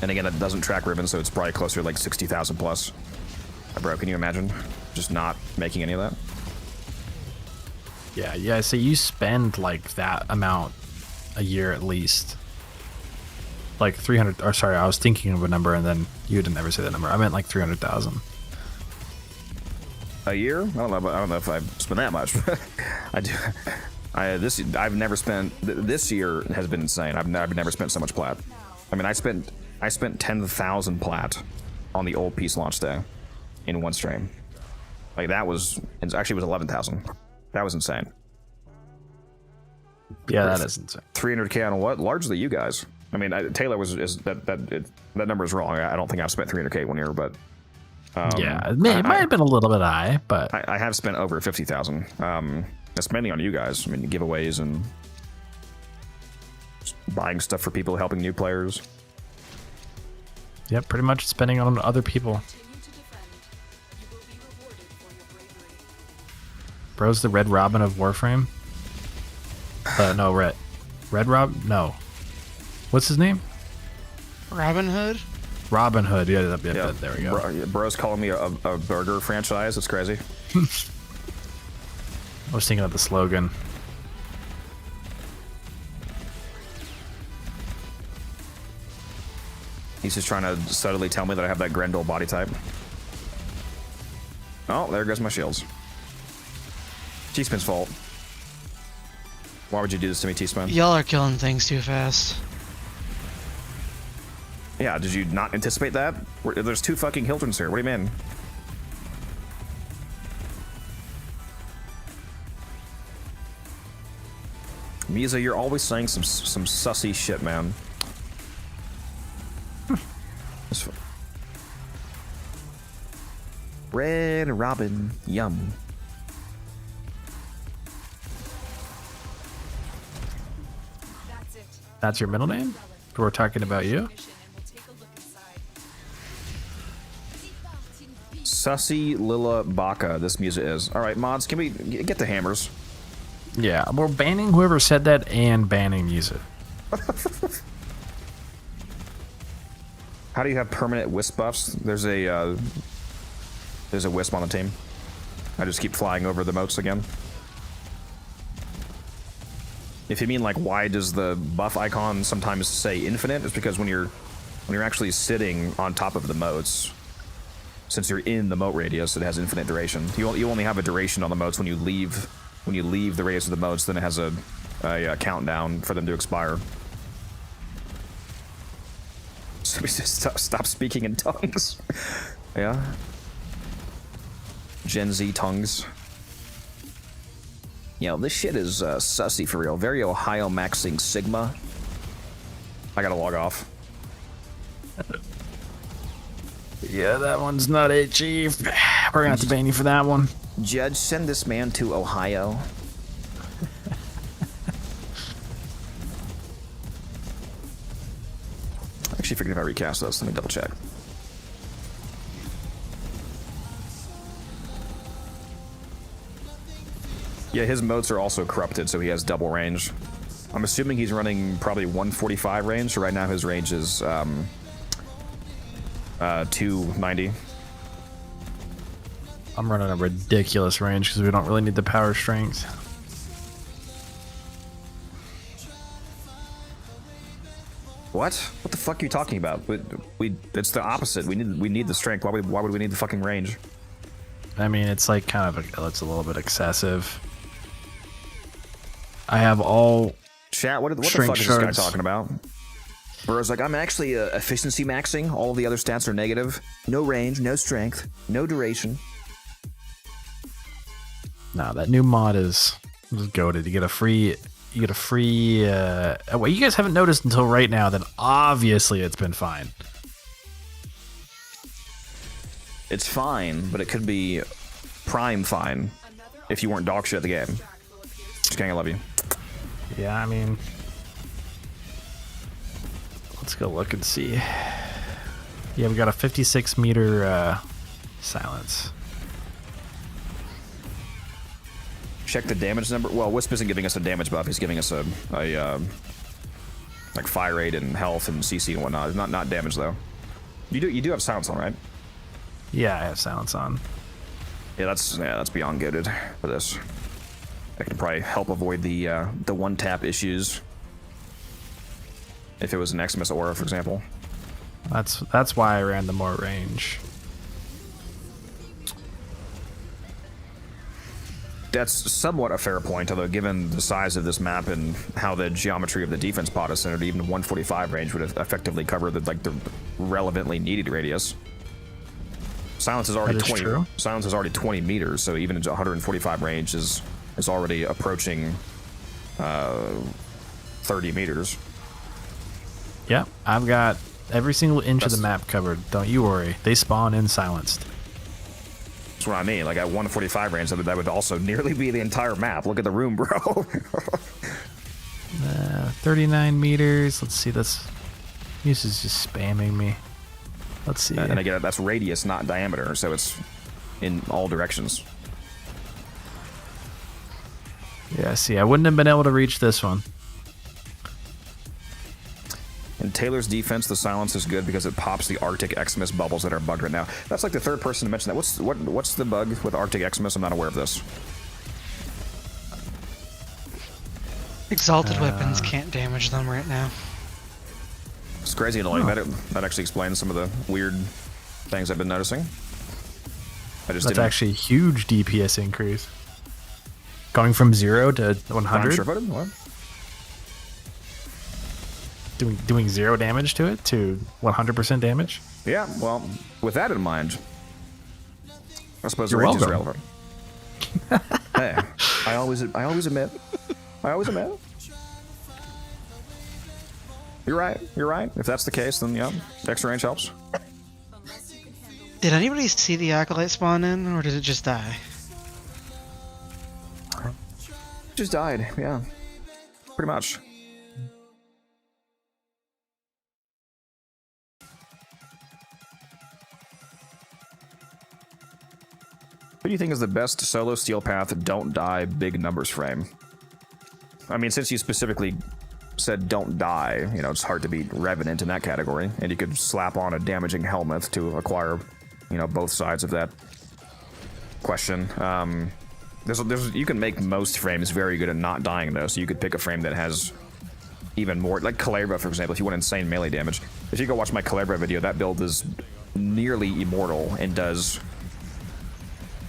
And again, it doesn't track ribbons, so it's probably closer to like 60,000 plus. Bro, can you imagine just not making any of that? Yeah. So you spend like that amount a year at least. Like 300. Or sorry, I was thinking of a number, and then you didn't ever say that number. I meant like 300,000. A year? I don't know if I've spent that much. I do. I've never spent. This year has been insane. I've never spent so much plat. I mean, I spent 10,000 plat on the old piece launch day in one stream. Like that was. It actually was 11,000. That was insane. Yeah, that is insane. 300K on what? Largely you guys. I mean, Taylor that number is wrong. I don't think I've spent 300K one year, but. Yeah, it might have been a little bit high, but I have spent over 50,000. That's mainly on you guys. I mean, giveaways and just buying stuff for people, helping new players. yeah, pretty much spending on other people. Continue to defend. You will be rewarded for your bravery. Bro's the Red Robin of Warframe. No, Red Rob. No, what's his name? Robin Hood? Robin Hood. Yeah, there we go. Bro's calling me a burger franchise. It's crazy. I was thinking of the slogan. He's just trying to subtly tell me that I have that Grendel body type. Oh, there goes my shields. T-Spin's fault. Why would you do this to me, T-Spin? Y'all are killing things too fast. Yeah, did you not anticipate that? There's two fucking Hildrens here. What do you mean? Misa, you're always saying some sussy shit, man. Red Robin, yum. That's it. That's your middle name? We're talking about you? Mission, and we'll take a look inside. Sussy Lila Baka, this music is. Alright, mods, can we get the hammers? Yeah, we're banning whoever said that and banning music. How do you have permanent wisp buffs? There's a wisp on the team. I just keep flying over the moats again. If you mean like why does the buff icon sometimes say infinite, it's because when you're actually sitting on top of the moats, since you're in the moat radius, it has infinite duration. You only have a duration on the moats when you leave the radius of the moats, then it has a countdown for them to expire. So we just stop speaking in tongues. Yeah. Gen Z tongues. Yo, this shit is sussy for real. Very Ohio maxing Sigma. I gotta log off. Yeah, that one's not it, Chief. We're gonna have to ban you for that one. Judge, send this man to Ohio. actually forget if I recast this. Let me double check. Yeah, his motes are also corrupted, so he has double range. I'm assuming he's running probably 145 range, so right now his range is 290. I'm running a ridiculous range because we don't really need the power strength. What? What the fuck are you talking about? It's the opposite. We need the strength. Why would we need the fucking range? I mean, it's like kind of it's a little bit excessive. I have all Chat, what the fuck strength is this guy shards. talking about? Bro's like, I'm actually efficiency maxing. All of the other stats are negative. No range, no strength, no duration. No, that new mod is goated. You get a free. What you guys haven't noticed until right now, then obviously it's been fine. It's fine, but it could be prime fine if you weren't dog shit at the game. Just kidding, I love you. Yeah, I mean, let's go look and see. Yeah, we got a 56 meter silence. Check the damage number. Well, Wisp isn't giving us a damage buff. He's giving us a like fire rate and health and CC and whatnot. It's not damage though. You do have silence on, right? Yeah, I have silence on. Yeah, that's beyond goated for this. That can probably help avoid the one tap issues. If it was an Xmas aura, for example. That's why I ran the more range. That's somewhat a fair point, although given the size of this map and how the geometry of the defense pod is centered, even 145 range would effectively cover the relevantly needed radius. Silence is already That is 20. true. Silence is already 20 meters, so even 145 range is already approaching 30 meters. Yeah, I've got every single inch of the map covered. Don't you worry. They spawn in silenced. That's what I mean. Like at 145 range, that would also nearly be the entire map. Look at the room, bro. 39 meters. Let's see. This is just spamming me. Let's see. And again, that's radius, not diameter, so it's in all directions. Yeah, see, I wouldn't have been able to reach this one. In Taylor's defense, the silence is good because it pops the Arctic Xmas bubbles that are bugged right now. That's like the third person to mention that. What's the bug with Arctic Xmas? I'm not aware of this. Exalted weapons can't damage them right now. It's crazy annoying. That actually explains some of the weird things I've been noticing. That's actually a huge DPS increase. Going from 0 to 100. Sure-footed? What? Doing 0 damage to it to 100% damage. Yeah, well, with that in mind, I suppose You're the range is welcome. relevant. Hey, I always admit. You're right. If that's the case, then yeah, extra range helps. Did anybody see the Acolyte spawn in, or did it just die? Just died, yeah. Pretty much. Who do you think is the best solo steel path don't die big numbers frame? I mean, since you specifically said don't die, you know, it's hard to beat Revenant in that category, and you could slap on a damaging helmet to acquire, you know, both sides of that question. You can make most frames very good at not dying though, so you could pick a frame that has even more, like Calabra, for example. If you want insane melee damage, if you go watch my Calabra video, that build is nearly immortal and does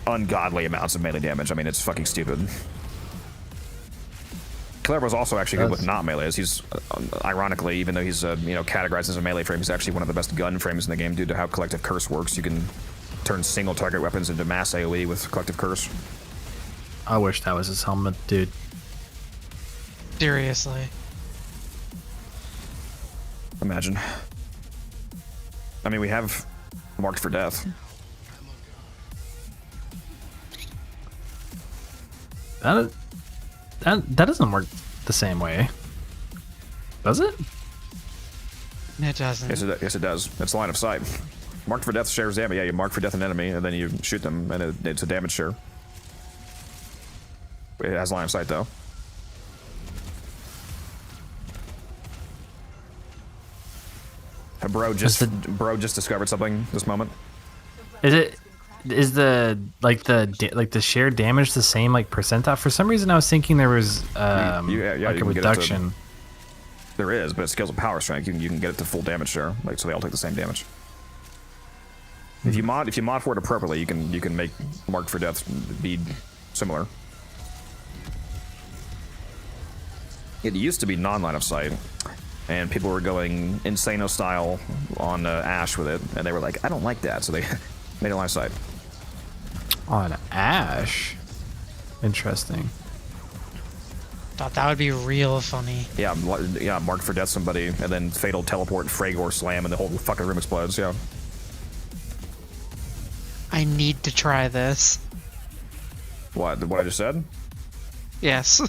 ungodly amounts of melee damage. I mean, it's fucking stupid. Calabra's also actually good with not melees. He's ironically, even though he's categorized as a melee frame, he's actually one of the best gun frames in the game due to how Collective Curse works. You can turn single target weapons into mass AoE with Collective Curse. I wish that was his helmet, dude. Seriously. Imagine. I mean, we have Marked for Death. That doesn't work the same way, does it? It doesn't. Yes, it does. It's line of sight. Marked for death shares damage. Yeah, you mark for death an enemy, and then you shoot them, and it's a damage share. It has line of sight, though. Bro just discovered something this moment. Is the shared damage the same like percentile? For some reason, I was thinking there was like a reduction. There is, but it scales with power strength. You can get it to full damage share, like so they all take the same damage. If you mod for it appropriately, you can make marked for death be similar. It used to be non-line of sight, and people were going Insano style on Ash with it, and they were like, I don't like that, so they made it line of sight. On Ash? Interesting. Thought that would be real funny. Yeah, marked for death somebody, and then fatal teleport, Fragor slam, and the whole fucking room explodes, yeah. I need to try this. What I just said? Yes.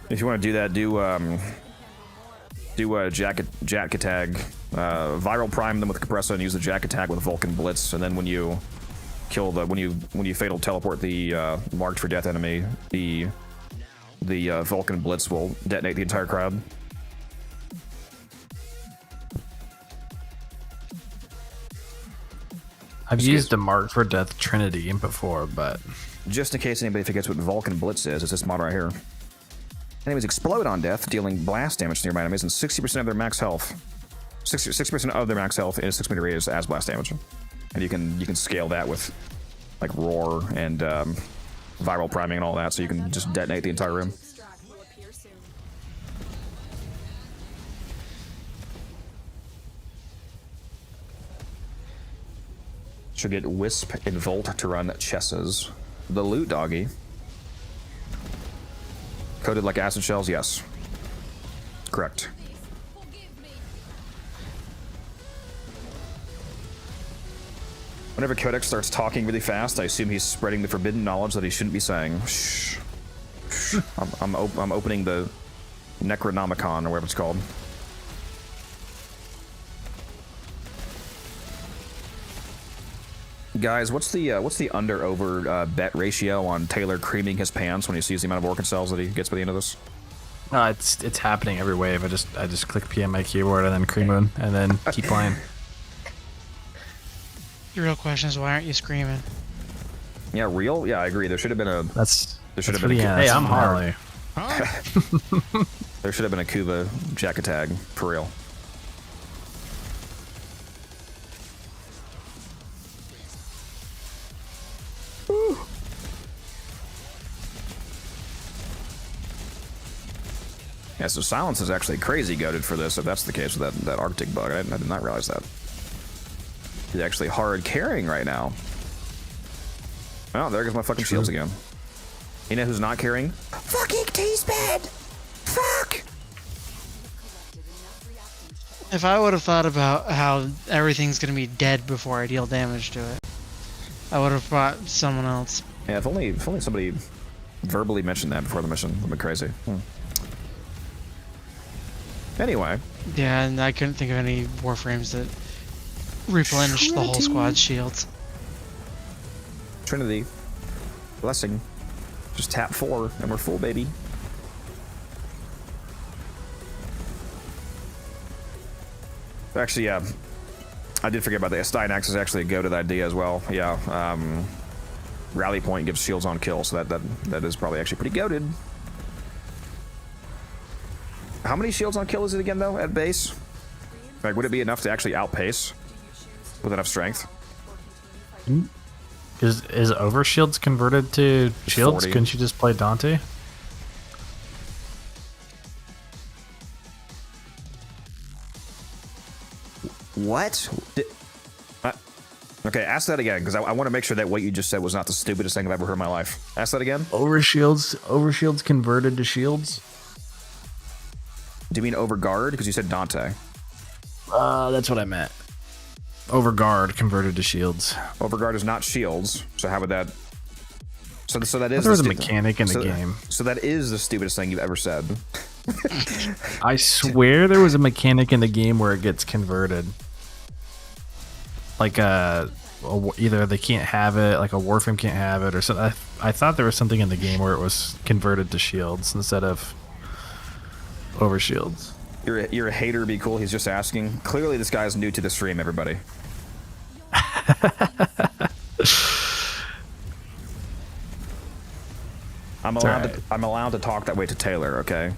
If you want to do that, do a jack attack, viral prime them with compressor and use the jack attack with Vulcan Blitz, and then when you kill when you fatal teleport the marked for death enemy, the Vulcan Blitz will detonate the entire crowd. I've used the mark for death Trinity before, but just in case anybody forgets what Vulcan Blitz is, it's this mod right here. Enemies explode on death, dealing blast damage to nearby enemies, and 60% of their max health. 60% of their max health in a 6-meter radius as blast damage, and you can scale that with like roar and viral priming and all that, so you can just detonate the entire room. Should get Wisp and Volt to run chesses. The loot doggy. Coated like acid shells, yes. Correct. Whenever Codex starts talking really fast, I assume he's spreading the forbidden knowledge that he shouldn't be saying. Shh. Shh. I'm opening the Necronomicon, or whatever it's called. Guys, what's the under-over bet ratio on Taylor creaming his pants when he sees the amount of orchid cells that he gets by the end of this? no, it's happening every wave. I just click P on my keyboard and then cream it and then keep playing. The real question is, why aren't you screaming? Yeah, real? Yeah, I agree. There should have been a. There should have been a. Hey, I'm Harley. There should have been a Kuba jack attack for real. Yeah, so Silence is actually crazy goated for this, if that's the case with that Arctic bug. I did not realize that. He's actually hard carrying right now. Oh, there goes my fucking shields again. You know who's not carrying? Fucking T-Sped! Fuck! If I would have thought about how everything's gonna be dead before I deal damage to it, I would have brought someone else. Yeah, if only somebody verbally mentioned that before the mission. That'd be crazy. Anyway. Yeah, and I couldn't think of any Warframes that replenish the whole squad's shields. Trinity. Blessing. Just tap 4 and we're full, baby. Actually, yeah. I did forget about that. Stynax is actually a go-to idea as well. Yeah. Rally point gives shields on kill, so that is probably actually pretty goated. How many shields on kill is it again, though, at base? Like, would it be enough to actually outpace with enough strength? Is overshields converted to shields? 40. Couldn't you just play Dante? What? Okay, ask that again, because I want to make sure that what you just said was not the stupidest thing I've ever heard in my life. Ask that again? Overshields converted to shields? Do you mean overguard? Because you said Dante. That's what I meant. Overguard converted to shields. Overguard is not shields, so how would that... So that is... There was a mechanic in the game. So that is the stupidest thing you've ever said. I swear there was a mechanic in the game where it gets converted. Like either they can't have it, like a Warframe can't have it, or something. I thought there was something in the game where it was converted to shields instead of over shields. You're a hater, be cool. He's just asking. Clearly, this guy's new to the stream, everybody. I'm allowed to talk that way to Taylor, okay?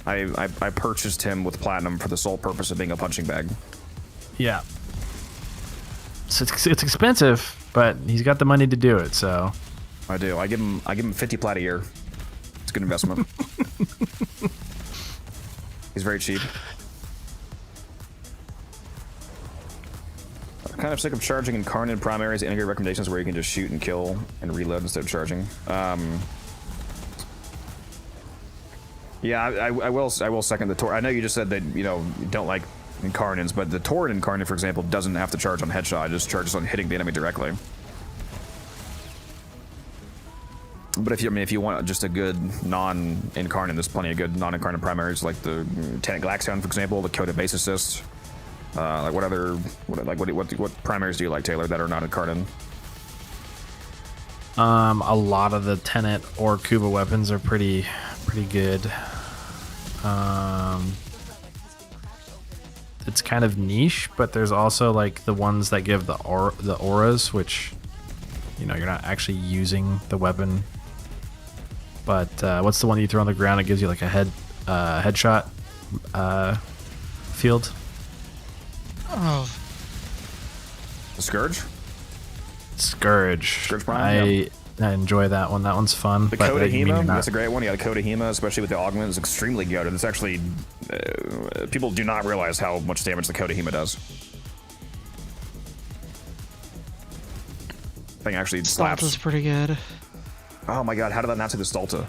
I purchased him with platinum for the sole purpose of being a punching bag. Yeah. So it's expensive, but he's got the money to do it, so. I do. I give him 50 plat a year. It's a good investment. He's very cheap. I'm kind of sick of charging incarnate primaries. Integrate recommendations where you can just shoot and kill and reload instead of charging. Yeah, I will second the Torid. I know you just said that you don't like incarnates, but the Torid incarnate, for example, doesn't have to charge on headshot. It just charges on hitting the enemy directly. But if you want just a good non-incarnate, there's plenty of good non-incarnate primaries like the Tenet Glaxion, for example, the Coda Base Assist. Like what primaries do you like, Taylor, that are not incarnate? A lot of the Tenet or Kuba weapons are pretty good. It's kind of niche, but there's also like the ones that give the auras, which you're not actually using the weapon. But what's the one you throw on the ground? It gives you like a headshot field. Oh, The Scourge? Scourge. Scourge Prime, I enjoy that one. That one's fun. The but Coda you mean you're Hema, not- that's a great one. Yeah, the Coda Hema, especially with the augment, is extremely good. And it's actually people do not realize how much damage the Coda Hema does. Thing actually slaps. Stalta's pretty good. Oh my god, how did that not say the Stalta?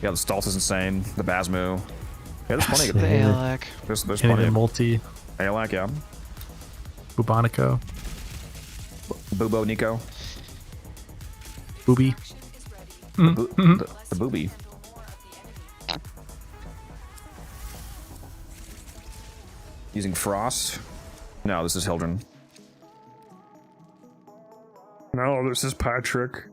Yeah, the Stalta's insane. The Basmu. Yeah, there's plenty of The good. Alec. There's Hitting plenty the of multi. Alak, yeah. Bubonico. Bubo Nico. Booby. The booby. Using Frost. No, this is Hildren. No, this is Patrick.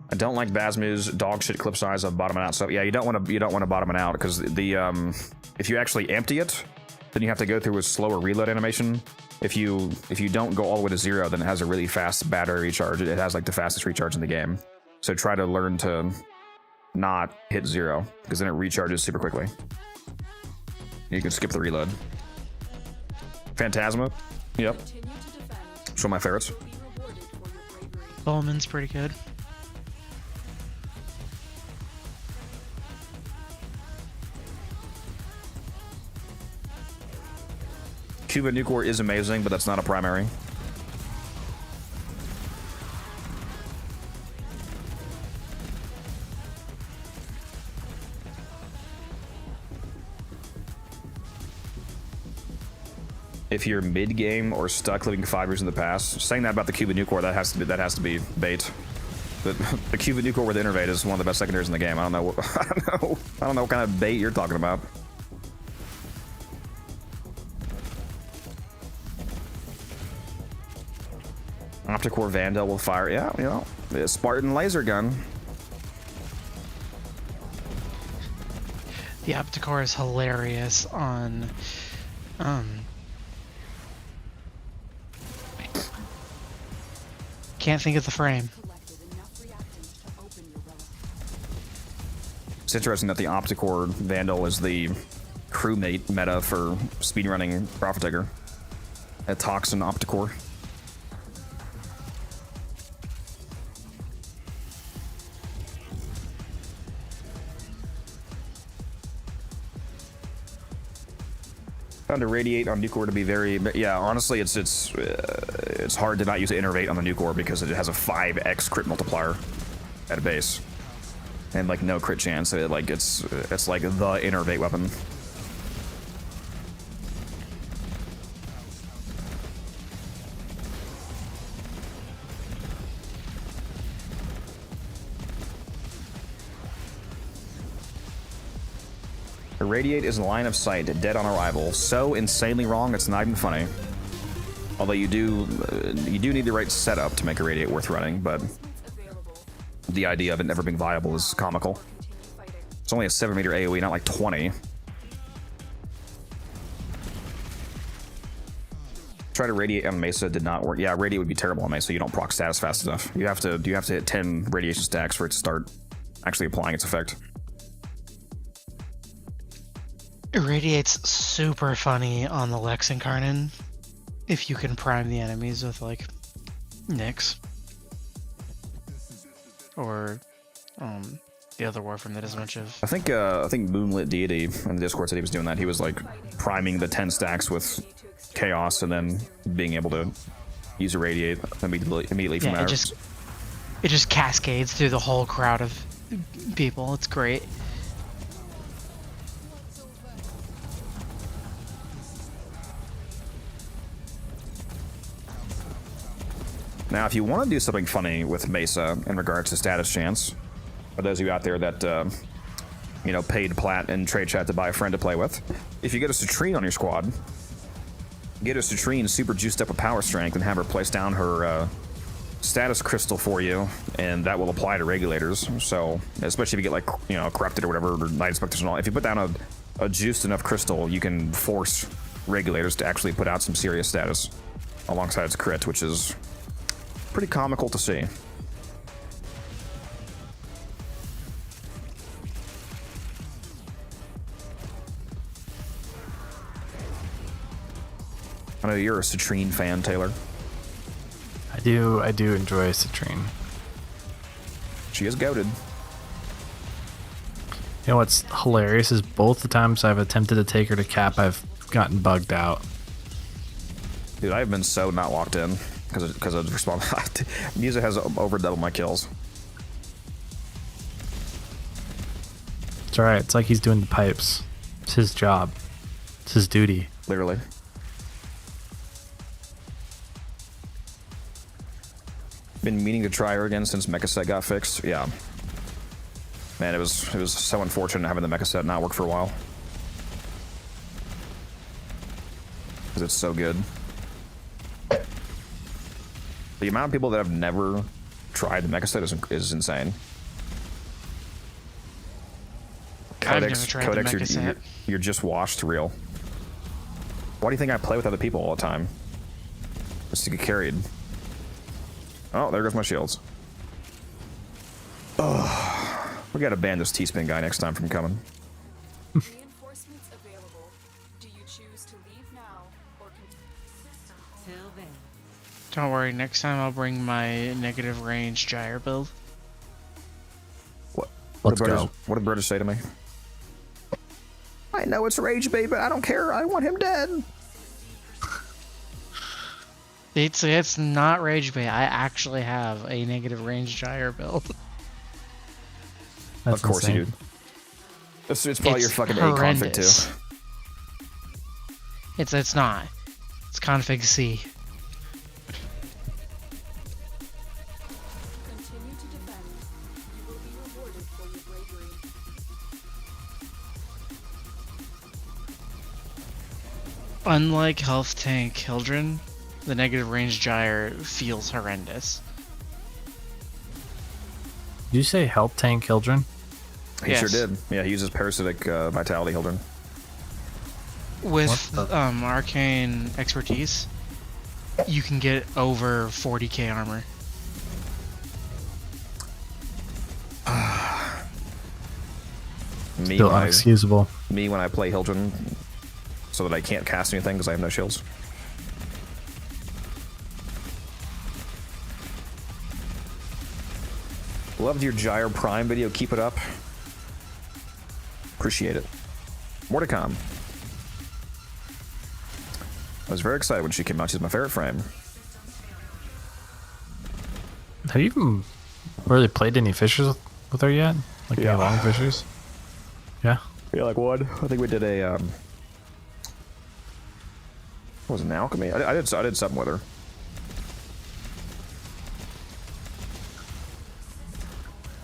I don't like Basmu's dog shit clip size of bottoming out. So yeah, you don't want to bottom it out because the if you actually empty it, then you have to go through a slower reload animation. If you don't go all the way to 0, then it has a really fast battery recharge. It has like the fastest recharge in the game. So try to learn to not hit 0 because then it recharges super quickly. You can skip the reload. Phantasma. Yep. Continue to defend. Show my favorites. Be rewarded for your bravery. Bowman's pretty good. Cuba Nucor is amazing, but that's not a primary. If you're mid-game or stuck living 5 years in the past, saying that about the Cuba Nucor, that has to be bait. The Cuba Nucor with Innervate is one of the best secondaries in the game. I don't know. I don't know what kind of bait you're talking about. Opticore Vandal will fire. Yeah, the Spartan laser gun. The Opticore is hilarious on can't think of the frame. Collected enough reactants to open your relic. It's interesting that the Opticore Vandal is the crewmate meta for speedrunning Profit Digger. A Toxin Opticore. Found a Radiate on Nucor to be very, yeah, honestly, it's hard to not use Innervate on the Nucor because it has a 5x crit multiplier at a base. And like no crit chance. It's like the Innervate weapon. Irradiate is line of sight, dead on arrival. So insanely wrong, it's not even funny. Although you do need the right setup to make Irradiate worth running, but the idea of it never being viable is comical. It's only a 7-meter AoE, not like 20. Try to Radiate on Mesa, did not work. Yeah, Radiate would be terrible on Mesa. You don't proc status fast enough. You have to hit 10 radiation stacks for it to start actually applying its effect. Irradiate's super funny on the Lex Incarnon if you can prime the enemies with like Nyx or the other Warframe that does a bunch of. I think Moonlit Deity in the Discord said he was doing that. He was like priming the 10 stacks with Chaos and then being able to use Irradiate immediately from there. It just cascades through the whole crowd of people. It's great. Now, if you want to do something funny with Mesa in regards to status chance, for those of you out there that, you know, paid plat in trade chat to buy a friend to play with, if you get a Citrine on your squad, get a Citrine super juiced up with power strength and have her place down her status crystal for you, and that will apply to regulators. So, especially if you get like, you know, corrupted or whatever, or night inspectors and all, if you put down a juiced enough crystal, you can force regulators to actually put out some serious status alongside its crit, which is pretty comical to see. I know you're a Citrine fan, Taylor. I do enjoy Citrine. She is goated. You know what's hilarious is both the times I've attempted to take her to cap, I've gotten bugged out. Dude, I've been so not locked in because of response. Musa has over double my kills. It's alright, it's like he's doing the pipes. It's his job. It's his duty. Literally. Been meaning to try her again since Mecha Set got fixed. Yeah. Man, it was so unfortunate having the Mecha Set not work for a while. Because it's so good. The amount of people that have never tried the Mecha Set is insane. I've never tried the Mecha Set. You're just washed real. Why do you think I play with other people all the time? Just to get carried. Oh, there goes my shields. Oh, we gotta ban this T-spin guy next time from coming. Reinforcements available. Do you choose to leave now or Don't worry, next time I'll bring my negative range gyre build. What Let's did go. What did British say to me? I know it's Rage Bait, but I don't care. I want him dead. It's not rage bait. I actually have a negative range gyre build. That's of course insane. you do. It's probably your fucking A config horrendous. too. It's not. It's config C. continue to defend? You will be rewarded for your bravery. Unlike health tank Hildren, the negative range gyre feels horrendous. Did you say health tank Hildren? He Yes. sure did. Yeah, he uses parasitic vitality, Hildren. With What the- arcane expertise, you can get over 40k armor. Me Still when, unexcusable. me when I play Hildren, so that I can't cast anything because I have no shields. Loved your Gyre Prime video. Keep it up. Appreciate it. More to come. I was very excited when she came out. She's my favorite frame. Have you even really played any fishers with her yet? Like Yeah. any long fishers? Yeah. Yeah, like what? I think we did a what was it, an alchemy? I did something with her.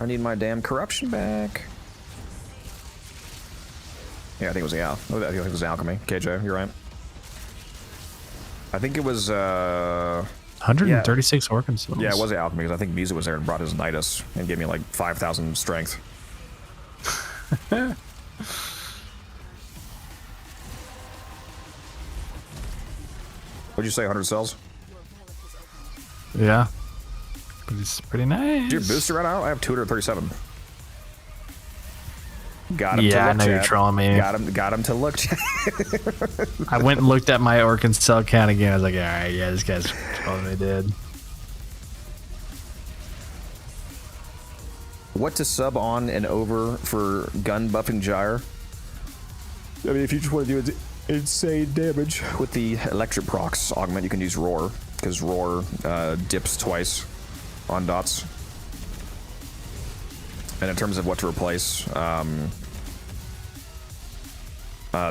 I need my damn corruption back. Yeah, I think it was I think it was alchemy. KJ, you're right. I think it was 136 ore consumables. Yeah, it was alchemy because I think Mizu was there and brought his Nidus and gave me like 5,000 strength. What'd you say? 100 cells? Yeah. But it's pretty nice. Your booster right now? I have 237. Got him Yeah, to look, I know you're chat. trolling me. Got him to look. I went and looked at my ore and cell count again. I was like, all right, yeah, this guy's trolling me, dude. What to sub on and over for gun buffing gyre? I mean, if you just want to do insane damage with the electric procs augment, you can use roar because roar dips twice on dots. And in terms of what to replace, I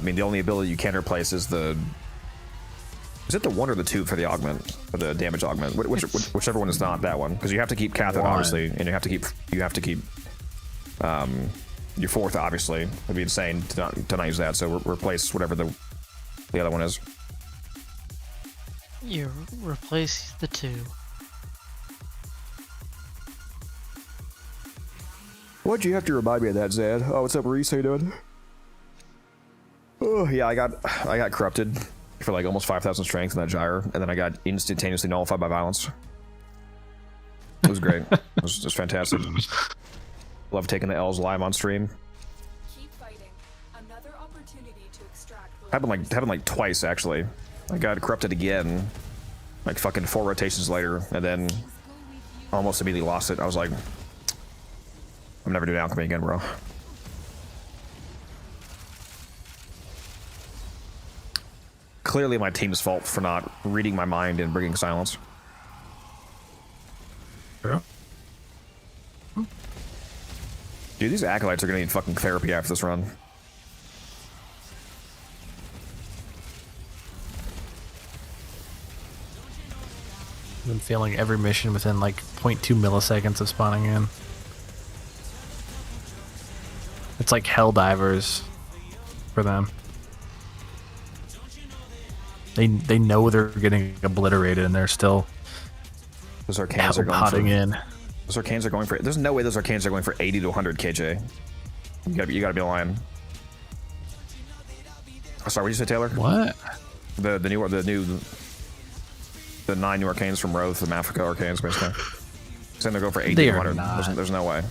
mean, the only ability you can replace is the. Is it the 1 or the 2 for the augment, for the damage augment? Whichever one is not that one, because you have to keep Catherine obviously, and you have to keep your 4th obviously. It'd be insane to not use that. So replace whatever the other one is. You replace the 2. What'd you have to remind me of that, Zad? Oh, what's up, Reese? How you doing? Oh yeah, I got corrupted for like almost 5,000 strength in that gyre, and then I got instantaneously nullified by violence. It was great. It was just fantastic. Love taking the L's live on stream. Keep fighting. Another opportunity to extract. Happened like twice actually. I got corrupted again, like fucking 4 rotations later, and then almost immediately lost it. I was like, I'm never doing alchemy again, bro. Clearly my team's fault for not reading my mind and bringing silence. Yeah. Dude, these acolytes are gonna need fucking therapy after this run. I've been failing every mission within like 0.2 milliseconds of spawning in. It's like hell divers for them. They know they're getting obliterated and they're still Those arcanes are going potting for, in. Those arcanes are going for. There's no way those arcanes are going for 80 to 100 KJ. You gotta be lying. Oh, sorry, what did you say, Taylor? What? The 9 new arcanes from Roth, the Mafika arcanes, basically. Saying they're going for 80 They to are 100. not. There's no way.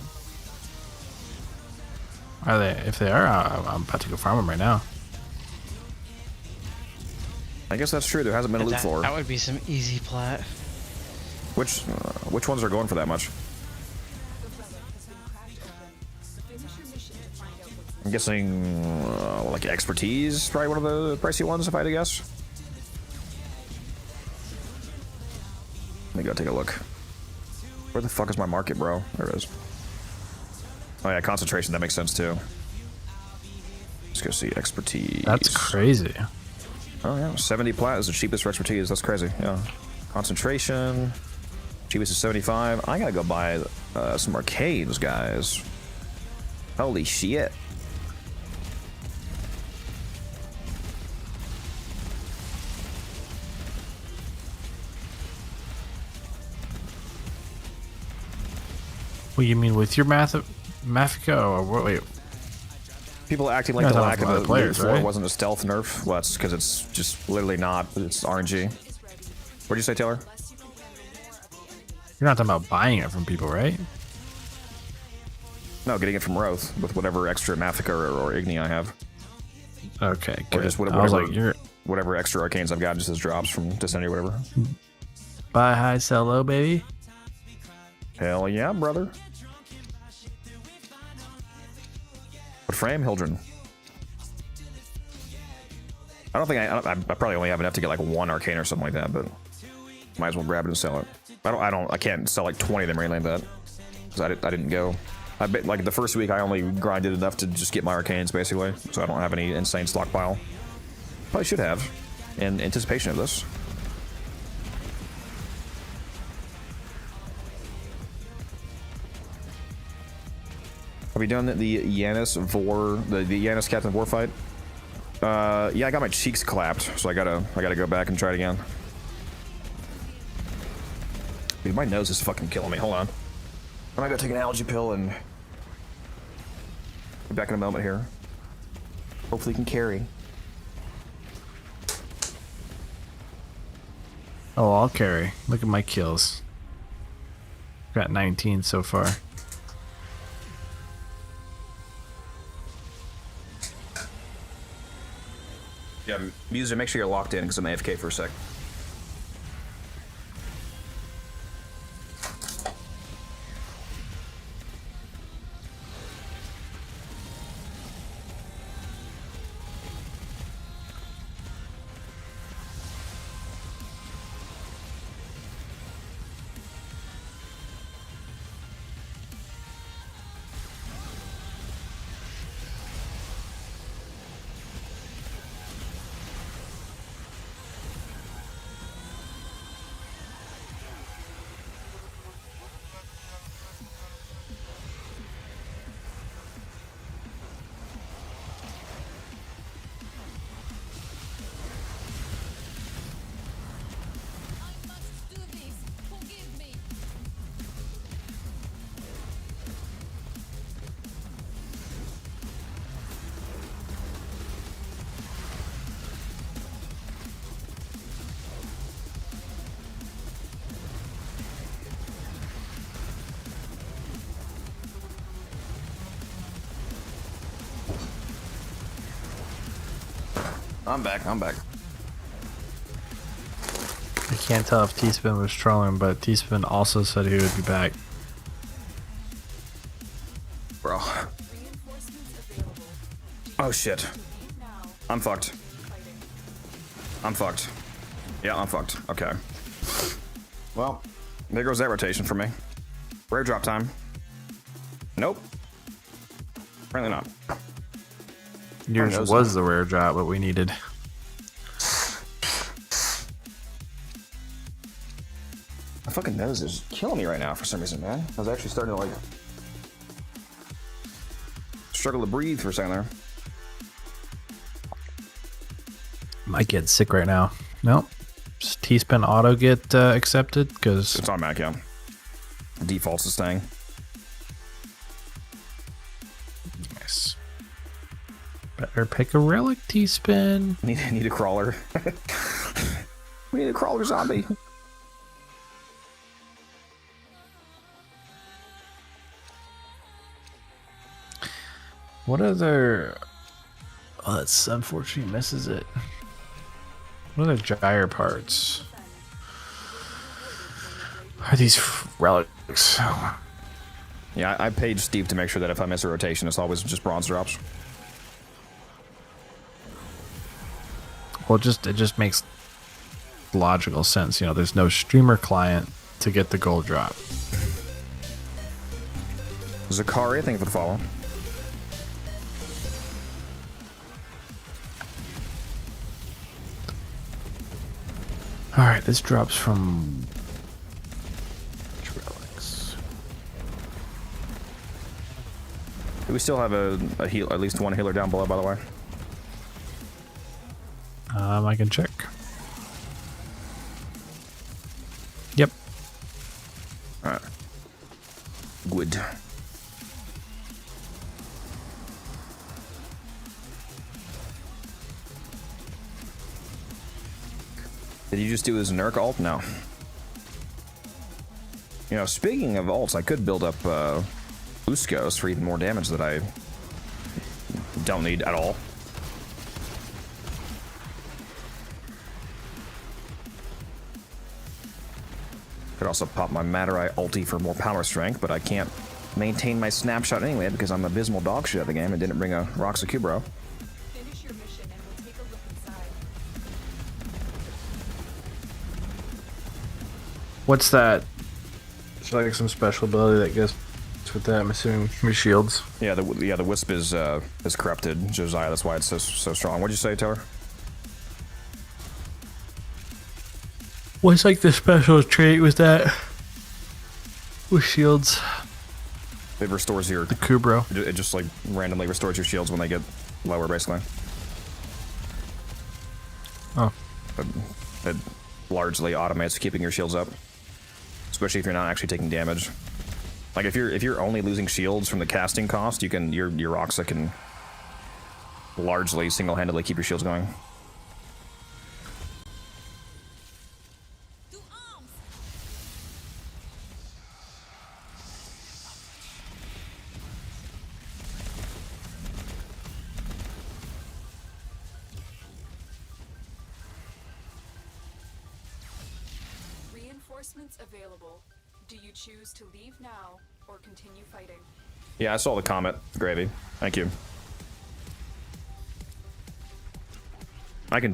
Are they? If they are, I'm about to go farm them right now. I guess that's true. There hasn't been a loot floor. That would be some easy plat. Which ones are going for that much? I'm guessing like expertise, probably one of the pricey ones, if I had to guess. Let me go take a look. Where the fuck is my market, bro? There it is. Oh yeah, concentration. That makes sense too. Let's go see expertise. That's crazy. Oh yeah, 70 plat is the cheapest for expertise. That's crazy. Yeah. Concentration. Cheapest is 75. I gotta go buy some arcades, guys. Holy shit. What you mean with your Mafika or what? Wait, People acting like Yeah, the I lack thought of it was the other loot players, floor right? wasn't a stealth nerf. Well, that's because it's just literally not. It's RNG. What'd you say, Taylor? you're not talking about buying it from people, right? No, getting it from Roth with whatever extra Mafika or Igni I have. Okay, Or good. just I was whatever, like, you're whatever extra arcanes I've got just as drops from Descent or whatever. buy high, sell low, baby. Hell yeah, brother. What frame? Hildren. I don't think I probably only have enough to get like 1 arcane or something like that, but might as well grab it and sell it. I can't sell like 20 of them or anything like that because I didn't go. I bet like the first week I only grinded enough to just get my arcanes basically, so I don't have any insane stockpile. Probably should have in anticipation of this. Have you done the Yanis Vor, the Yanis Captain Vor fight? Yeah, I got my cheeks clapped, so I gotta go back and try it again. Dude, my nose is fucking killing me. Hold on. I'm gonna go take an allergy pill and be back in a moment here. Hopefully, you can carry. Oh, I'll carry. Look at my kills. Got 19 so far. Yeah, Muser, make sure you're locked in because I'm AFK for a sec. I'm back. I can't tell if T-Spin was trolling, but T-Spin also said he would be back. Bro. Reinforcements available. Oh shit. Now. I'm fucked. Fighting. I'm fucked. Yeah, I'm fucked. Okay. Well, there goes that rotation for me. Rare drop time. Nope. Apparently not. Yours knows was the rare drop, what we needed. My fucking nose is killing me right now for some reason, man. I was actually starting to like struggle to breathe for a second there. Might get sick right now. Nope. Does T-Spin auto get accepted? Because It's automatic, yeah. Defaults to staying. nice. Better pick a relic, T-Spin. Need a crawler. We need a crawler zombie. What other... Oh, that's unfortunate. He misses it. What other gyre parts? Are these relics? Yeah, I paid Steve to make sure that if I miss a rotation, it's always just bronze drops. Well, it just makes logical sense. You know, there's no streamer client to get the gold drop. Zakari, thank you for the follow. All right, this drops from which relics? Do we still have a heal, at least one healer down below, by the way? I can check. Yep. All right. Good. Did you just do his Nurk ult? No. You know, speaking of ults, I could build up Uskos for even more damage that I don't need at all. Could also pop my Matter-Eye ulti for more power strength, but I can't maintain my snapshot anyway because I'm abysmal dog shit at the game and didn't bring a Roxakubro. Finish your mission and we'll take a look inside. What's that? It's like some special ability that goes with that. I'm assuming with shields. Yeah, the Wisp is corrupted Josiah. That's why it's so strong. What'd you say, Taylor? What's like the special trait with that? With shields. It restores your The Kubro. It just like randomly restores your shields when they get lower, basically. It largely automates keeping your shields up, especially if you're not actually taking damage. Like if you're only losing shields from the casting cost, you can your Roxa can largely single-handedly keep your shields going. Reinforcements available. Do you choose to leave now or continue fighting? Yeah, I saw the comment, Gravy. Thank you. I can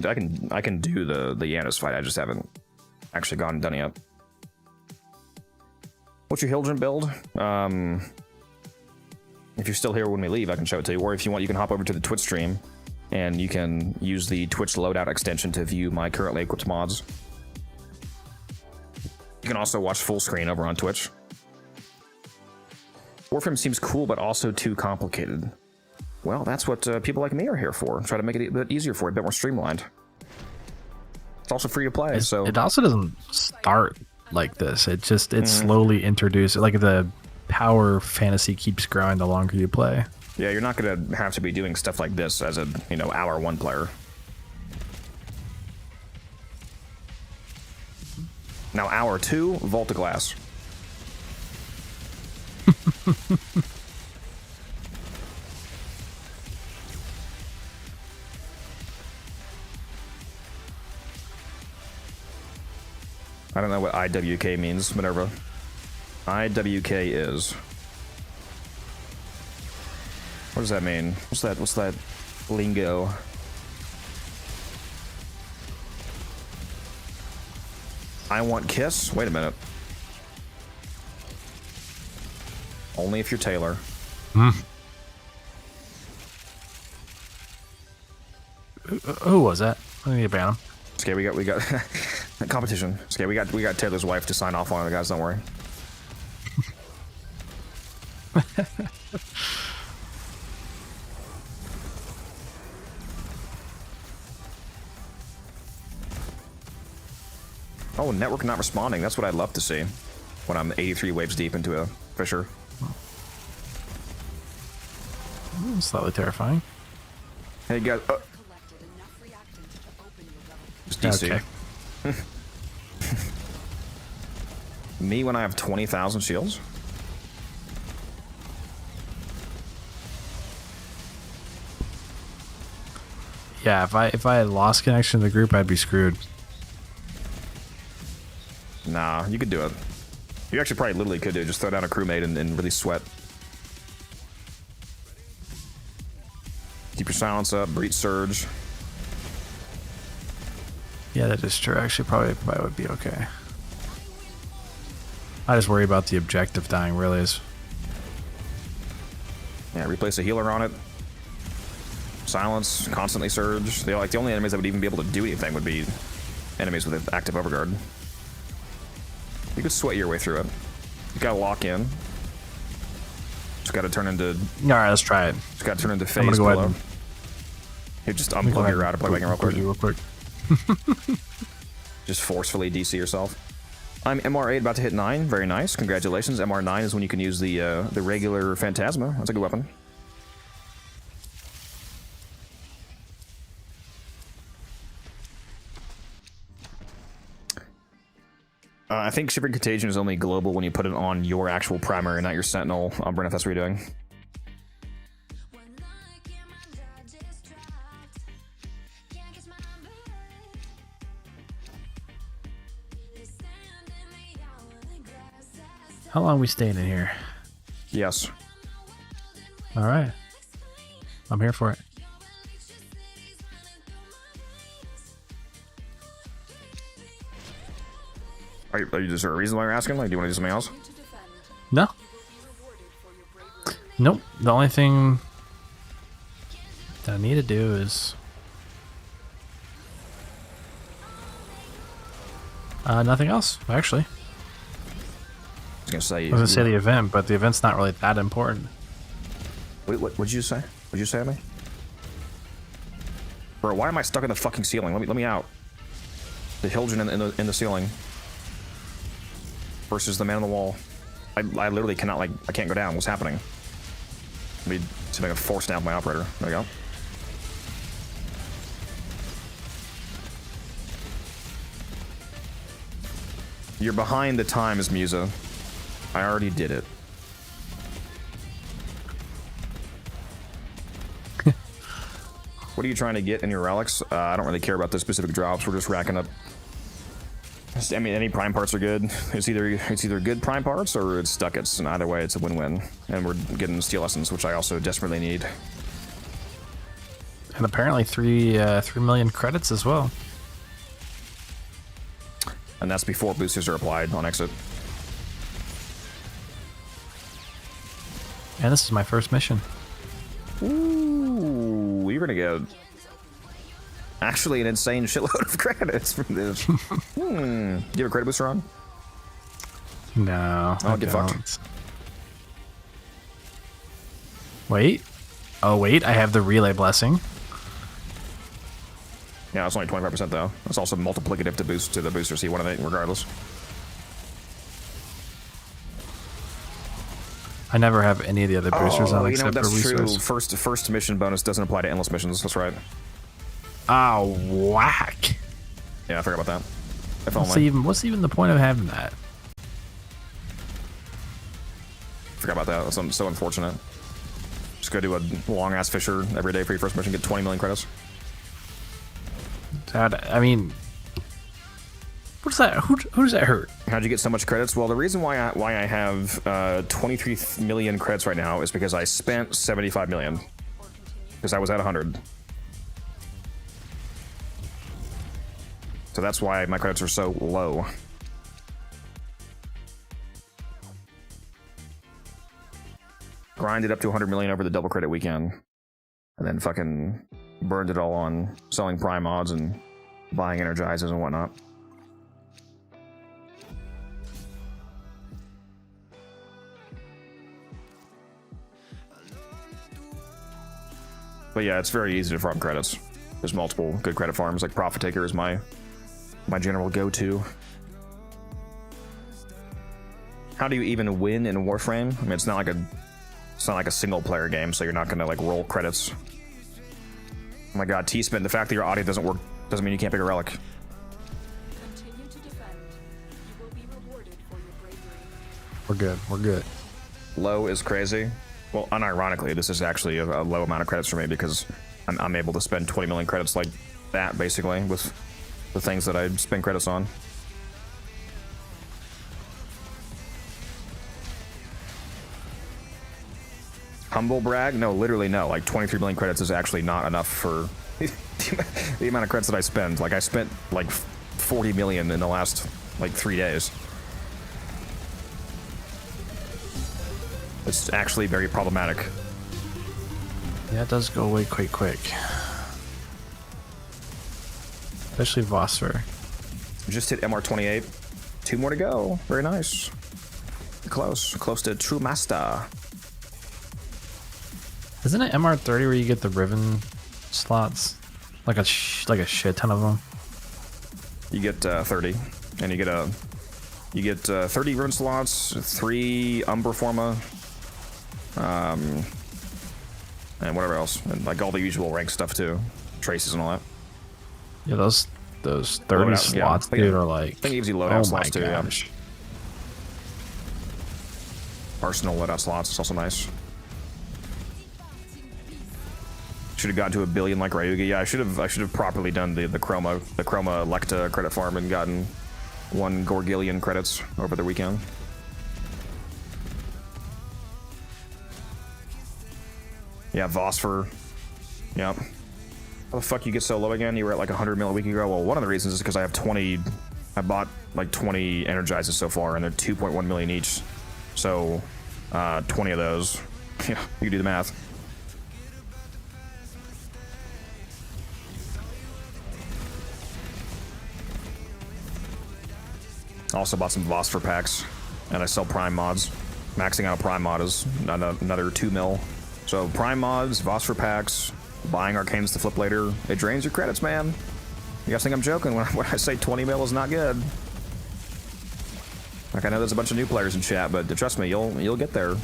do the Yanis fight. I just haven't actually gone and done it yet. What's your Hildren build? If you're still here when we leave, I can show it to you. Or if you want, you can hop over to the Twitch stream, and you can use the Twitch loadout extension to view my currently equipped mods. You can also watch full screen over on Twitch. Warframe seems cool, but also too complicated. Well, that's what people like me are here for. Try to make it a bit easier for you, a bit more streamlined. It's also free to play, so... It also doesn't start like this. It slowly introduces... Like, the power fantasy keeps growing the longer you play. Yeah, you're not going to have to be doing stuff like this as a, hour one player. Now, hour two, Vault of Glass. I don't know what IWK means, whatever. IWK is. What does that mean? What's that lingo? I want kiss? Wait a minute. Only if you're Taylor. Who was that? I need to ban him. Okay, we got competition. Okay, we got Taylor's wife to sign off on it, guys. Don't worry. Oh, network not responding. That's what I'd love to see when I'm 83 waves deep into a fissure. Slightly terrifying. Hey guys, Collected enough reactant to open your level. it's DC. Okay. Me when I have 20,000 shields? Yeah, if I had lost connection to the group, I'd be screwed. Nah, you could do it. You actually probably literally could do it. Just throw down a crewmate and really sweat. Keep your silence up, breach surge. Yeah, that is true. Actually, probably would be okay. I just worry about the objective dying, really is. Yeah, replace a healer on it. Silence, constantly surge. The only enemies that would even be able to do anything would be enemies with active overguard. You could sweat your way through it. You gotta lock in. Just gotta turn into. Alright, let's try it. Just gotta turn into I'm phase gonna go ahead below. and You just unplug your router, plug back in real quick. real quick. Just forcefully DC yourself. I'm MR8 about to hit 9. Very nice. Congratulations. MR9 is when you can use the regular Phantasma. That's a good weapon. I think Shivering Contagion is only global when you put it on your actual primary, not your Sentinel. Brent, if that's what you're doing. How long are we staying in here? Yes. Alright. I'm here for it. Is there a reason why you're asking? Like, do you want to do something else? To defend, No. you will be rewarded for your bravery. Nope. The only thing that I need to do is nothing else, actually. I was gonna say. I was gonna say the event, but the event's not really that important. Wait, what'd you say? What'd you say to me? Bro, why am I stuck in the fucking ceiling? Let me out. The Hildren in the ceiling versus the man on the wall. I literally cannot, like, I can't go down. What's happening? Let me see if I can force down my operator. There we go. You're behind the times, Musa. I already did it. What are you trying to get in your relics? I don't really care about the specific drops. We're just racking up. I mean, any prime parts are good. It's either good prime parts or it's ducats, and either way, it's a win-win. And we're getting steel essence, which I also desperately need. And apparently 3 million credits as well. And that's before boosters are applied on exit. And this is my first mission. Ooh, you're gonna get actually an insane shitload of credits from this. Do you have a credit booster on? No, Oh, I get don't. fucked. Wait. Oh, wait, I have the relay blessing. Yeah, it's only 25% though. It's also multiplicative to the booster, so you want it regardless. I never have any of the other boosters on you know except for that's true. resource. First mission bonus doesn't apply to endless missions. That's right. Oh, whack. Yeah, I forgot about that. If only. What's even the point of having that? Forgot about that. That's so unfortunate. Just go do a long ass fisher every day for your first mission. Get 20 million credits. I mean, what's that? Who does that hurt? How'd you get so much credits? Well, the reason why I have 23 million credits right now is because I spent 75 million. Because I was at 100. So that's why my credits are so low. Grinded up to 100 million over the double credit weekend. And then fucking burned it all on selling prime mods and buying energizers and whatnot. But yeah, it's very easy to farm credits. There's multiple good credit farms, like Profit Taker is my general go-to. How do you even win in Warframe? I mean, it's not like a single player game, so you're not gonna like roll credits. Oh my god, T-Spin, the fact that your audio doesn't work doesn't mean you can't pick a relic. Continue to defend. You will be rewarded for your bravery. We're good. We're good. Low is crazy. Well, unironically, this is actually a low amount of credits for me because I'm able to spend 20 million credits like that, basically, with the things that I spend credits on. Humble brag? No, literally no. Like 23 million credits is actually not enough for the amount of credits that I spend. Like I spent like 40 million in the last like 3 days. It's actually very problematic. Yeah, it does go away quite quick. Especially Vosper. Just hit MR28. 2 more to go. Very nice. Close to True Master. Isn't it MR30 where you get the Riven slots? Like a shit ton of them. You get 30, and you get 30 rune slots, 3 Umbra Forma, and whatever else, and like all the usual rank stuff too, traces and all that. Yeah, those 30 Loadout, slots, yeah. dude, are like. I think it gives you loadout Oh slots my too. Yeah. gosh. Arsenal loadout slots. It's also nice. Should have gotten to 1 billion like Ryuga. Yeah, I should have properly done the Chroma Lecta credit farm and gotten 1 Gorgillion credits over the weekend. Yeah, Vosper. Yep. How the fuck you get so low again? You were at like 100 mil a week ago. Well, one of the reasons is because I have 20. I bought like 20 energizers so far, and they're 2.1 million each. So, 20 of those. Yeah, you can do the math. Also bought some Vosper packs, and I sell Prime mods. Maxing out a Prime mod is another 2 mil. So Prime mods, Vosper packs, buying Arcanes to flip later. It drains your credits, man. You guys think I'm joking when I say 20 mil is not good? Like, I know there's a bunch of new players in chat, but trust me, you'll get there.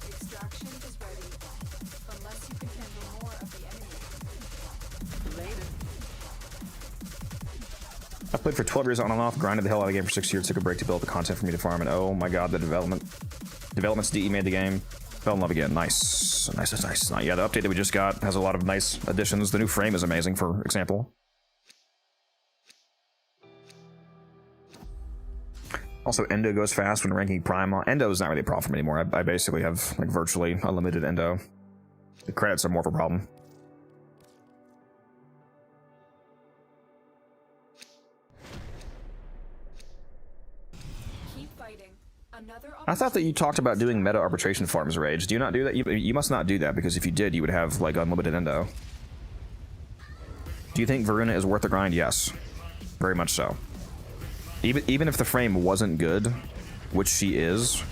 Extraction is ready. Unless you can handle more of the enemy. Later. I played for 12 years on and off, grinded the hell out of the game for 6 years, took a break to build the content for me to farm, and oh my god, the development's DE made the game. Fell in love again. Nice. Nice. Yeah, the update that we just got has a lot of nice additions. The new frame is amazing, for example. Also, Endo goes fast when ranking Prime. Endo is not really a problem for me anymore. I basically have like virtually unlimited Endo. The credits are more of a problem. Keep fighting. Another I thought that you talked about doing meta arbitration farms, Rage. Do you not do that? You must not do that, because if you did, you would have like unlimited Endo. Do you think Varuna is worth the grind? Yes. Very much so. Even if the frame wasn't good, which she is,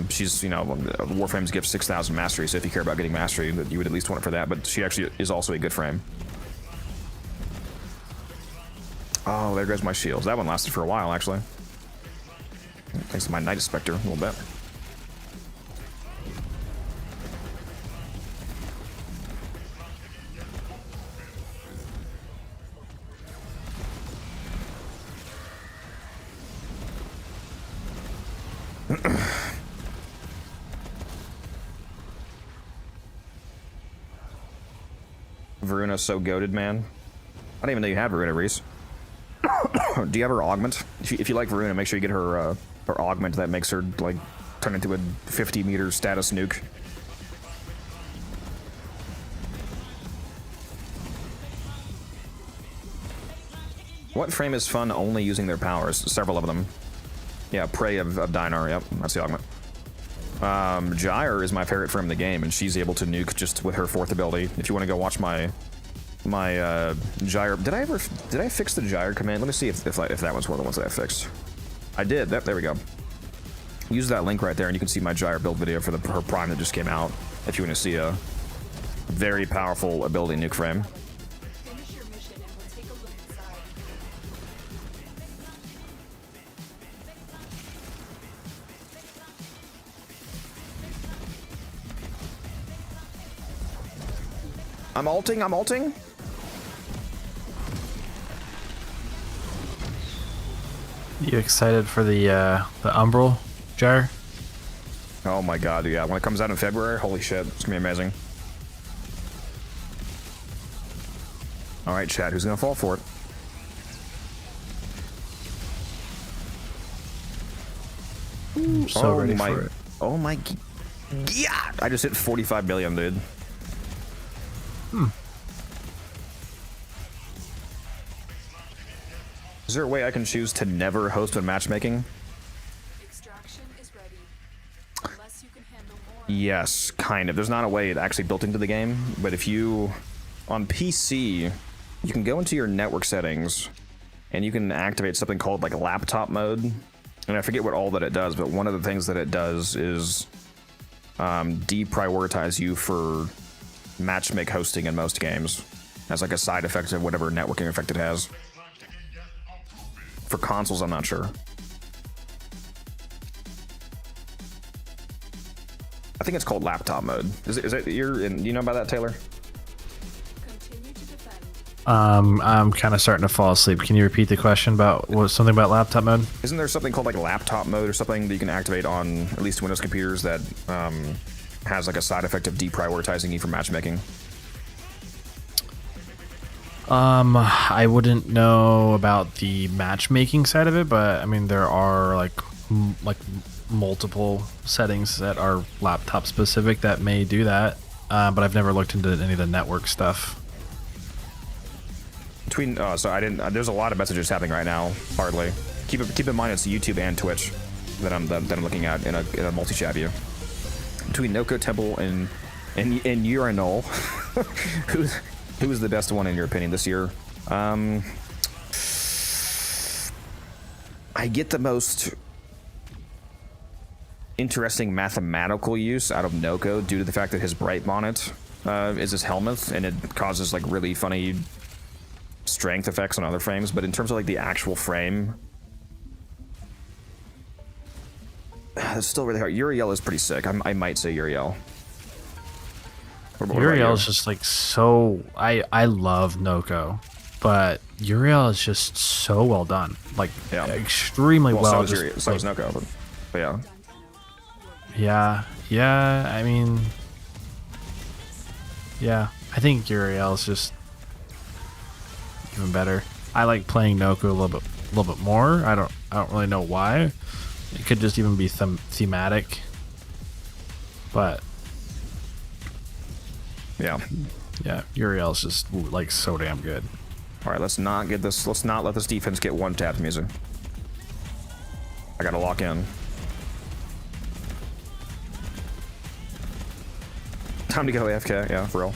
she's, you know, Warframe's gift 6,000 mastery, so if you care about getting mastery, you would at least want it for that, but she actually is also a good frame. Oh, there goes my shields. That one lasted for a while, actually. Thanks to my Night Spectre, a little bit. Varuna's so goated, man. I don't even know you have Varuna, Reese. Do you have her augment? If you like Varuna, make sure you get her her augment that makes her like turn into a 50-meter status nuke. What frame is fun only using their powers? Several of them. Yeah, Prey of Dinar, yep, that's the augment. Gyre is my favorite frame in the game, and she's able to nuke just with her 4th ability. If you want to go watch my Gyre, did I fix the Gyre command? Let me see if that was one of the ones that I fixed. I did. There we go. Use that link right there, and you can see my Gyre build video for her prime that just came out. If you want to see a very powerful ability nuke frame. Finish your mission and we'll take a look inside. I'm ulting. You excited for the Umbral Gyre? Oh my god, yeah. When it comes out in February, holy shit, it's gonna be amazing. Alright, chat, who's gonna fall for it? So ready for it. Oh my god! I just hit 45 billion, dude. Is there a way I can choose to never host a matchmaking? Extraction is ready. Unless you can handle more. Yes, kind of. There's not a way actually built into the game, but if you, on PC, you can go into your network settings and you can activate something called like laptop mode. And I forget what all that it does, but one of the things that it does is deprioritize you for matchmake hosting in most games as like a side effect of whatever networking effect it has. For consoles, I'm not sure. I think it's called laptop mode. Is it you know about that, Taylor? Continue to defend. I'm kind of starting to fall asleep. Can you repeat the question about something about laptop mode? Isn't there something called like laptop mode or something that you can activate on at least Windows computers that has like a side effect of deprioritizing you from matchmaking? I wouldn't know about the matchmaking side of it, but I mean there are like multiple settings that are laptop specific that may do that, but I've never looked into any of the network stuff. Between so I didn't. There's a lot of messages happening right now. Hardly. Keep in mind it's YouTube and Twitch that I'm looking at in a multi-chat view. Between Noko Temple and Urinol, who's the best one in your opinion this year? I get the most interesting mathematical use out of Noko due to the fact that his bright bonnet is his helmet, and it causes like really funny strength effects on other frames. But in terms of like the actual frame, it's still really hard. Uriel is pretty sick. I might say Uriel. Uriel is just like so. I love Noko, but Uriel is just so well done. Like extremely well. So is Noko, but yeah. Yeah. I mean, yeah. I think Uriel is just even better. I like playing Noko a little bit more. I don't really know why. It could just even be thematic, but yeah, Uriel is just like so damn good. All right, let's not let this defense get one tap music. I gotta lock in. Time to go AFK, yeah, for real.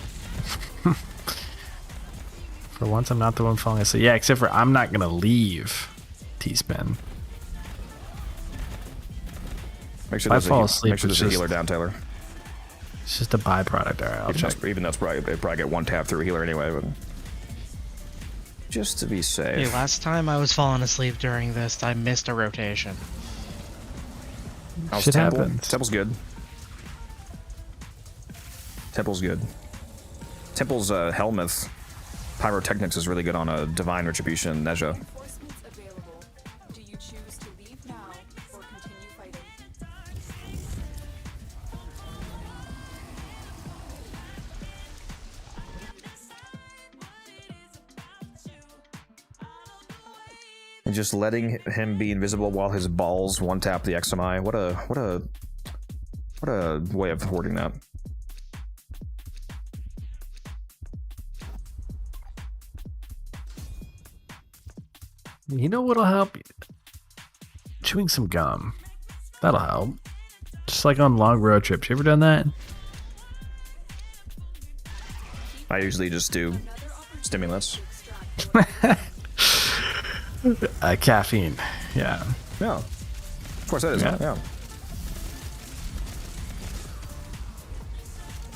For once, I'm not the one falling asleep. Yeah, except for I'm not gonna leave T-Spin. Make sure if I fall asleep, make sure there's a healer down, Taylor. It's just a byproduct. All right, I'll check. Even though they probably get one tap through a healer anyway, but just to be safe. Hey, last time I was falling asleep during this, I missed a rotation. Shit happens. Temple's good. Temple's good. Temple's Helmuth Pyrotechnics is really good on a Divine Retribution Neja. Reinforcements available. Do you choose to leave now or continue fighting? And just letting him be invisible while his balls one tap the XMI. What a way of hoarding that. You know what'll help? Chewing some gum. That'll help. Just like on long road trips. You ever done that? I usually just do stimulants. Caffeine. Yeah. Yeah. Of course that is. Yeah.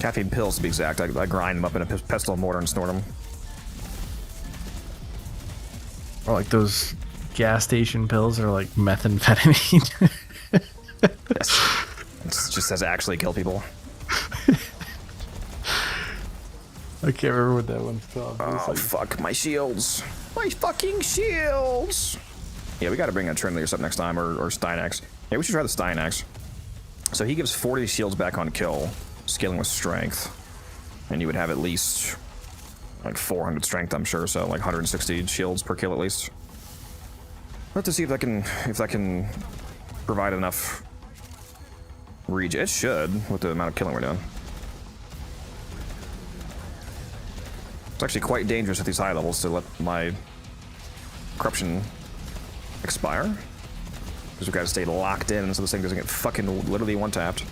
Caffeine pills to be exact. I grind them up in a pestle and mortar and snort them. Or like those gas station pills that are like methamphetamine. Yes. It just says actually kill people. I can't remember what that one's called. Oh, fuck. My shields. My fucking shields. Yeah, we gotta bring a Trinity or something next time, or Stynax. Yeah, we should try the Stynax. So he gives 40 shields back on kill, scaling with strength. And you would have at least like 400 strength, I'm sure, so like 160 shields per kill at least. Let's have to see if that can provide enough regen. It should, with the amount of killing we're doing. It's actually quite dangerous at these high levels to let my corruption expire, because we've got to stay locked in so this thing doesn't get fucking literally one tapped.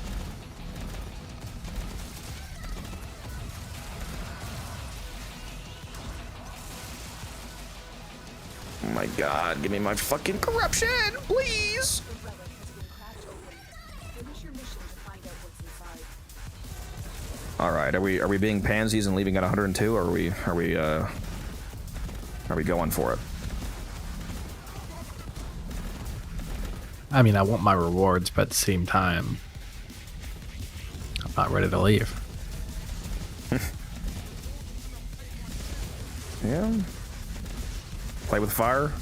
Oh my god, give me my fucking corruption, please! The relic has been cracked open. Finish your mission to find out what's inside. Alright, are we being pansies and leaving at 102, or are we going for it? I mean, I want my rewards, but at the same time, I'm not ready to leave. Yeah. Play with fire?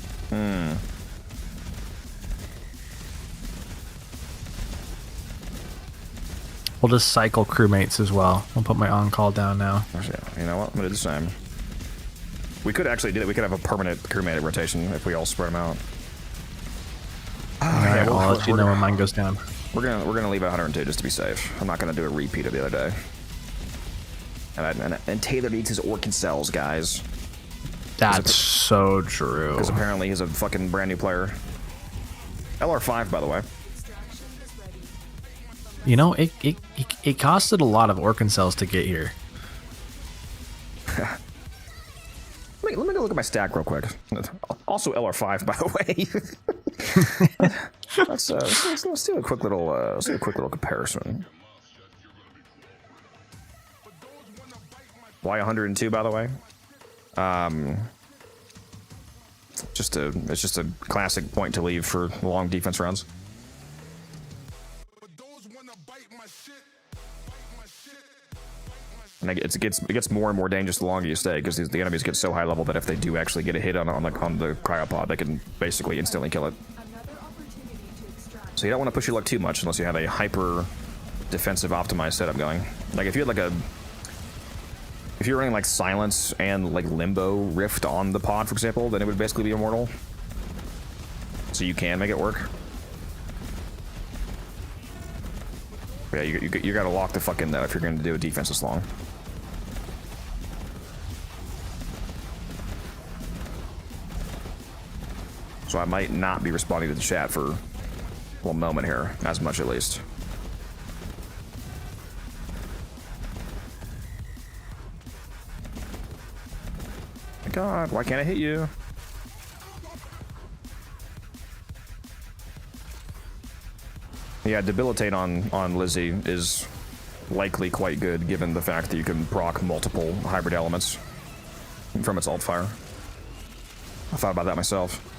We'll just cycle crewmates as well. I'll put my on-call down now. Yeah, you know what? I'm gonna do the same. We could actually do it. We could have a permanent crewmate rotation if we all spread them out. Alright, I'll let you know when mine goes down. We're gonna leave at 102 just to be safe. I'm not gonna do a repeat of the other day. And Taylor needs his Orkin cells, guys. That's so true. Because apparently he's a fucking brand new player. LR5, by the way. You know, it costed a lot of Orkin cells to get here. Let me go look at my stack real quick. Also LR5, by the way. let's do a quick little comparison. Why 102, by the way? It's just a classic point to leave for long defense rounds. And it gets more and more dangerous the longer you stay, because the enemies get so high level that if they do actually get a hit on the cryopod, they can basically instantly kill it. So you don't want to push your luck too much unless you have a hyper defensive optimized setup going. Like if you had if you're running like silence and like limbo rift on the pod, for example, then it would basically be immortal. So you can make it work. Yeah, you gotta lock the fuck in though if you're gonna do a defense this long. So I might not be responding to the chat for a little moment here, as much at least. My God, why can't I hit you? Yeah, debilitate on Lizzie is likely quite good, given the fact that you can proc multiple hybrid elements from its alt fire. I thought about that myself.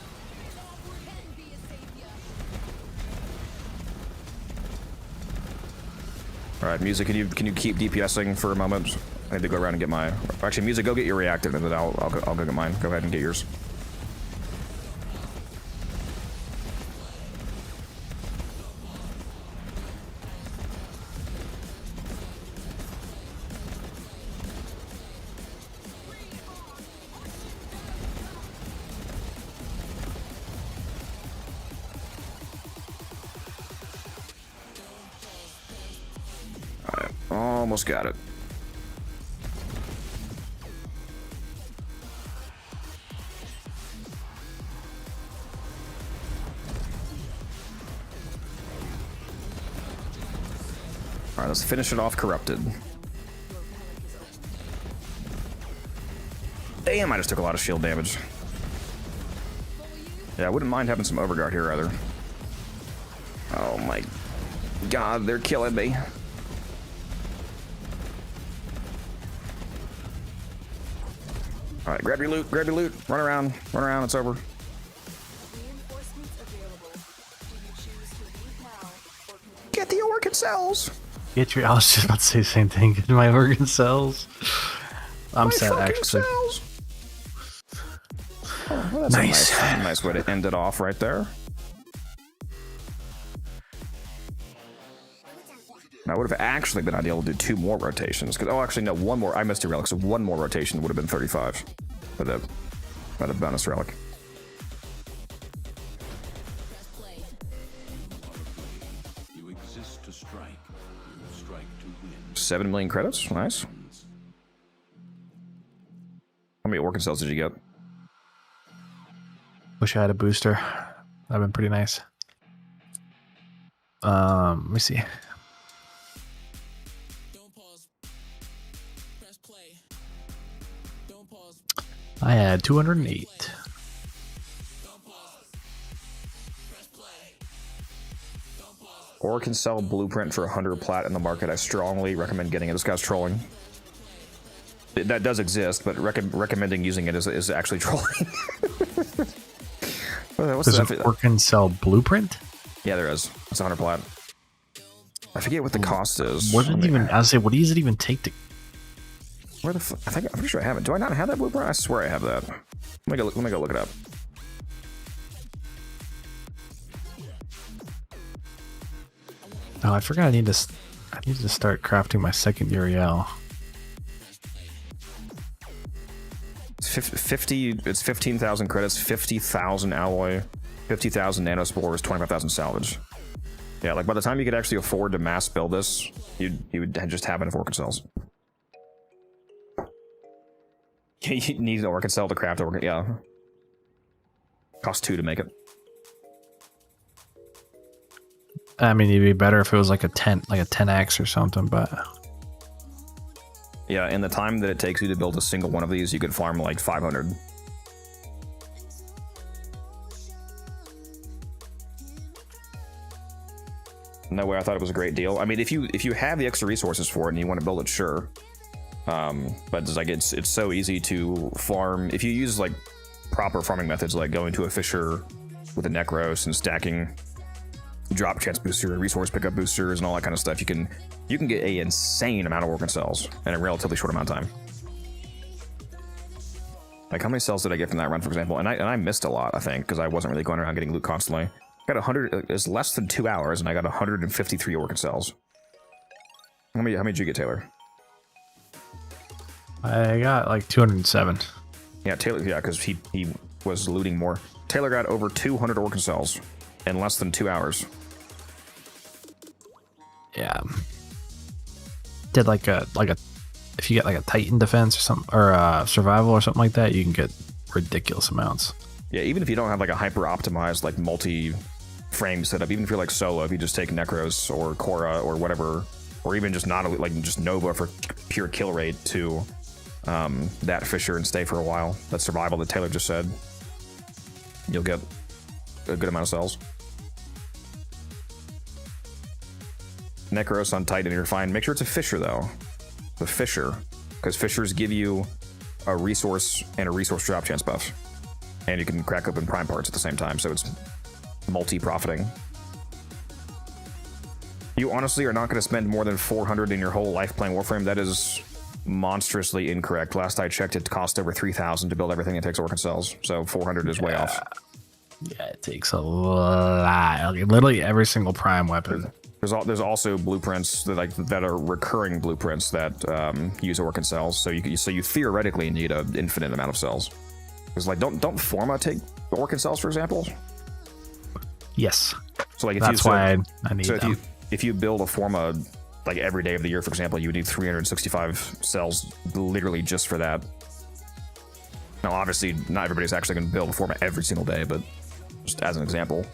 All right, music. Can you keep DPSing for a moment? I need to go around and get my. Actually, music. Go get your reactive, and then I'll go get mine. Go ahead and get yours. Almost got it. Alright, let's finish it off corrupted. Damn, I just took a lot of shield damage. Yeah, I wouldn't mind having some overguard here either. Oh my God, they're killing me. Alright, grab your loot, run around, it's over. Reinforcements available. Do you choose to leave now or continue? Get the organ cells! I was just about to say the same thing. Get my organ cells. I'm sad, actually. Cells. Oh, well, that's Nice. a nice way to end it off right there. Now, it would have actually been ideal to do 2 more rotations. Oh, actually, no, 1 more. I missed a relic, so 1 more rotation would have been 35 for the bonus relic. You exist to strike. You strike to win. 7 million credits, nice. How many organ cells did you get? Wish I had a booster. That'd been pretty nice. Let me see. I had 208. Or can sell blueprint for 100 plat in the market. I strongly recommend getting it. This guy's trolling. That does exist, but recommending using it is actually trolling. What's There's that? an organ cell blueprint? Yeah, there is. It's 100 plat. I forget what the cost is. What did it even? I was say, what does it even take to? Where the? I'm pretty sure I have it. Do I not have that blueprint? I swear I have that. Let me go look it up. Oh, I forgot. I need to start crafting my second Uriel. It's 50. It's 15,000 credits, 50,000 alloy, 50,000 nanospores, 25,000 salvage. Yeah, like by the time you could actually afford to mass build this, you would just have enough orchid cells. You need an orchid cell to craft orchid. Yeah, cost 2 to make it. I mean, it'd be better if it was like a 10x or something, but Yeah, in the time that it takes you to build a single one of these, you could farm like 500. No way, I thought it was a great deal. I mean, if you have the extra resources for it and you want to build it, sure. But it's like it's so easy to farm if you use like proper farming methods, like going to a fisher with a Nekros and stacking drop chance booster, resource pickup boosters, and all that kind of stuff. You can get a insane amount of organ cells in a relatively short amount of time. Like, how many cells did I get from that run, for example? And I missed a lot, I think, because I wasn't really going around getting loot constantly. I got 100. It's less than 2 hours, and I got 153 organ cells. How many did you get, Taylor? I got like 207. Yeah, Taylor. Yeah, because he was looting more. Taylor got over 200 organ cells in less than 2 hours. Yeah. Did like a if you get like a Titan defense or something, or survival or something like that, you can get ridiculous amounts. Yeah, even if you don't have like a hyper optimized like multi-frame setup, even if you're like solo, if you just take Nekros or Korra or whatever, or even just not like just Nova for pure kill rate to that fisher and stay for a while. That survival that Taylor just said, you'll get a good amount of cells. Nekros on Titan, you're fine. Make sure it's a fisher though. The fisher, because fishers give you a resource and a resource drop chance buff, and you can crack open prime parts at the same time, so it's multi-profiting. You honestly are not going to spend more than 400 in your whole life playing Warframe. That is monstrously incorrect. Last I checked, it cost over 3,000 to build everything. It takes organ cells, so 400 is way off. Yeah, it takes a lot. Like, literally every single prime weapon. There's also blueprints that are recurring blueprints that use organ cells. So you theoretically need an infinite amount of cells. Because like don't Forma take organ cells, for example? Yes. So like that's why I need them. If you build a Forma like every day of the year, for example, you would need 365 cells literally just for that. Now, obviously, not everybody's actually going to build a Forma every single day, but just as an example.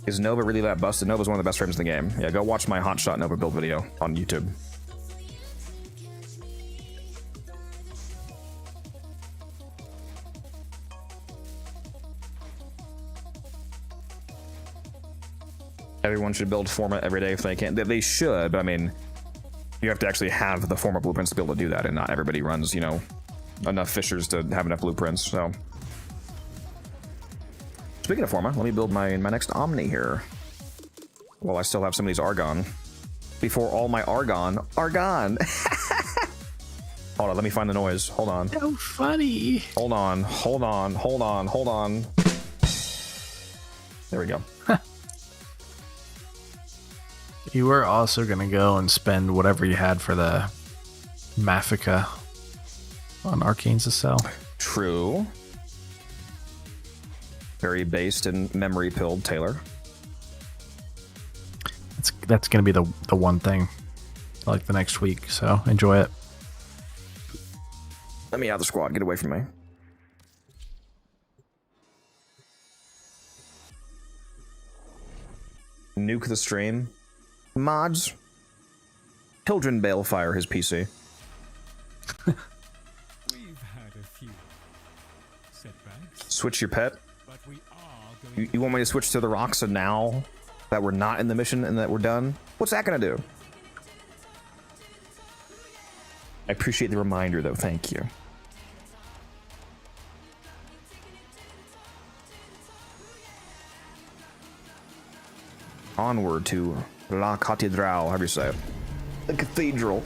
Is Nova really that busted? Nova's one of the best frames in the game. Yeah, go watch my Hotshot Nova build video on YouTube. Everyone should build Forma every day if they can. They should, but I mean, you have to actually have the Forma blueprints to be able to do that, and not everybody runs, you know, enough fishers to have enough blueprints, so. Speaking of Forma, let me build my next Omni here. While I still have some of these Argon. Before all my Argon are gone. Hold on, let me find the noise. Hold on. So funny. Hold on. There we go. You were also going to go and spend whatever you had for the Mafika on Arcanes to sell. True. Very based and memory pilled, Taylor. That's going to be the one thing like the next week, so enjoy it. Let me out of the squad. Get away from me. Nuke the stream. Mods. Children Balefire his PC. We've had a few setbacks, Switch your pet. but we are going You want me to switch to the Roxa now that we're not in the mission and that we're done? What's that gonna do? I appreciate the reminder though, thank you. Onward to La Cathédrale, however you say it. The cathedral.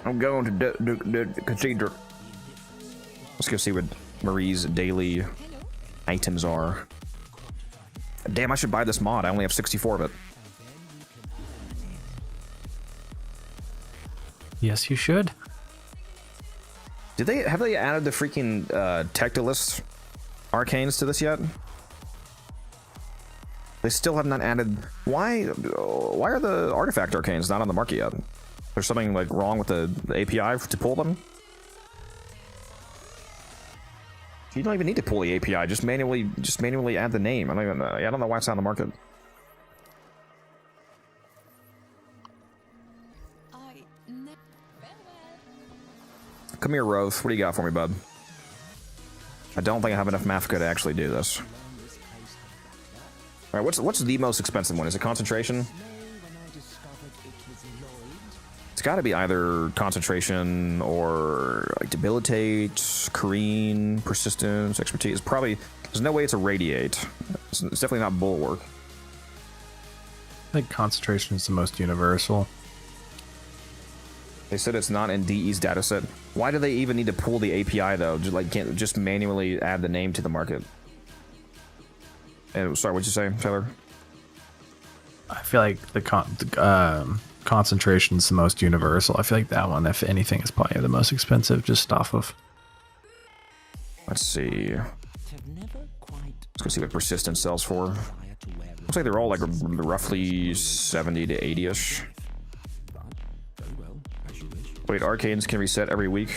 I'm going to the cathedral. Let's go see what Marie's daily items are. Damn, I should buy this mod. I only have 64 of it. Yes, you should. Have they added the freaking Tectolist arcanes to this yet? They still have not added. Why are the artifact arcanes not on the market yet? There's something like wrong with the API to pull them? You don't even need to pull the API. Just manually add the name. I don't know why it's not on the market. Come here, Roth. What do you got for me, bud? I don't think I have enough Mafika to actually do this. right, what's the most expensive one? Is it concentration? It's got to be either concentration or like debilitate, careen, persistence, expertise. Probably there's no way it's a radiate. It's definitely not bulwark. I think concentration is the most universal. They said it's not in DE's dataset. Why do they even need to pull the API though? Can't just manually add the name to the market? And sorry, what'd you say, Taylor? I feel like the concentration is the most universal. I feel like that one, if anything, is probably the most expensive, just off of. Let's see. Let's go see what persistence sells for. Looks like they're all like roughly 70 to 80ish. Wait, arcanes can reset every week.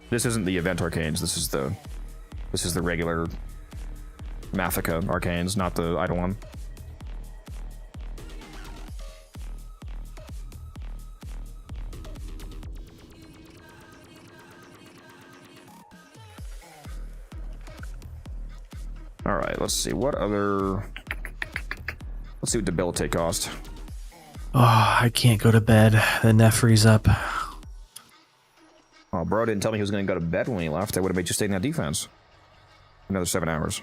This isn't the event arcanes. This is the regular Mathika arcanes, not the idle one. All right, let's see what other. Let's see what debilitate cost. Oh, I can't go to bed. The Nefri's up. Oh, bro didn't tell me he was going to go to bed when he left. I would have made you stay in that defense. Another 7 hours.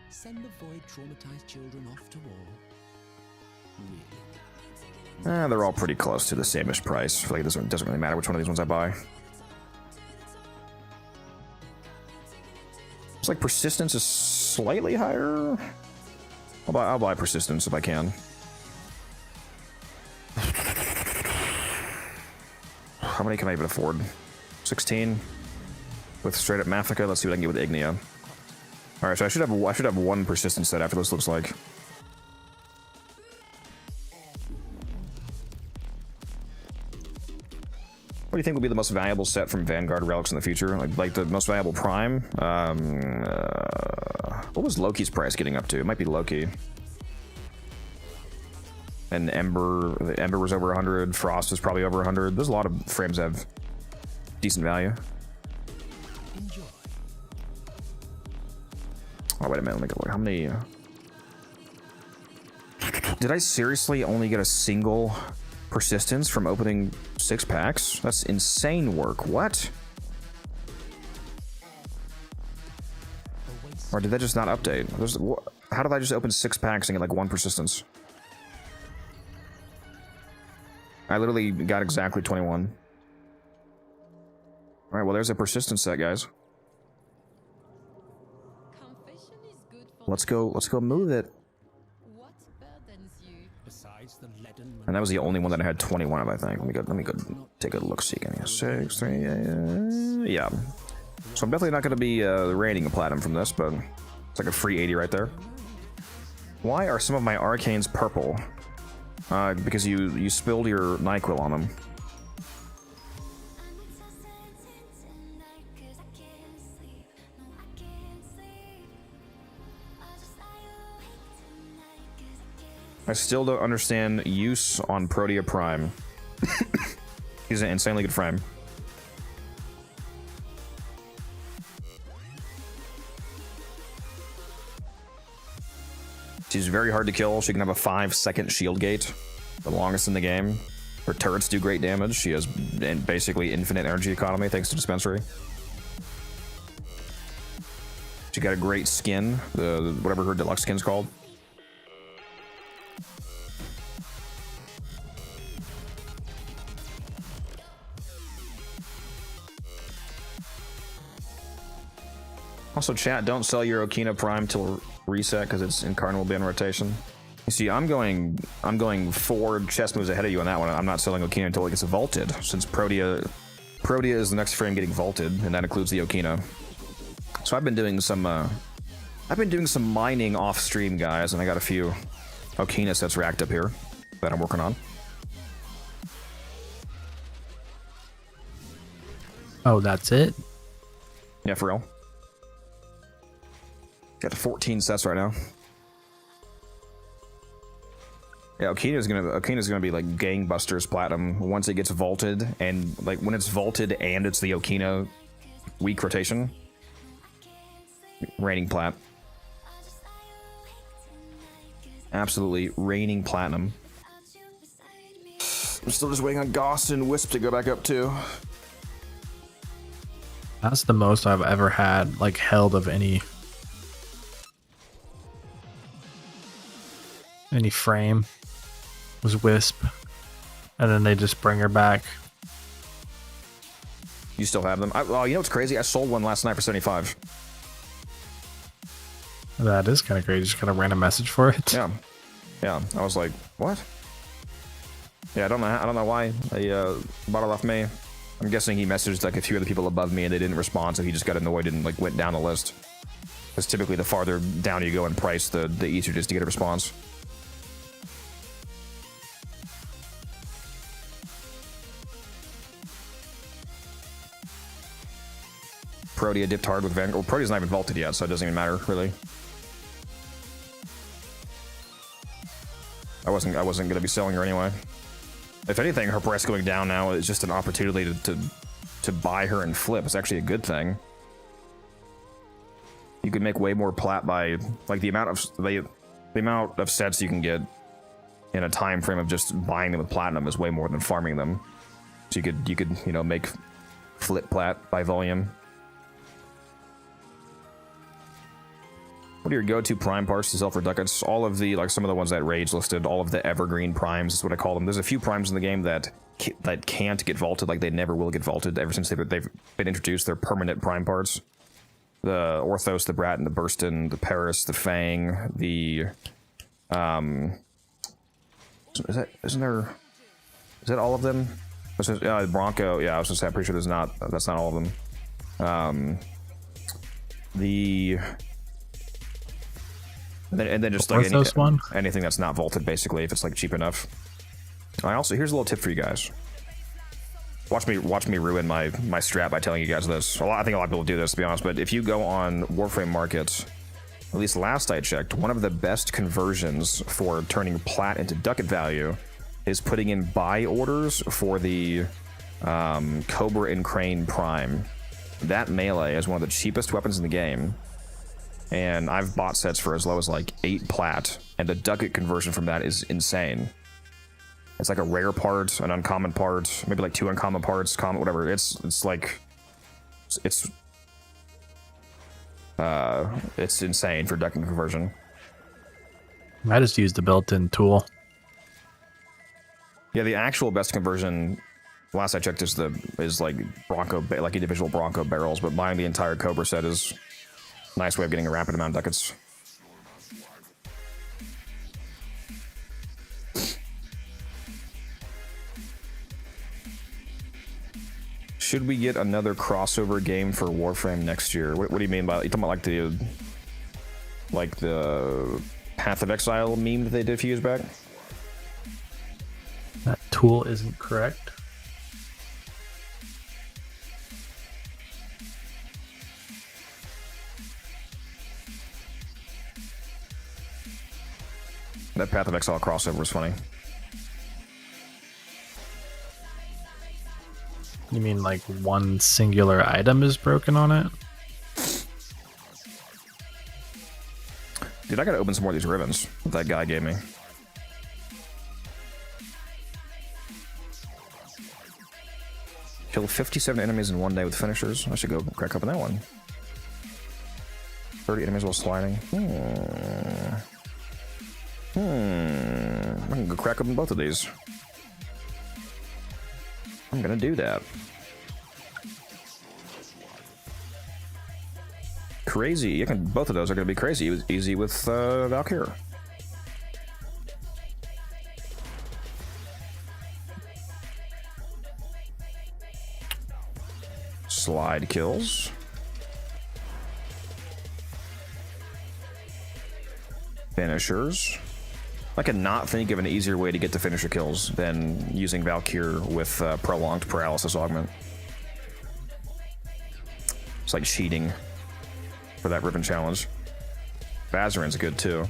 Send the void traumatized children off to war. They're all pretty close to the same-ish price. I feel like it doesn't really matter which one of these ones I buy. It's like persistence is slightly higher. I'll buy persistence if I can. How many can I even afford? 16 with straight up Mathika. Let's see what I can get with Ignia. All right, so I should have one persistence set after this. Looks like. What do you think will be the most valuable set from Vanguard relics in the future? Like the most valuable prime? What was Loki's price getting up to? It might be Loki. And Ember, the Ember was over 100. Frost was probably over 100. There's a lot of frames that have decent value. Enjoy. Oh, wait a minute. Let me go look. How many? Did I seriously only get a single persistence from opening 6 packs? That's insane work. What? Or did that just not update? How did I just open 6 packs and get like 1 persistence? I literally got exactly 21. All right, well, there's a persistence set, guys. Confession is good for Let's go move it. what burdens you. Besides the leaden And that was the only one that I had 21 of, I think. Let me go take a look. See again. 6, 3, yeah. So I'm definitely not going to be raiding a platinum from this, but it's like a free 80 right there. Why are some of my arcanes purple? Because you spilled your NyQuil on them. I still don't understand use on Protea Prime. He's an insanely good frame. She's very hard to kill. She can have a 5-second shield gate, the longest in the game. Her turrets do great damage. She has basically infinite energy economy thanks to Dispensary. She got a great skin, whatever her deluxe skin's called. Also, chat, don't sell your Okina Prime till reset because it's Incarnate will be in rotation. You see, I'm going 4 chess moves ahead of you on that one. I'm not selling Okina until it gets vaulted, since Protea is the next frame getting vaulted, and that includes the Okina. So I've been doing some mining off stream, guys, and I got a few Okina sets racked up here that I'm working on. Oh, that's it? Yeah, for real. Got 14 sets right now. Yeah, Okina's gonna be like gangbusters platinum once it gets vaulted, and like when it's vaulted and it's the Okina weak rotation. Raining plat. Absolutely raining platinum. I'm still just waiting on Goss and Wisp to go back up too. That's the most I've ever had, like, held of any frame was Wisp, and then they just bring her back. You still have them? Oh, you know what's crazy? I sold one last night for 75. That is kind of crazy. Just got a random message for it. Yeah, yeah. I was like, what? Yeah, I don't know why he bought it off me. I'm guessing he messaged like a few other people above me and they didn't respond, so he just got annoyed and like went down the list. Because typically the farther down you go in price, the easier it is to get a response. Protea dipped hard with Vanguard. Well, Protea's not even vaulted yet, so it doesn't even matter, really. I wasn't going to be selling her anyway. If anything, her price going down now is just an opportunity to buy her and flip. It's actually a good thing. You could make way more plat by like the amount of sets you can get in a time frame of just buying them with platinum is way more than farming them. So you could make flip plat by volume. What are your go-to prime parts to sell for ducats? All of the, like some of the ones that Rage listed, all of the evergreen primes is what I call them. There's a few primes in the game that can't get vaulted, like they never will get vaulted ever since they've been introduced. They're permanent prime parts. The Orthos, the Brat, and the Burston, the Paris, the Fang, the is that all of them? Bronco, yeah, I was gonna say I'm pretty sure that's not all of them. And then just like anything that's not vaulted, basically, if it's like cheap enough. Here's a little tip for you guys. Watch me ruin my strat by telling you guys this. I think a lot of people do this, to be honest, but if you go on Warframe markets, at least last I checked, one of the best conversions for turning plat into ducat value is putting in buy orders for the Cobra and Crane Prime. That melee is one of the cheapest weapons in the game. And I've bought sets for as low as like 8 plat, and the ducat conversion from that is insane. It's like a rare part, an uncommon part, maybe like 2 uncommon parts, common, whatever. It's insane for ducat conversion. I just used the built-in tool. Yeah, the actual best conversion, last I checked, is like Bronco, like individual Bronco barrels, but buying the entire Cobra set is a nice way of getting a rapid amount of ducats. Should we get another crossover game for Warframe next year? What do you mean by that? You talking about like the Path of Exile meme that they did a few years back? That tool isn't correct. That Path of Exile crossover was funny. You mean like one singular item is broken on it? Dude, I gotta open some more of these ribbons that guy gave me. Kill 57 enemies in one day with finishers. I should go crack open that one. 30 enemies while sliding. I can go crack open both of these. I'm gonna do that. Crazy. Both of those are gonna be crazy easy with Valkyrie. Slide kills. Finishers. I cannot think of an easier way to get to finisher kills than using Valkyrie with prolonged paralysis augment. It's like cheating for that ribbon challenge. Bazarin's good too.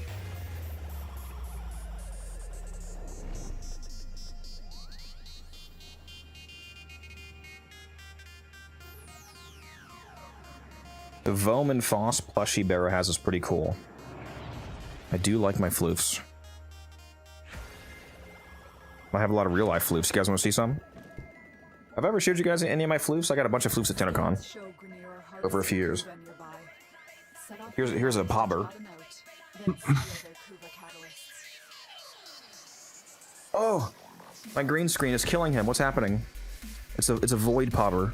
The Vohm and Foss plushie Barrow has is pretty cool. I do like my floofs. I have a lot of real life floofs. You guys want to see some? Have I ever showed you guys any of my floofs? I got a bunch of floofs at TennoCon over a few years. Here's a pobber. Oh, my green screen is killing him. What's happening? It's a void pobber.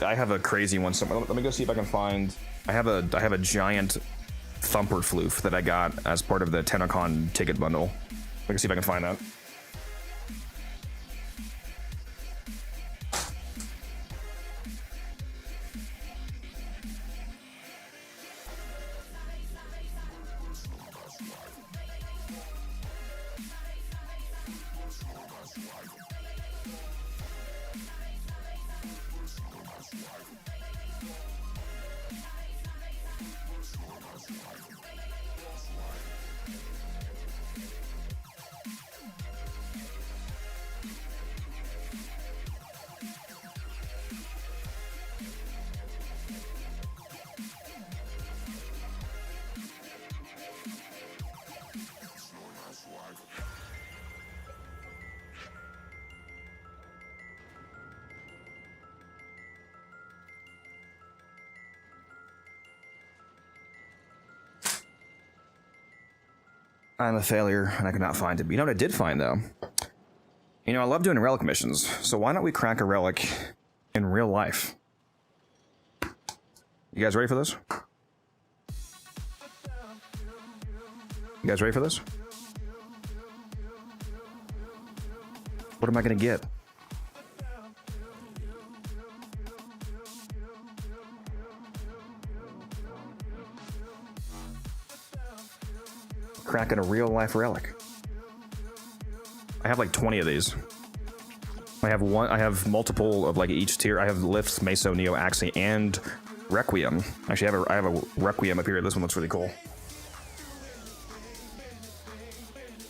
I have a crazy one somewhere. Let me go see if I can find. I have a giant thumper floof that I got as part of the TennoCon ticket bundle. Let me see if I can find that. I'm a failure, and I could not find it. You know what I did find, though? You know, I love doing relic missions, so why don't we crack a relic in real life? You guys ready for this? You guys ready for this? What am I gonna get? Cracking a real life relic. I have like 20 of these. I have multiple of like each tier. I have Lifts, Meso, Neo, Axie, and Requiem. Actually, I have a Requiem up here. This one looks really cool.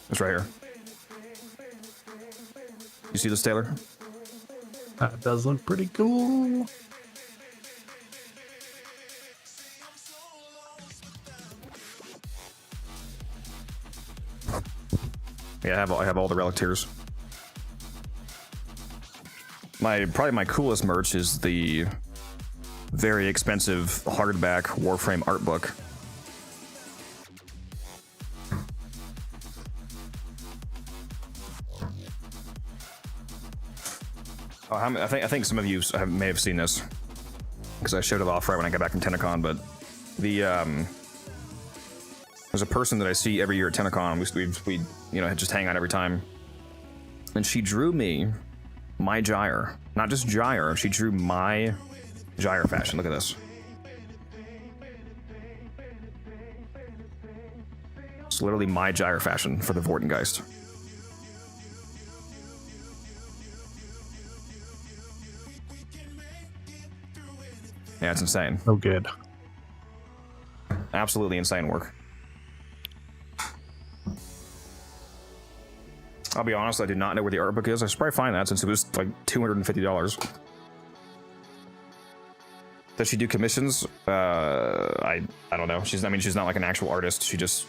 It's right here. You see this, Taylor? That does look pretty cool. Yeah, I have all the relic tiers. Probably my coolest merch is the very expensive hardback Warframe art book. Oh, I think some of you may have seen this because I showed it off right when I got back from TennoCon. But there's a person that I see every year at TennoCon. We just hang out every time, and she drew me my gyre, not just gyre. She drew my gyre fashion. Look at this. It's literally my gyre fashion for the Vortengeist. Yeah, it's insane. Oh, good. Absolutely insane work. I'll be honest, I did not know where the art book is. I should probably find that since it was like $250. Does she do commissions? I don't know. She's not like an actual artist. She just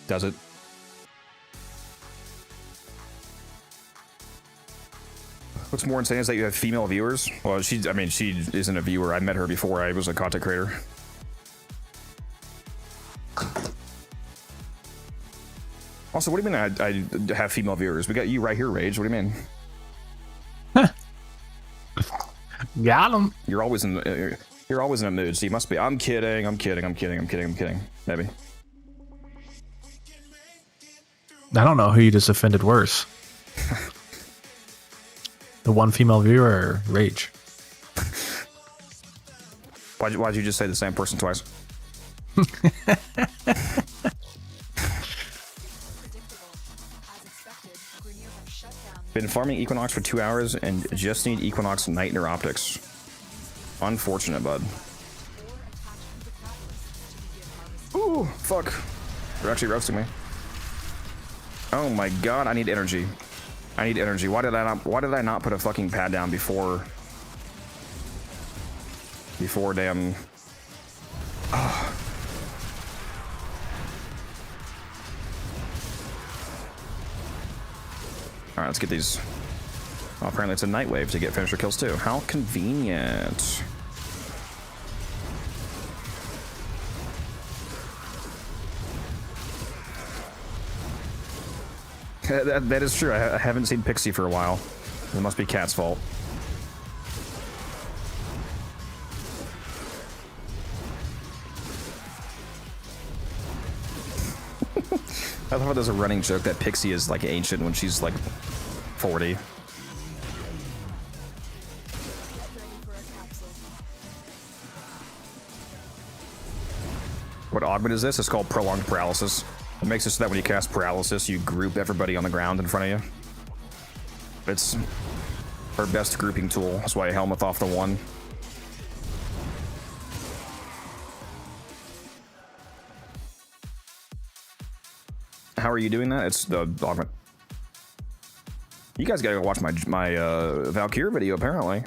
does it. What's more insane is that you have female viewers. Well, she isn't a viewer. I met her before I was a content creator. Also, what do you mean I have female viewers? We got you right here, Rage. What do you mean? Got him. You're always in a mood, so you must be. I'm kidding. Maybe. I don't know who you just offended worse. The one female viewer or Rage? Why'd you just say the same person twice? Been farming Equinox for 2 hours and just need Equinox Night Neuroptics. Unfortunate, bud. Ooh. Ooh, fuck. They're actually roasting me. Oh my god, I need energy. I need energy. Why did I not put a fucking pad down before damn. Oh. Alright, let's get these. Oh, apparently it's a night wave to get finisher kills too. How convenient. That is true. I haven't seen Pixie for a while. It must be Cat's fault. I love how there's a running joke that Pixie is like ancient when she's like 40. Get ready for a capsule. What augment is this? It's called prolonged paralysis. It makes it so that when you cast paralysis, you group everybody on the ground in front of you. It's our best grouping tool. That's why I helmet off the one. How are you doing that? It's the augment. You guys gotta go watch my Valkyrie video, apparently.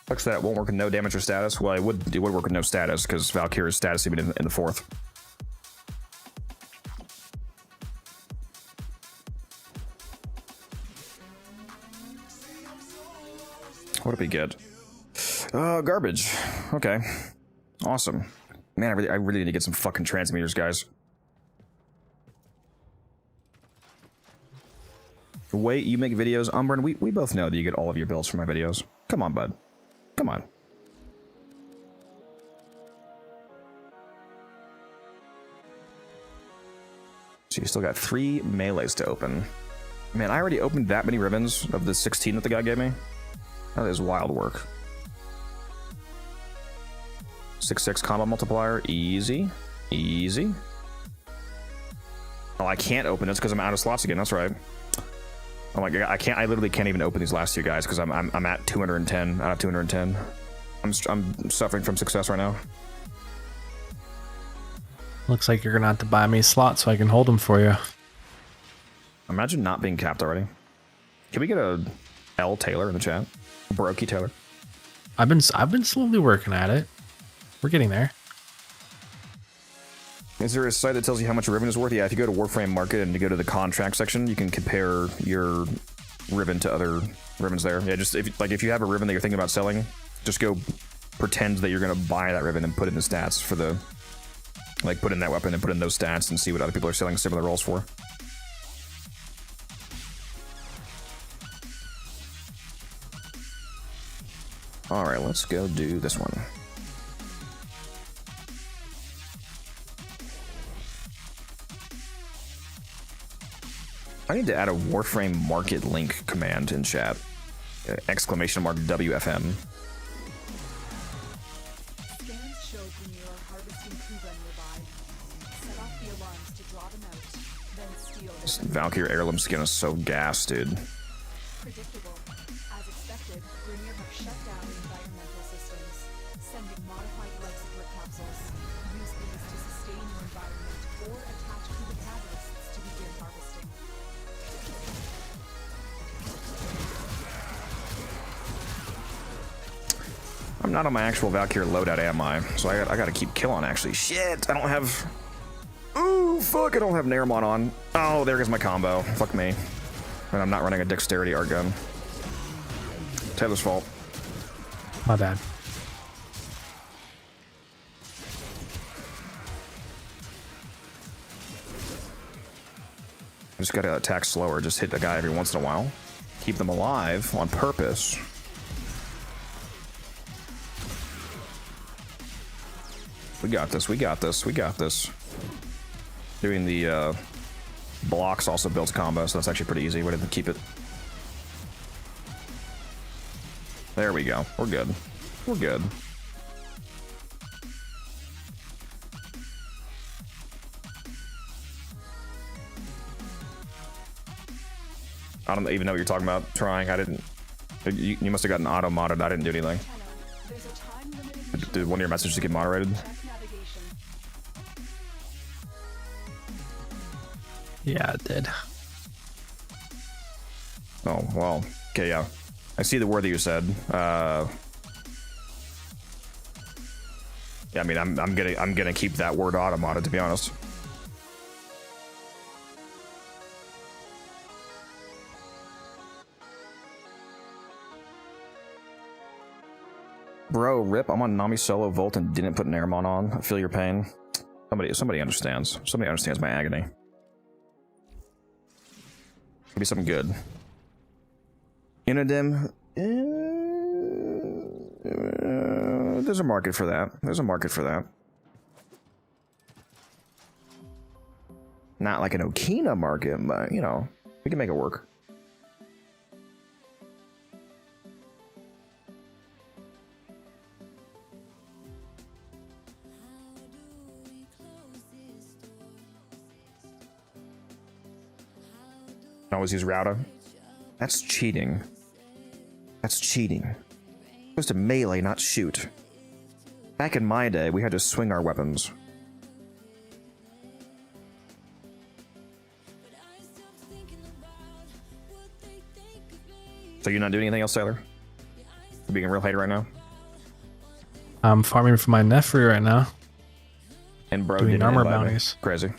Sucks that it won't work with no damage or status. Well, it would work with no status because Valkyrie is status even in the fourth. What did we get? Garbage. Okay. Awesome. Man, I really need to get some fucking transmitters, guys. Wait, you make videos? Umbren, we both know that you get all of your builds from my videos. Come on, bud. Come on. So you still got 3 melees to open. Man, I already opened that many ribbons of the 16 that the guy gave me. That is wild work. 6/6 combo multiplier. Easy. Easy. Oh, I can't open this because I'm out of slots again. That's right. Oh my god, I literally can't even open these last two guys because I'm at 210 out of 210. I'm suffering from success right now. Looks like you're gonna have to buy me a slot so I can hold them for you. Imagine not being capped already. Can we get a L Taylor in the chat? Brokey Taylor. I've been slowly working at it. We're getting there. Is there a site that tells you how much a ribbon is worth? Yeah, if you go to Warframe Market and you go to the contract section, you can compare your ribbon to other ribbons there. Yeah, just if you have a ribbon that you're thinking about selling, just go pretend that you're gonna buy that ribbon and put in the stats for the, like, put in that weapon and put in those stats and see what other people are selling similar rolls for. All right, let's go do this one. I need to add a Warframe Market link command in chat. Exclamation mark WFM. Scans show when you are harvesting Kuban nearby. Set off the alarms to draw them out, then steal This them. Valkyrie heirloom skin is so gas, dude. Predictable. As expected, Grineer have shut down environmental systems, sending modified life support capsules. Use these to sustain your environment or attach Kuban catalysts to begin harvesting. I'm not on my actual Valkyrie loadout, am I? So I gotta keep killing, actually. Shit, I don't have... Ooh, fuck, I don't have Nairmon on. Oh, there goes my combo. Fuck me. And I'm not running a dexterity art gun. Taylor's fault. My bad. I just gotta attack slower, just hit the guy every once in a while. Keep them alive on purpose. We got this, we got this, we got this. Doing the blocks also builds combo, so that's actually pretty easy. Way to keep it. There we go. We're good. We're good. I don't even know what you're talking about. Trying. I didn't. You must have gotten auto modded. I didn't do anything. Tenno, there's a time-limited Did one of your messages get moderated? check navigation. Yeah, it did. Oh well. Okay, yeah. I see the word that you said. Yeah, I mean, I'm gonna keep that word auto modded, to be honest. Bro, rip, I'm on Nami solo Volt and didn't put Nairmon on. I feel your pain. Somebody understands. Somebody understands my agony. Could be something good. Inodim. There's a market for that. There's a market for that. Not like an Okina market, but, you know, we can make it work. Always use Rowda. That's cheating. That's cheating. You're supposed to melee, not shoot. Back in my day, we had to swing our weapons. So you're not doing anything else, Sailor? You're being a real hater right now? I'm farming for my Nefri right now. And bro, Doing didn't armor invite me. bounties. Crazy.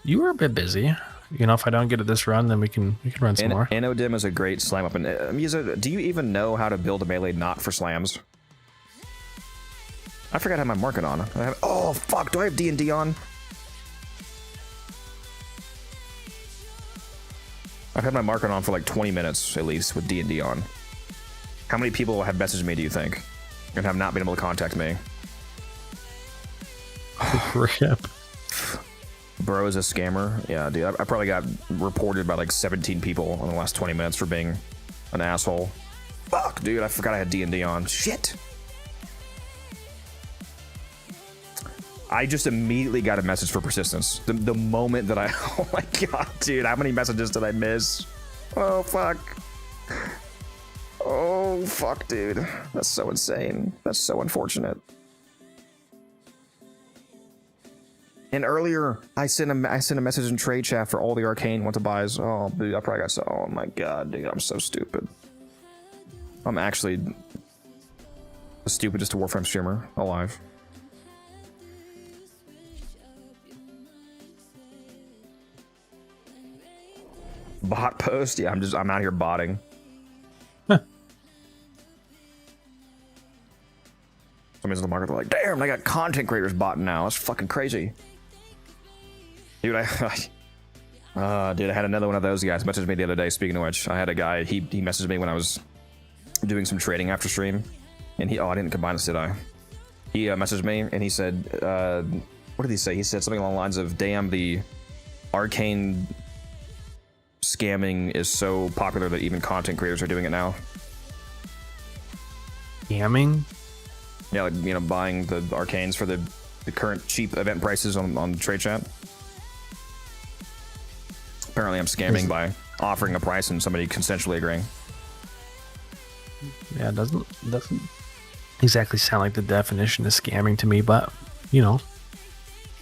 You were a bit busy. You know, if I don't get it this run, then we can run some more. Inodim is a great slam up. And do you even know how to build a melee not for slams? I forgot I have my market on. Oh fuck! Do I have D&D on? I've had my market on for like 20 minutes at least with D&D on. How many people have messaged me, do you think, and have not been able to contact me? Rip. Bro is a scammer. Yeah, dude. I probably got reported by like 17 people in the last 20 minutes for being an asshole. Fuck, dude. I forgot I had D&D on. Shit. I just immediately got a message for persistence. The moment that I... Oh my god, dude. How many messages did I miss? Oh, fuck. Oh, fuck, dude. That's so insane. That's so unfortunate. And earlier, I sent a message in trade chat for all the arcane want to buys. Oh, dude, I probably got so. Oh my god, dude, I'm so stupid. I'm actually the stupidest Warframe streamer alive. Bot post? Yeah, I'm out here botting. Somebody's in the market, they're like, damn, I got content creators botting now. That's fucking crazy. Dude, dude, I had another one of those guys message me the other day. Speaking of which, I had a guy, he messaged me when I was doing some trading after stream, and I didn't combine this, did I? He messaged me, and he said, what did he say? He said something along the lines of, damn, the arcane scamming is so popular that even content creators are doing it now. Scamming? Yeah, like, you know, buying the arcanes for the current cheap event prices on trade chat. Apparently I'm scamming by offering a price and somebody consensually agreeing. Yeah, it doesn't exactly sound like the definition of scamming to me, but, you know.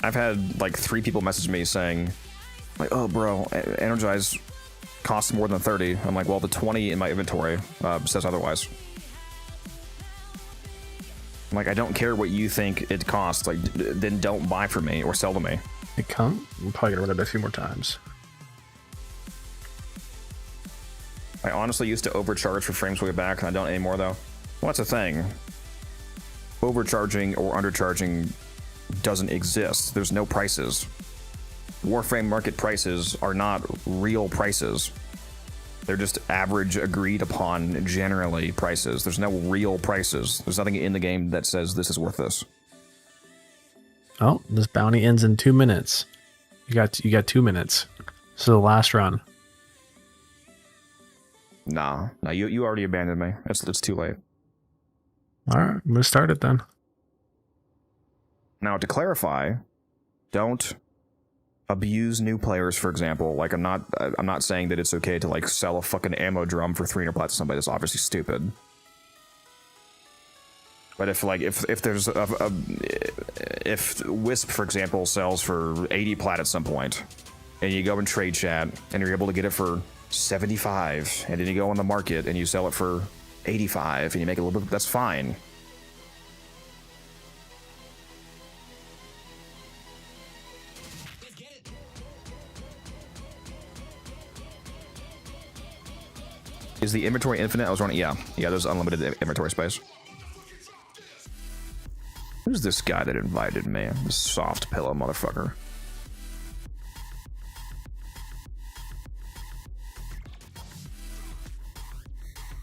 I've had like 3 people message me saying, like, oh bro, Energize costs more than 30. I'm like, well, the 20 in my inventory says otherwise. I'm like, I don't care what you think it costs, like, then don't buy from me or sell to me. It come? I'm probably gonna run it a few more times. I honestly used to overcharge for frames way back, and I don't anymore though. Well, that's the thing. Overcharging or undercharging doesn't exist. There's no prices. Warframe market prices are not real prices. They're just average, agreed upon, generally prices. There's no real prices. There's nothing in the game that says this is worth this. Oh, this bounty ends in 2 minutes. You got 2 minutes. So the last run. Nah, you already abandoned me. It's too late. All right, I'm gonna start it then. Now, to clarify, don't abuse new players, for example. Like I'm not saying that it's okay to like sell a fucking ammo drum for 300 plats to somebody. That's obviously stupid. But if there's if Wisp, for example, sells for 80 plat at some point, and you go in trade chat and you're able to get it for 75, and then you go on the market and you sell it for 85, and you make a little bit, that's fine. Is the inventory infinite? I was running, yeah, there's unlimited inventory space. Who's this guy that invited me? This soft pillow motherfucker.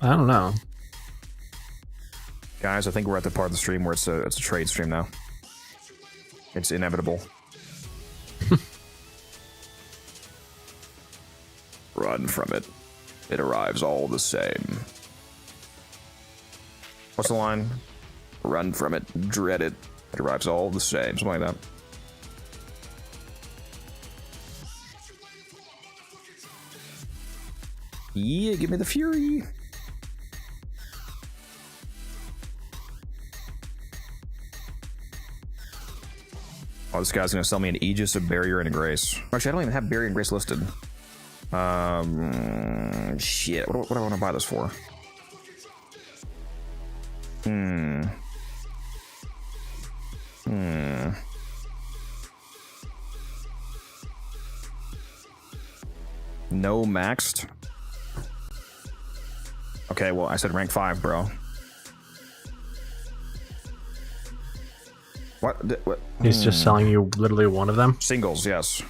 I don't know. Guys, I think we're at the part of the stream where it's a trade stream now. It's inevitable. Run from it. It arrives all the same. What's the line? Run from it. Dread it. It arrives all the same. Something like that. Yeah, give me the fury. Oh, this guy's gonna sell me an Aegis, a Barrier, and a Grace. Actually, I don't even have Barrier and Grace listed. Shit. What do I want to buy this for? No maxed. Okay, well, I said rank 5, bro. What? He's just selling you literally one of them. Singles, yes.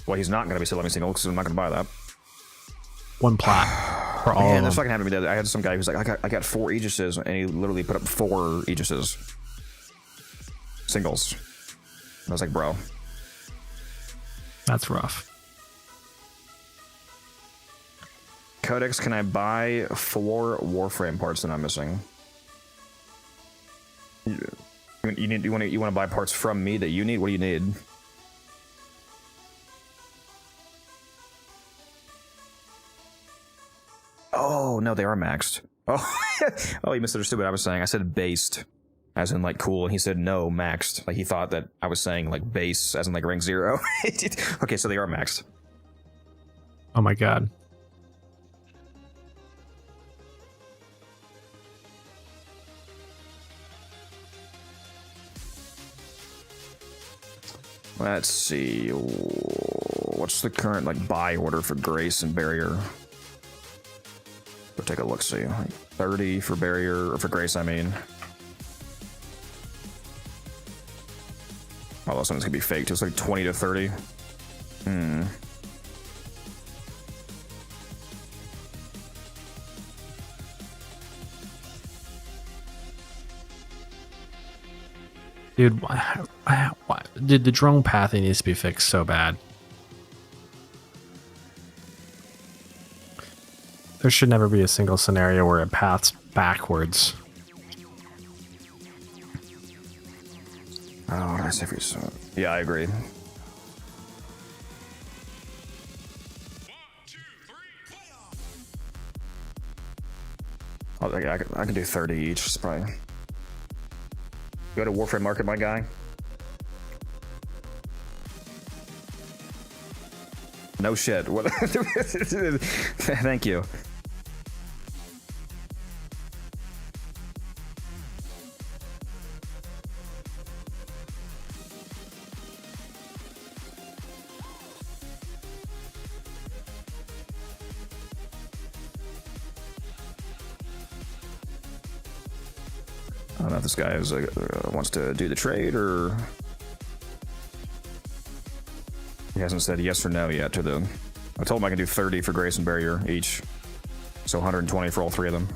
Well, he's not going to be selling me singles because I'm not going to buy that. One plat for all Man, of this them. fucking happened to me. I had some guy who's like, I got 4 Aegises, and he literally put up 4 Aegises. Singles. I was like, bro. That's rough. Codex, can I buy 4 Warframe parts that I'm missing? You want to buy parts from me that you need? What do you need? Oh no, they are maxed. Oh, oh, you misunderstood what I was saying. I said based, as in like cool, and he said no, maxed. Like he thought that I was saying like base, as in like rank 0. Okay, so they are maxed. Oh my god. Let's see. What's the current like buy order for Grace and Barrier? We'll take a look. See, like 30 for Barrier, or for Grace, I mean. Oh, this one's gonna be faked. It's like 20 to 30. Dude, dude, the drone pathing needs to be fixed so bad. There should never be a single scenario where it paths backwards. Oh, what did I say for you? So, yeah, I agree. Oh, I can do 30 each. It's probably. Go to Warframe Market, my guy. No shit. What? Thank you. I don't know if this guy is wants to do the trade, or he hasn't said yes or no yet to the. I told him I can do 30 for Grace and Barrier each, so 120 for all 3 of them.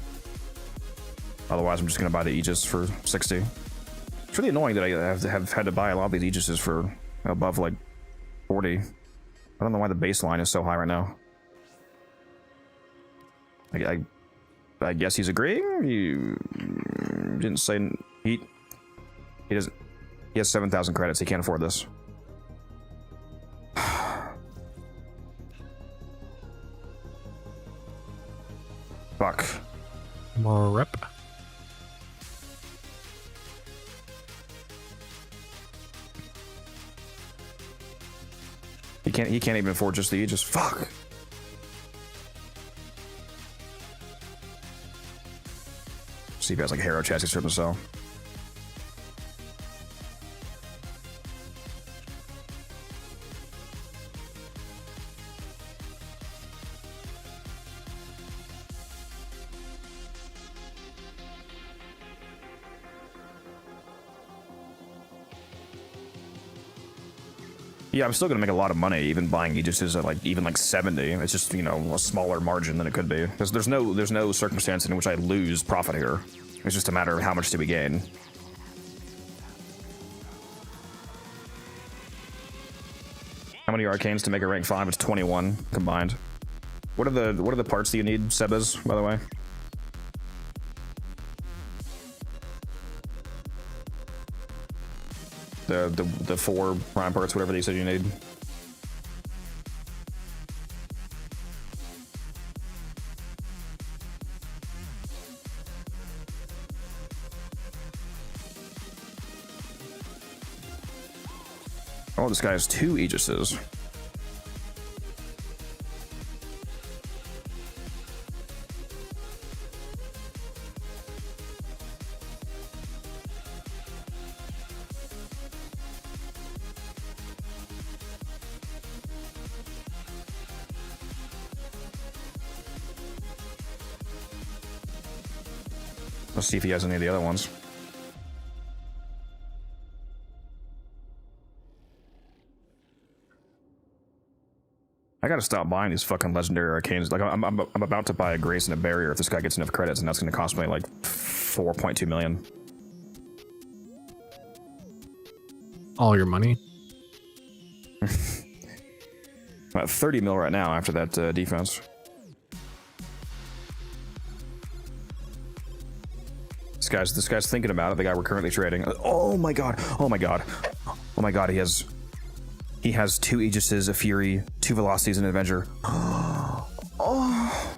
Otherwise, I'm just gonna buy the Aegis for 60. It's really annoying that I have had to buy a lot of these Aegises for above like 40. I don't know why the baseline is so high right now. I guess he's agreeing. You didn't say he doesn't. He has 7,000 credits. He can't afford this. Fuck. More rep. He can't even afford just the Aegis. Fuck. See if he has like hero chassis strip to sell. Yeah, I'm still gonna make a lot of money, even buying Aegises at like even like 70. It's just, you know, a smaller margin than it could be. Because there's no circumstance in which I lose profit here. It's just a matter of how much do we gain. How many arcanes to make a rank 5? It's 21 combined. What are the parts that you need, Sebas, by the way? The 4 prime parts, whatever they said you need. Oh, this guy has 2 Aegises. Let's see if he has any of the other ones. I gotta stop buying these fucking legendary arcanes. Like, I'm about to buy a Grace and a Barrier if this guy gets enough credits, and that's gonna cost me like 4.2 million. All your money? About 30 mil right now after that defense. This guy's thinking about it. The guy we're currently trading. Oh my god! Oh my god! Oh my god! He has 2 Aegises, a Fury, 2 Velocities, and an Avenger. Oh,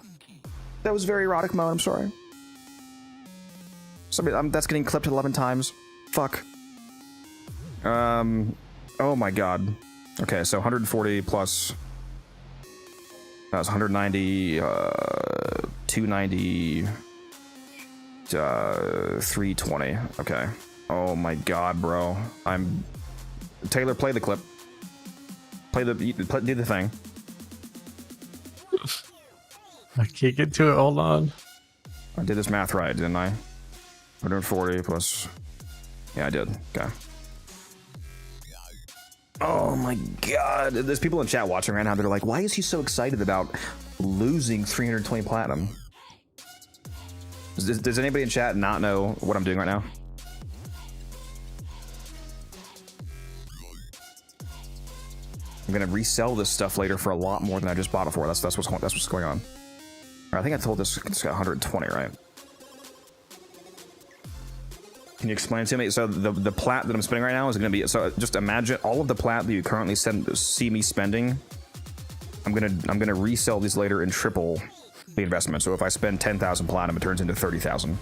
that was very erotic, Mo. I'm sorry. That's getting clipped 11 times. Fuck. Oh my god. Okay, so 140 plus. That was 190. 290. 320. Okay. Oh my god, bro. Taylor, play the clip. Do the thing. I can't get to it. Hold on. I did this math right, didn't I? 140 plus. Yeah, I did. Okay. Oh my god. There's people in chat watching right now that are like, why is he so excited about losing 320 platinum? Does anybody in chat not know what I'm doing right now? I'm gonna resell this stuff later for a lot more than I just bought it for. That's what's going on. Right, I think I told this it's got 120, right? Can you explain to me? So the plat that I'm spending right now is gonna be, so just imagine all of the plat that you currently see me spending. I'm gonna resell these later and triple the investment. So if I spend 10,000 platinum, it turns into 30,000.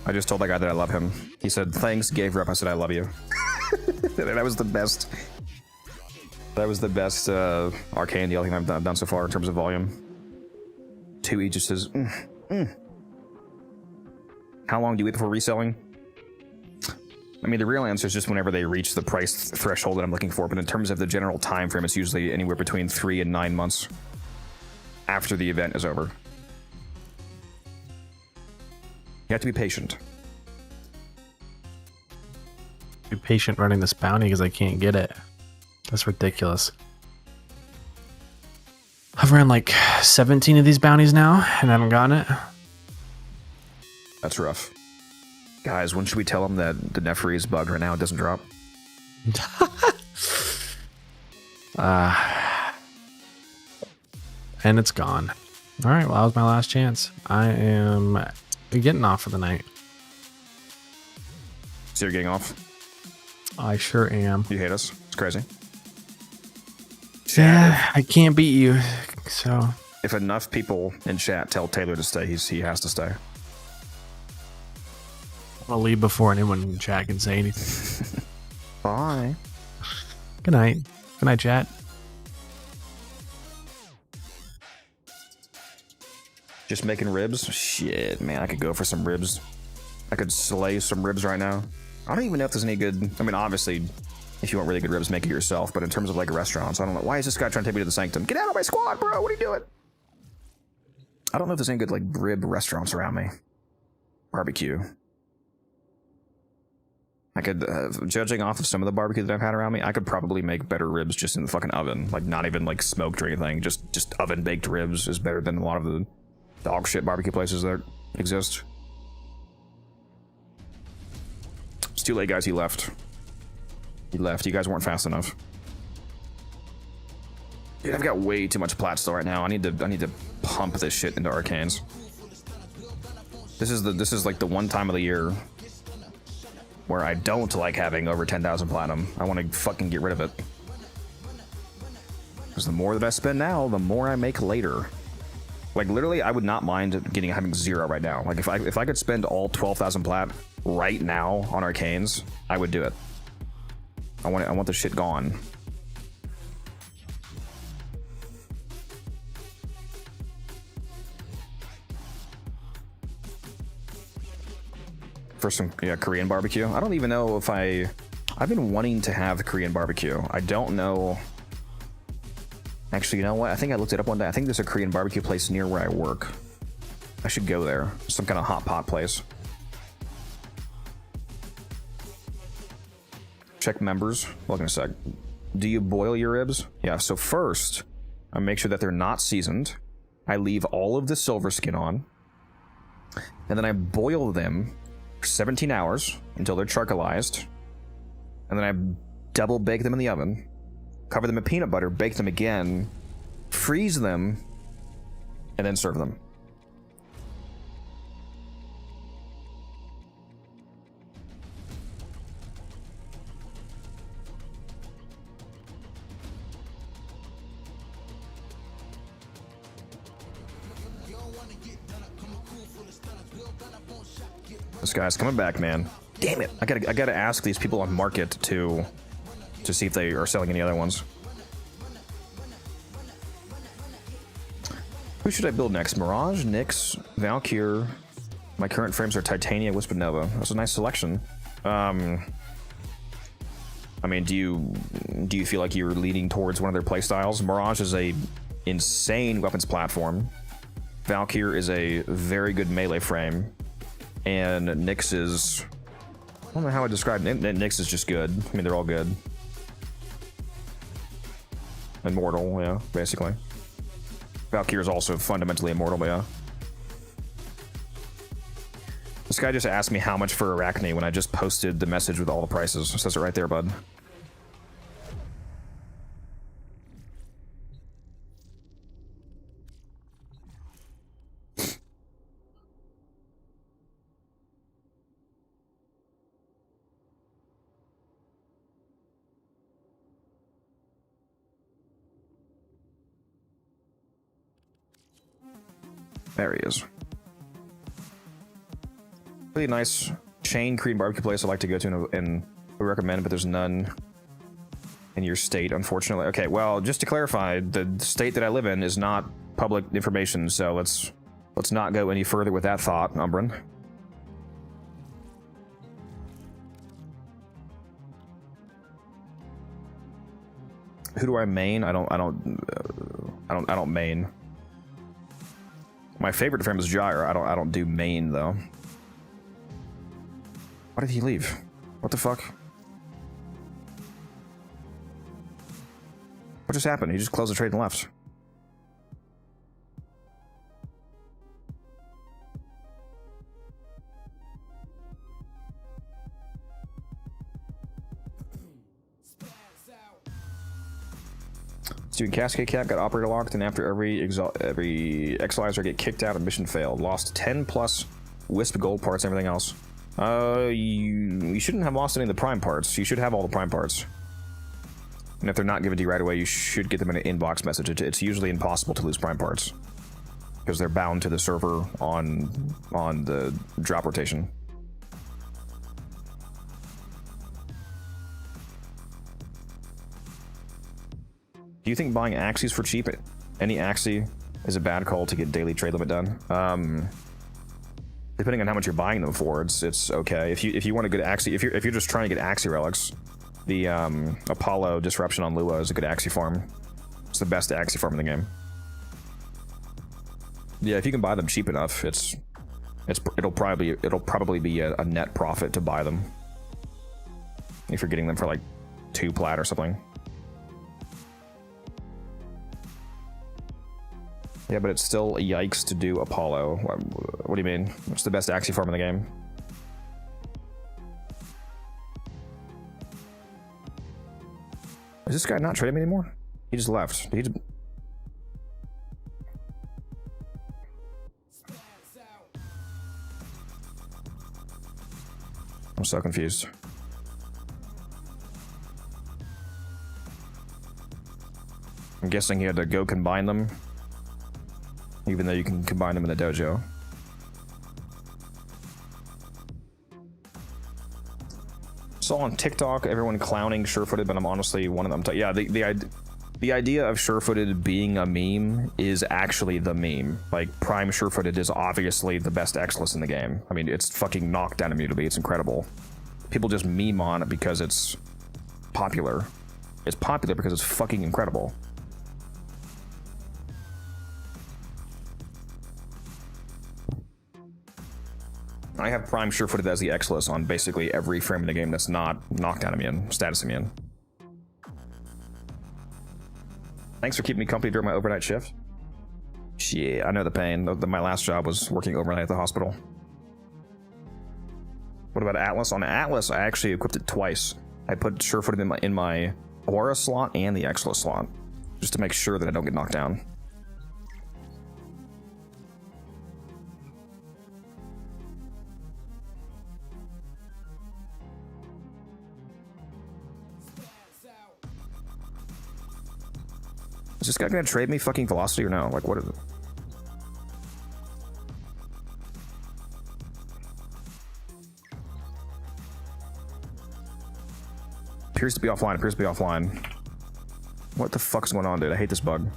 I just told that guy that I love him. He said, thanks, gave rep. I said, I love you. That was the best. That was the best arcane deal I think I've done so far in terms of volume. 2 Aegises. How long do you wait before reselling? I mean, the real answer is just whenever they reach the price threshold that I'm looking for, but in terms of the general time frame, it's usually anywhere between 3 and 9 months after the event is over. You have to be patient. Be patient running this bounty because I can't get it. That's ridiculous. I've ran like 17 of these bounties now and I haven't gotten it. That's rough. Guys, when should we tell them that the Nephri is bugged right now? It doesn't drop. and it's gone. All right, well, that was my last chance. I am getting off for the night. So you're getting off? I sure am. You hate us? It's crazy. Yeah, I can't beat you, so... If enough people in chat tell Taylor to stay, he has to stay. I'll leave before anyone in chat can say anything. Bye. Good night. Good night, chat. Just making ribs? Shit, man, I could go for some ribs. I could slay some ribs right now. I don't even know if there's any good... I mean, obviously, if you want really good ribs, make it yourself. But in terms of, like, restaurants, I don't know. Why is this guy trying to take me to the sanctum? Get out of my squad, bro! What are you doing? I don't know if there's any good, like, rib restaurants around me. Barbecue. I could, judging off of some of the barbecue that I've had around me, I could probably make better ribs just in the fucking oven. Like, not even, like, smoked or anything. Just oven-baked ribs is better than a lot of the dog shit barbecue places that exist. It's too late, guys. He left. He left. You guys weren't fast enough. Dude, I've got way too much plat still right now. I need to pump this shit into arcanes. This is like the one time of the year where I don't like having over 10,000 platinum. I want to fucking get rid of it. Because the more that I spend now, the more I make later. Like, literally, I would not mind having 0 right now. Like, if I could spend all 12,000 plat right now on arcanes, I would do it. I want the shit gone. For some Korean barbecue. I don't even know if I've been wanting to have Korean barbecue. I don't know. Actually, you know what? I think I looked it up one day. I think there's a Korean barbecue place near where I work. I should go there. Some kind of hot pot place. Check members. Look in a sec. Do you boil your ribs? Yeah, so first, I make sure that they're not seasoned. I leave all of the silver skin on. And then I boil them for 17 hours until they're charcoalized. And then I double bake them in the oven. Cover them in peanut butter, bake them again, freeze them, and then serve them. This guy's coming back, man. Damn it! I gotta ask these people on market to see if they are selling any other ones. Who should I build next? Mirage, Nyx, Valkyr. My current frames are Titania, Wisp, Nova. That's a nice selection. I mean, do you feel like you're leaning towards one of their playstyles? Mirage is a insane weapons platform. Valkyr is a very good melee frame. And Nyx is... I don't know how I describe it. Nyx is just good. I mean, they're all good. Immortal, yeah, basically. Valkyr is also fundamentally immortal, but yeah. This guy just asked me how much for Arachne when I just posted the message with all the prices. It says it right there, bud. There he is. Really nice chain Korean barbecue place I'd like to go to and would recommend, but there's none in your state, unfortunately. Okay, well, just to clarify, the state that I live in is not public information, so let's not go any further with that thought, Umbran. Who do I main? I don't main. My favorite frame is Gyre. I don't do main though. Why did he leave? What the fuck? What just happened? He just closed the trade and left. Doing Cascade Cap, got operator locked, and after every Exilizer get kicked out, a mission failed. Lost 10 plus Wisp gold parts and everything else. You shouldn't have lost any of the prime parts. You should have all the prime parts. And if they're not given to you right away, you should get them in an inbox message. It's usually impossible to lose prime parts because they're bound to the server on the drop rotation. Do you think buying Axies for cheap, any Axie, is a bad call to get daily trade limit done? Depending on how much you're buying them for, it's okay. If you want a good Axie, if you're just trying to get Axie relics, the Apollo Disruption on Lua is a good Axie farm. It's the best Axie farm in the game. Yeah, if you can buy them cheap enough, it'll probably be a net profit to buy them. If you're getting them for like 2 plat or something. Yeah, but it's still a yikes to do Apollo. What do you mean? What's the best Axie farm in the game? Is this guy not trading me anymore? He just left. He just... I'm so confused. I'm guessing he had to go combine them, even though you can combine them in the dojo. Saw on TikTok everyone clowning Surefooted, but I'm honestly one of them. Yeah, the idea of Surefooted being a meme is actually the meme. Like, Prime Surefooted is obviously the best X-list in the game. I mean, it's fucking knockdown immunity. It's incredible. People just meme on it because it's popular. It's popular because it's fucking incredible. I have Prime Surefooted as the X-list on basically every frame in the game that's not knockdown immune, status immune. Thanks for keeping me company during my overnight shift. Shit, I know the pain. My last job was working overnight at the hospital. What about Atlas? On Atlas, I actually equipped it twice. I put Surefooted in my Aura slot and the X-list slot, just to make sure that I don't get knocked down. Is this guy gonna trade me fucking velocity or no? Like, what is it? Appears to be offline, appears to be offline. What the fuck is going on, dude? I hate this bug.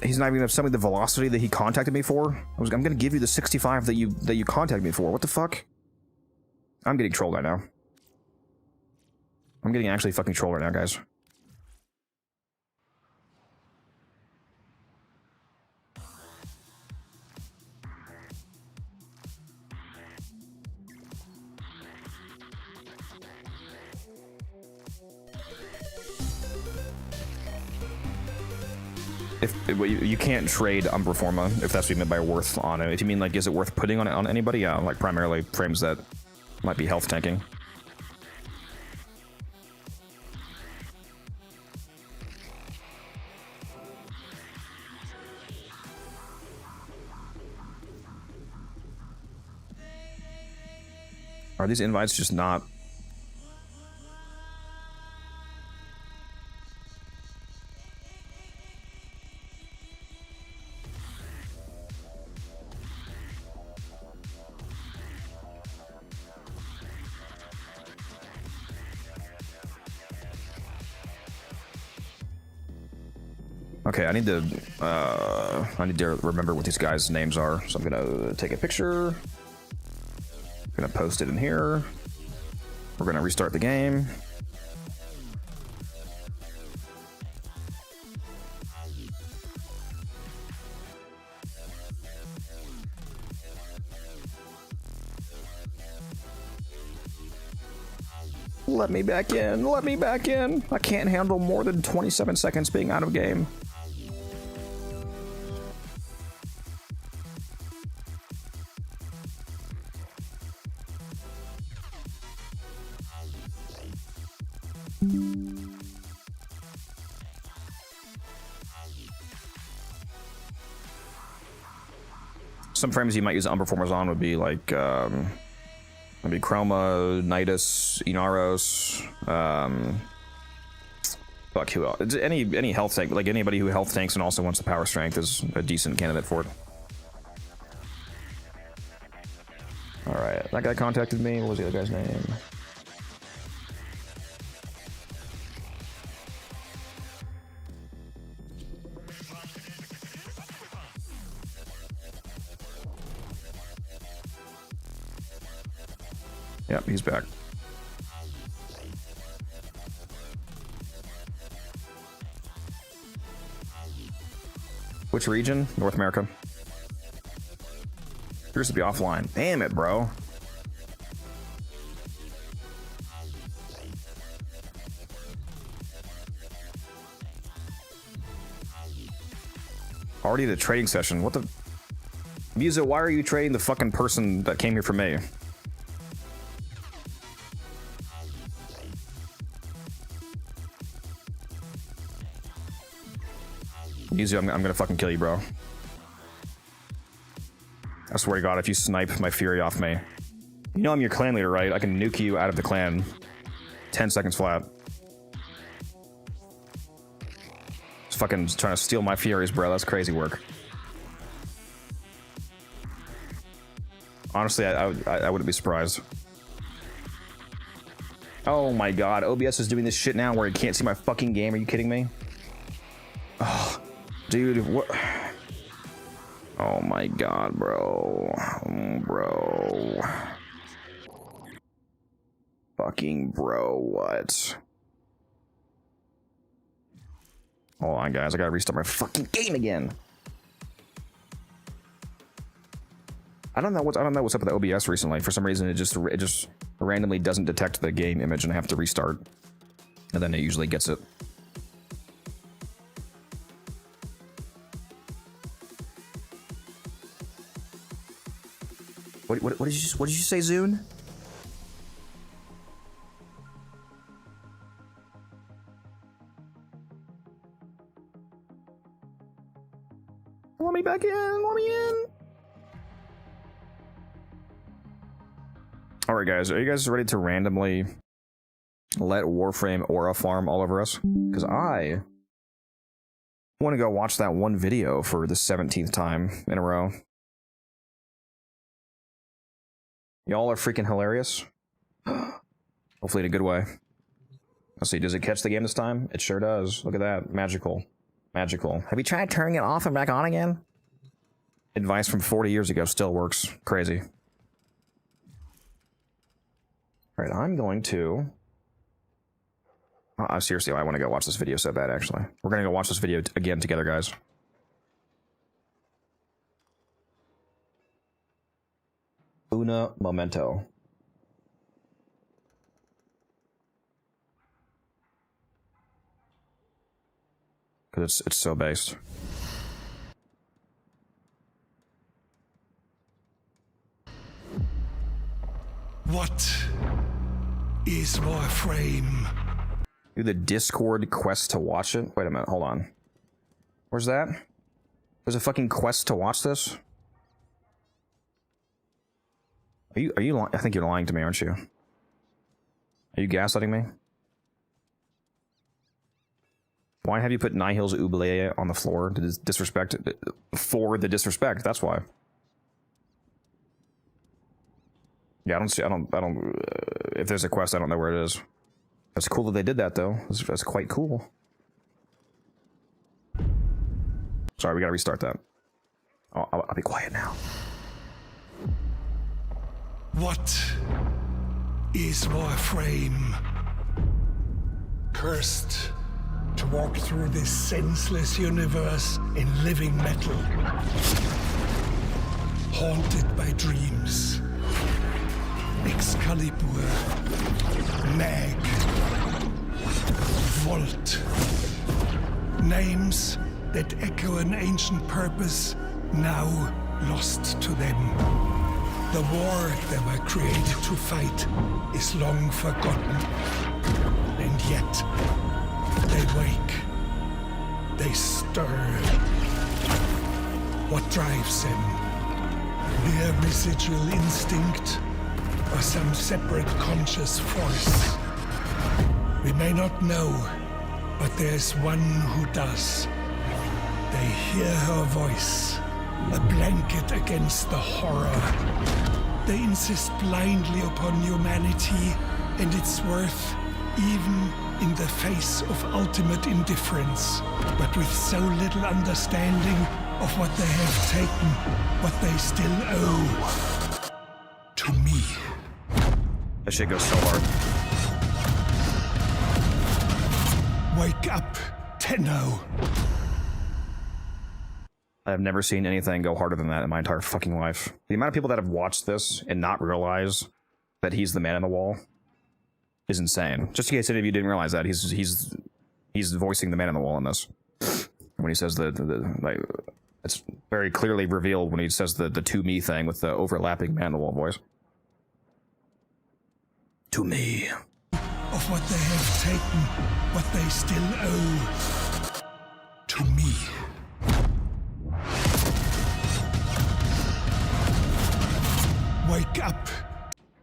He's not even gonna send me the velocity that he contacted me for. I'm gonna give you the 65 that you contacted me for. What the fuck? I'm getting trolled right now. I'm getting actually fucking trolled right now, guys. You can't trade Umbraforma if that's what you meant by worth on it. If you mean like, is it worth putting on anybody? Yeah, like primarily frames that might be health tanking. Are these invites just not? Okay, I need to remember what these guys' names are, so I'm gonna take a picture. I'm gonna post it in here. We're gonna restart the game. Let me back in. Let me back in. I can't handle more than 27 seconds being out of game. Some frames you might use unperformers on would be like maybe Chroma, Nidus, Inaros, fuck who else? Any health tank, like anybody who health tanks and also wants the power strength is a decent candidate for it. Alright, that guy contacted me. What was the other guy's name? Yep, he's back. Which region? North America. Appears to be offline. Damn it, bro. Already the trading session. What the? Musa, why are you trading the fucking person that came here for me? Easy, I'm gonna fucking kill you, bro. I swear to God, if you snipe my Fury off me. You know I'm your clan leader, right? I can nuke you out of the clan. 10 seconds flat. Just fucking trying to steal my Furies, bro. That's crazy work. Honestly, I wouldn't be surprised. Oh my God, OBS is doing this shit now where it can't see my fucking game. Are you kidding me? Oh. Dude, what? Oh my God, bro. Bro. Fucking bro, what? Hold on, guys. I gotta restart my fucking game again. I don't know what's up with the OBS recently. For some reason, it just randomly doesn't detect the game image, and I have to restart, and then it usually gets it. What did you say, Zune? Let me back in. Let me in. All right, guys. Are you guys ready to randomly let Warframe aura farm all over us? Because I want to go watch that one video for the 17th time in a row. Y'all are freaking hilarious. Hopefully in a good way. Let's see, does it catch the game this time? It sure does. Look at that. Magical. Magical. Have you tried turning it off and back on again? Advice from 40 years ago still works. Crazy. Alright, I'm going to... seriously, I want to go watch this video so bad, actually. We're going to go watch this video again together, guys. Una momento. Because it's so based. What is Warframe? Do the Discord quest to watch it? Wait a minute, hold on. Where's that? There's a fucking quest to watch this? Are you I think you're lying to me, aren't you? Are you gaslighting me? Why have you put Nihil's Oubliette on the floor to disrespect it? For the disrespect, that's why. Yeah, I don't, if there's a quest, I don't know where it is. That's cool that they did that, though. That's quite cool. Sorry, we gotta restart that. Oh, I'll be quiet now. What is Warframe? Cursed to walk through this senseless universe in living metal. Haunted by dreams. Excalibur, Mag, Volt. Names that echo an ancient purpose now lost to them. The war they were created to fight is long forgotten. And yet, they wake. They stir. What drives them? Their residual instinct or some separate conscious force? We may not know, but there's one who does. They hear her voice, a blanket against the horror. They insist blindly upon humanity and its worth, even in the face of ultimate indifference, but with so little understanding of what they have taken, what they still owe. To me. That shit goes so hard. Wake up, Tenno. I have never seen anything go harder than that in my entire fucking life. The amount of people that have watched this and not realize that he's the man on the wall is insane. Just in case any of you didn't realize that, he's voicing the man on the wall in this. When he says like, it's very clearly revealed when he says the to me thing with the overlapping man on the wall voice. To me. Of what they have taken, what they still owe. To me. Wake up.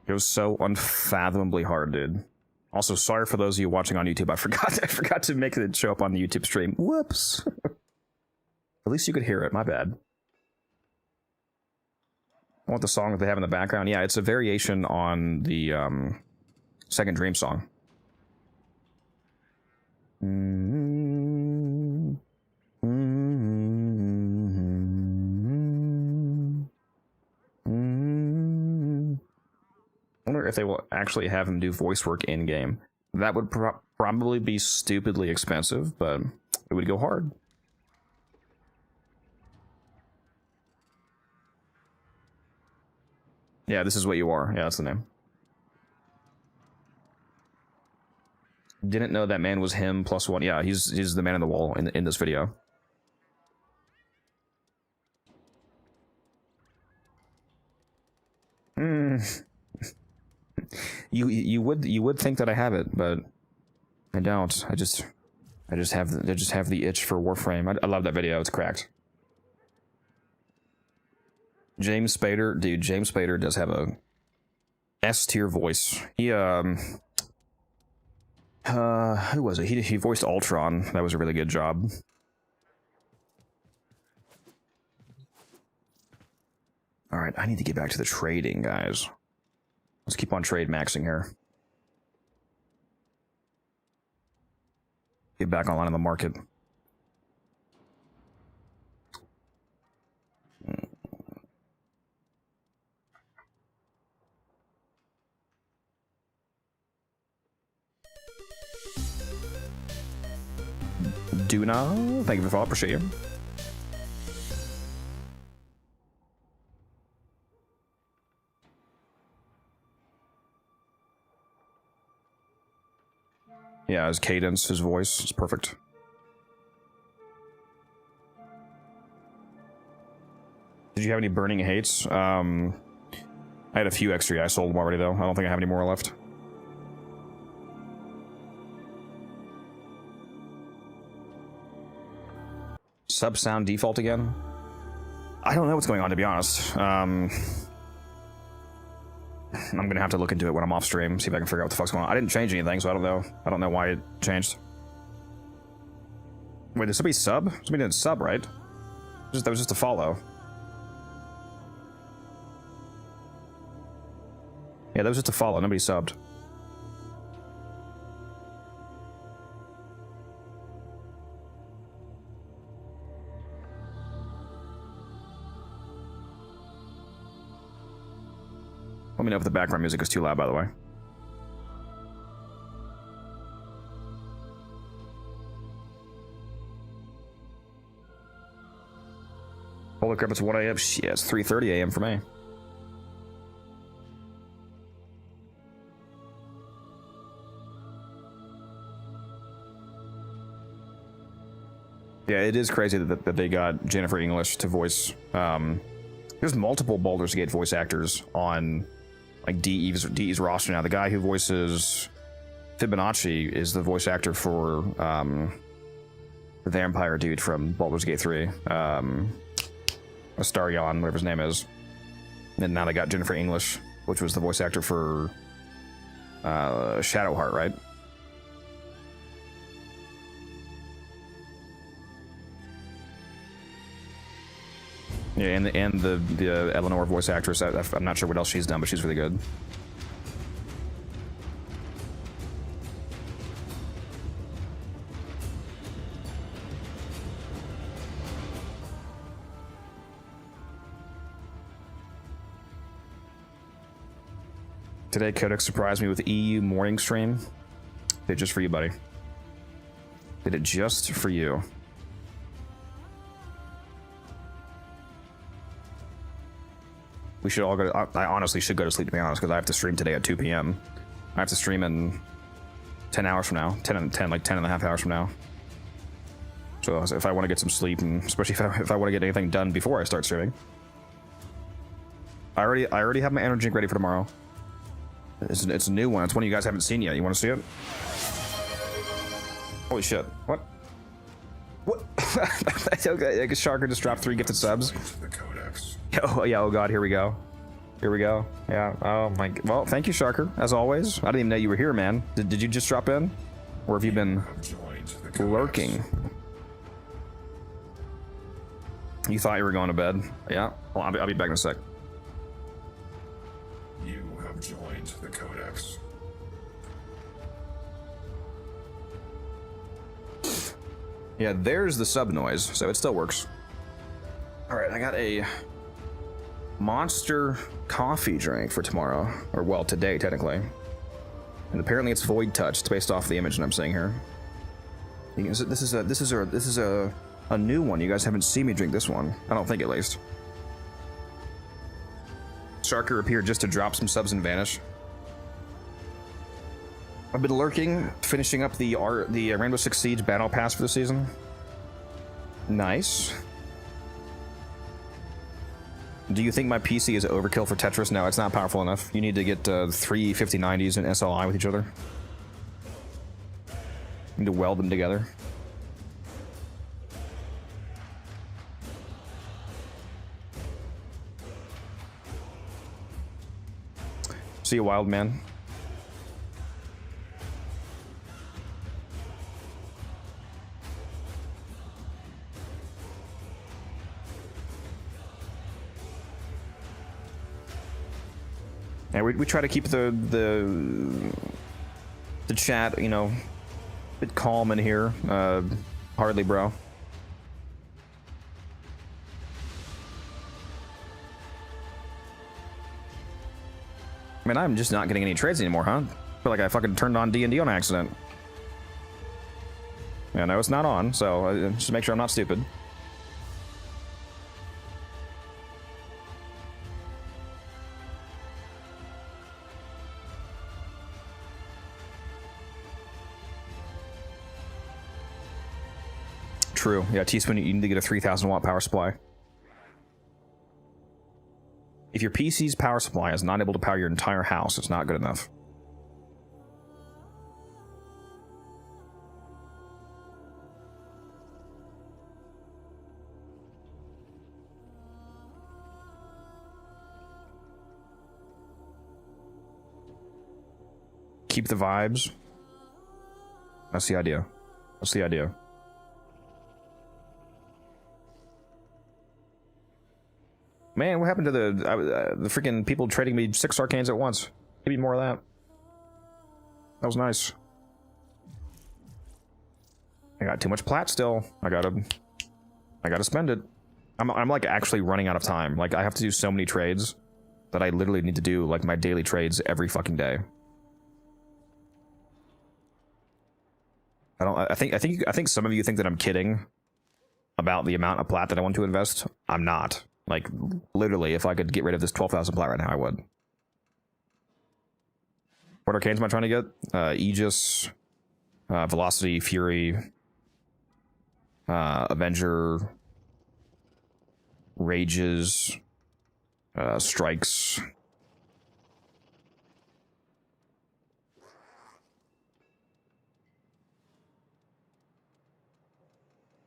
It was so unfathomably hard, dude. Also, sorry for those of you watching on YouTube. I forgot to make it show up on the YouTube stream. Whoops. At least you could hear it. My bad. I want the song that they have in the background. Yeah, it's a variation on the Second Dream song. I wonder if they will actually have him do voice work in game. That would probably be stupidly expensive, but it would go hard. Yeah, this is what you are. Yeah, that's the name. Didn't know that man was him plus one. Yeah, he's the man on the wall in this video. You would think that I have it, but I don't. I just have the itch for Warframe. I love that video. It's cracked. James Spader, dude. James Spader does have a S tier voice. He who was it? He voiced Ultron. That was a really good job. All right, I need to get back to the trading, guys. Let's keep on trade maxing here. Get back online in the market. Duna, thank you for the follow. Appreciate you. Yeah, his cadence, his voice is perfect. Did you have any burning hates? I had a few extra. I sold them already, though. I don't think I have any more left. Sub sound default again? I don't know what's going on, to be honest. I'm gonna have to look into it when I'm off stream, see if I can figure out what the fuck's going on. I didn't change anything, so I don't know. I don't know why it changed. Wait, did somebody sub? Somebody didn't sub, right? That was just a follow. Yeah, that was just a follow. Nobody subbed. Let me know if the background music is too loud, by the way. Holy crap, it's 1 a.m. Shit, it's 3:30 a.m. for me. Yeah, it is crazy that they got Jennifer English to voice. There's multiple Baldur's Gate voice actors on like DE's roster now. The guy who voices Fibonacci is the voice actor for the vampire dude from Baldur's Gate 3. Astarion, whatever his name is. And now they got Jennifer English, which was the voice actor for Shadowheart, right? Yeah, and the Eleanor voice actress. I'm not sure what else she's done, but she's really good. Today, Codex surprised me with EU morning stream. Did it just for you, buddy. Did it just for you. We should all go to, I honestly should go to sleep, to be honest, because I have to stream today at 2 p.m. I have to stream in 10 hours from now. like 10 and a half hours from now. So if I want to get some sleep, and especially if I want to get anything done before I start streaming. I already have my energy drink ready for tomorrow. It's a new one. It's one you guys haven't seen yet. You want to see it? Holy shit. What? What? Okay, I guess Sharker just dropped 3 gifted subs. Oh, yeah, oh god, here we go. Here we go. Yeah, oh my... Well, thank you, Sharker, as always. I didn't even know you were here, man. Did you just drop in? Or have you been lurking? You thought you were going to bed? Yeah? Well, I'll be back in a sec. You have joined the Codex. Yeah, there's the sub noise, so it still works. Alright, I got a monster coffee drink for tomorrow. Or, well, today, technically. And apparently it's void touch. It's based off the image that I'm seeing here. This is a new one. You guys haven't seen me drink this one. I don't think, at least. Sharker appeared just to drop some subs and vanish. I've been lurking, finishing up the Rainbow Six Siege Battle Pass for the season. Nice. Do you think my PC is overkill for Tetris? No, it's not powerful enough. You need to get 3 5090s and SLI with each other. You need to weld them together. See you, wild man. And we try to keep the chat, you know, a bit calm in here. Hardly, bro. I mean, I'm just not getting any trades anymore, huh? I feel like I fucking turned on D&D on accident. Yeah, no, it's not on, so just make sure I'm not stupid. True. Yeah, Teaspoon, you need to get a 3,000 watt power supply. If your PC's power supply is not able to power your entire house, it's not good enough. Keep the vibes. That's the idea. That's the idea. Man, what happened to the freaking people trading me 6 arcanes at once? Maybe more of that. That was nice. I got too much plat still. I gotta spend it. I'm like actually running out of time. Like I have to do so many trades that I literally need to do like my daily trades every fucking day. I think some of you think that I'm kidding about the amount of plat that I want to invest. I'm not. Like, literally, if I could get rid of this 12,000 plat right now, I would. What arcanes am I trying to get? Aegis, Velocity, Fury, Avenger, rages, strikes.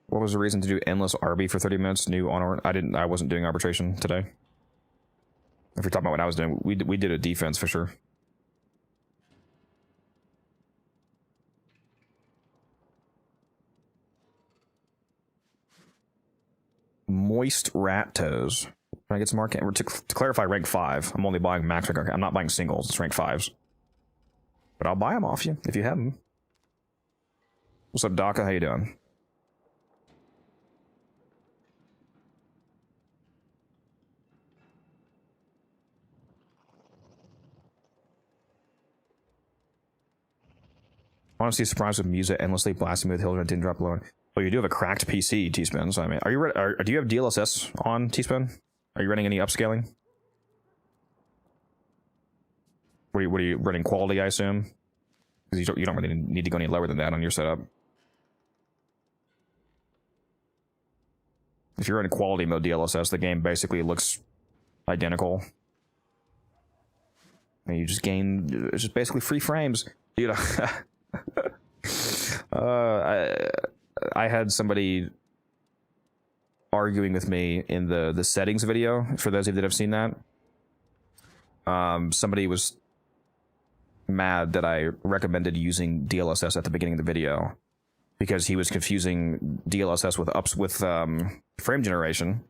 What was the reason to do endless RB for 30 minutes? New on I wasn't doing arbitration today. If you're talking about what I was doing, we did a defense for sure. Moist rat toes. Can I get some more? To clarify, rank 5. I'm only buying max rank. I'm not buying singles. It's rank 5s. But I'll buy them off you if you have them. What's up, Daka? How you doing? Honestly, surprised with music endlessly blasting me with hills and didn't drop below. Oh, you do have a cracked PC, T-Spin. So I mean, are you do you have DLSS on, T-Spin? Are you running any upscaling? What are you running, quality, I assume? Because you don't really need to go any lower than that on your setup. If you're in quality mode DLSS, the game basically looks identical. And you just gain, it's just basically free frames. You know, I had somebody arguing with me in the settings video. For those of you that have seen that, somebody was mad that I recommended using DLSS at the beginning of the video because he was confusing DLSS with frame generation.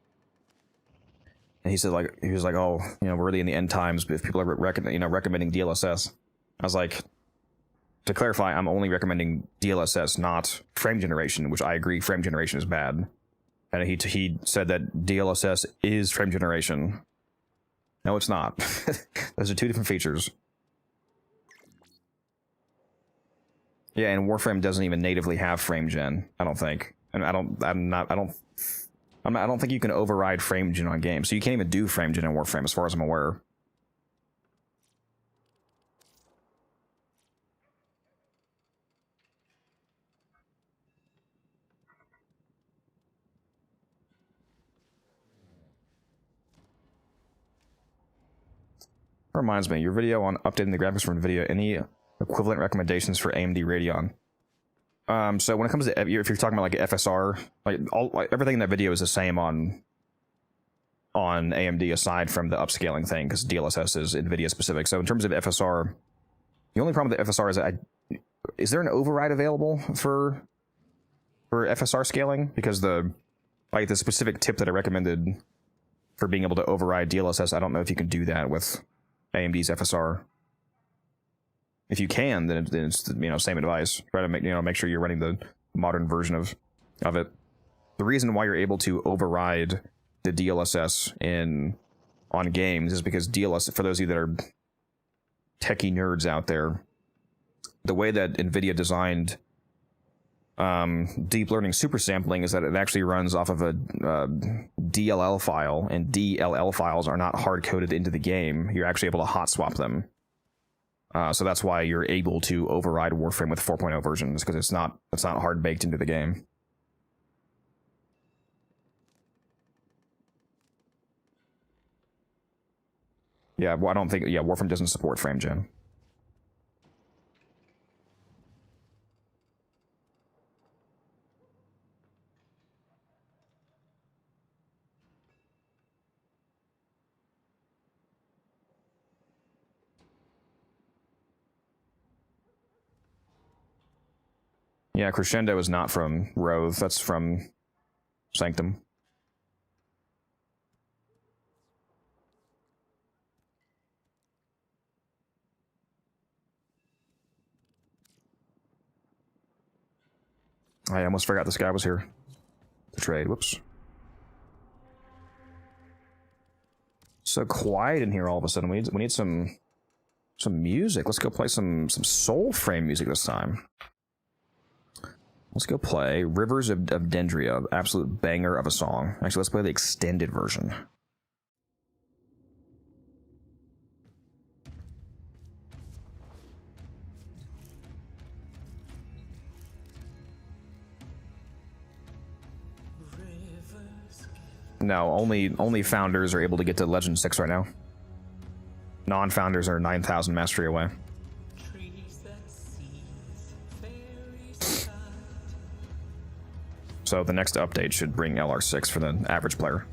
And he said, like, he was like, oh, you know, we're really in the end times if people are recommending DLSS. I was like, to clarify, I'm only recommending DLSS, not frame generation, which I agree frame generation is bad. And he said that DLSS is frame generation. No, it's not. Those are two different features. Yeah, and Warframe doesn't even natively have frame gen, I don't think. And I don't think you can override frame gen on games. So you can't even do frame gen in Warframe as far as I'm aware. Reminds me, your video on updating the graphics from NVIDIA, any equivalent recommendations for AMD Radeon? So when it comes to, if you're talking about like FSR, like everything in that video is the same on AMD aside from the upscaling thing, because DLSS is NVIDIA specific. So in terms of FSR, the only problem with the FSR is that is there an override available for FSR scaling? Because the specific tip that I recommended for being able to override DLSS, I don't know if you can do that with AMD's FSR. If you can, then it's, you know, same advice. Try to make sure you're running the modern version of it. The reason why you're able to override the DLSS on games is because DLSS, for those of you that are techie nerds out there, the way that NVIDIA designed deep learning super sampling is that it actually runs off of a DLL file, and DLL files are not hard coded into the game. You're actually able to hot swap them. So that's why you're able to override Warframe with 4.0 versions, because it's not hard baked into the game. Yeah, well, I don't think, Warframe doesn't support frame gen. Yeah, Crescendo is not from Roth, that's from Sanctum. I almost forgot this guy was here to trade. Whoops. So quiet in here all of a sudden. We need some music. Let's go play some Soul Frame music this time. Let's go play Rivers of Dendria, absolute banger of a song. Actually, let's play the extended version. No, only founders are able to get to Legend 6 right now. Non-founders are 9,000 mastery away. So the next update should bring LR6 for the average player.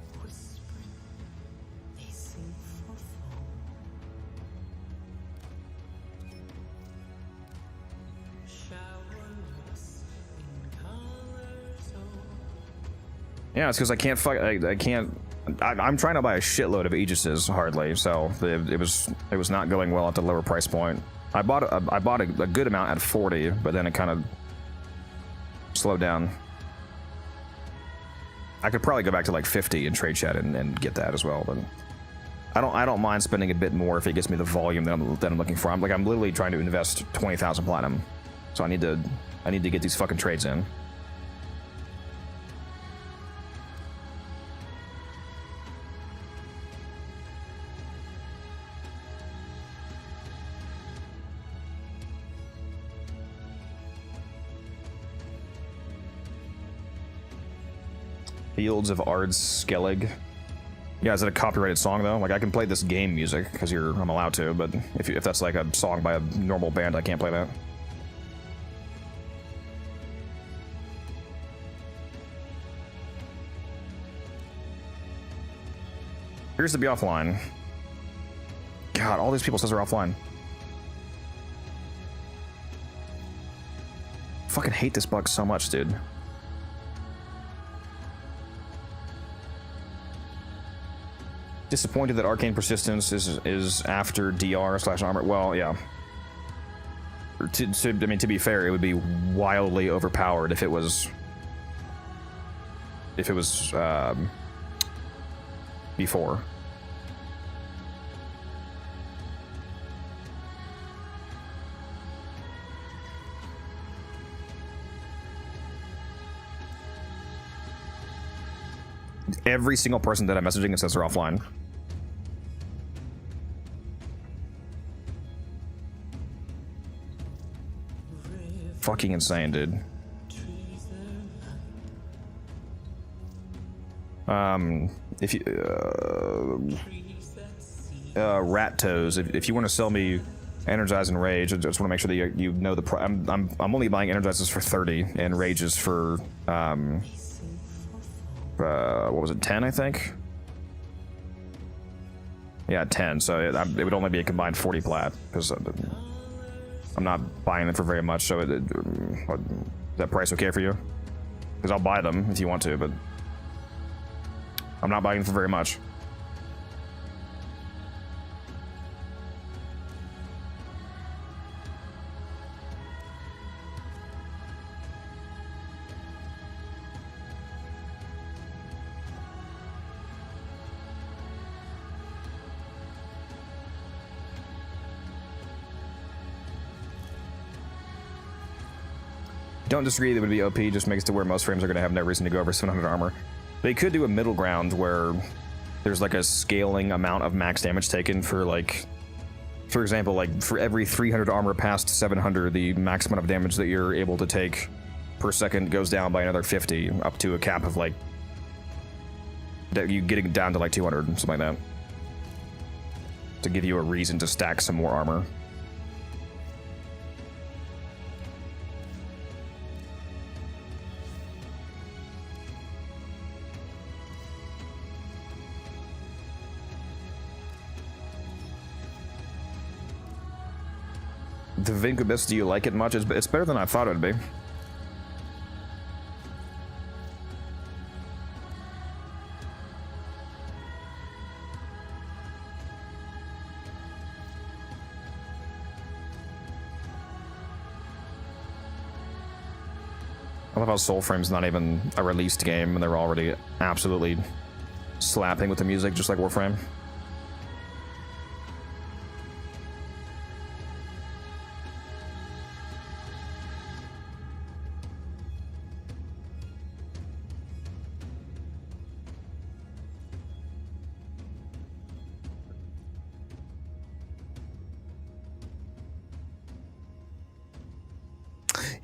Yeah, it's because I can't fuck. I can't. I'm trying to buy a shitload of Aegises hardly, so it was not going well at the lower price point. I bought a good amount at 40, but then it kind of slowed down. I could probably go back to like 50 in trade chat and get that as well, but I don't mind spending a bit more if it gets me the volume that I'm looking for. I'm literally trying to invest 20,000 platinum, so I need to get these fucking trades in. Fields of Ard's Skellig. Yeah, is it a copyrighted song though? Like I can play this game music because I'm allowed to, but if that's like a song by a normal band, I can't play that. Here's to be offline. God, all these people says they're offline. Fucking hate this bug so much, dude. Disappointed that Arcane Persistence is after DR/armor. Well, yeah. I mean, to be fair, it would be wildly overpowered if it was before. Every single person that I'm messaging, it says they're offline. Fucking insane, dude. If you rat toes, if you want to sell me energize and rage, I just want to make sure that you know the I'm only buying energizes for 30 and rages for what was it, 10 I think? Yeah, 10, so it would only be a combined 40 plat because I'm not buying them for very much. So is that price okay for you? Because I'll buy them if you want to, but I'm not buying them for very much. Don't disagree that it would be OP, just makes it to where most frames are going to have no reason to go over 700 armor. They could do a middle ground where there's like a scaling amount of max damage taken for like, for example, like for every 300 armor past 700, the max amount of damage that you're able to take per second goes down by another 50, up to a cap of like, that you getting down to like 200, something like that. To give you a reason to stack some more armor. The Vincubus, do you like it much? It's better than I thought it would be. I love how Soulframe's not even a released game and they're already absolutely slapping with the music just like Warframe.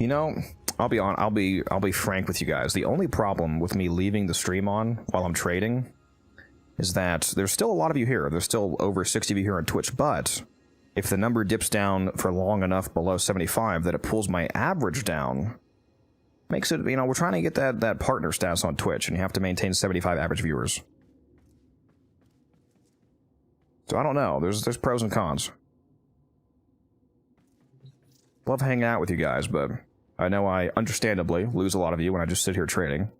You know, I'll be frank with you guys. The only problem with me leaving the stream on while I'm trading is that there's still a lot of you here. There's still over 60 of you here on Twitch, but if the number dips down for long enough below 75 that it pulls my average down, makes it, you know, we're trying to get that partner status on Twitch, and you have to maintain 75 average viewers. So I don't know. There's pros and cons. Love hanging out with you guys, but I know I understandably lose a lot of you when I just sit here trading.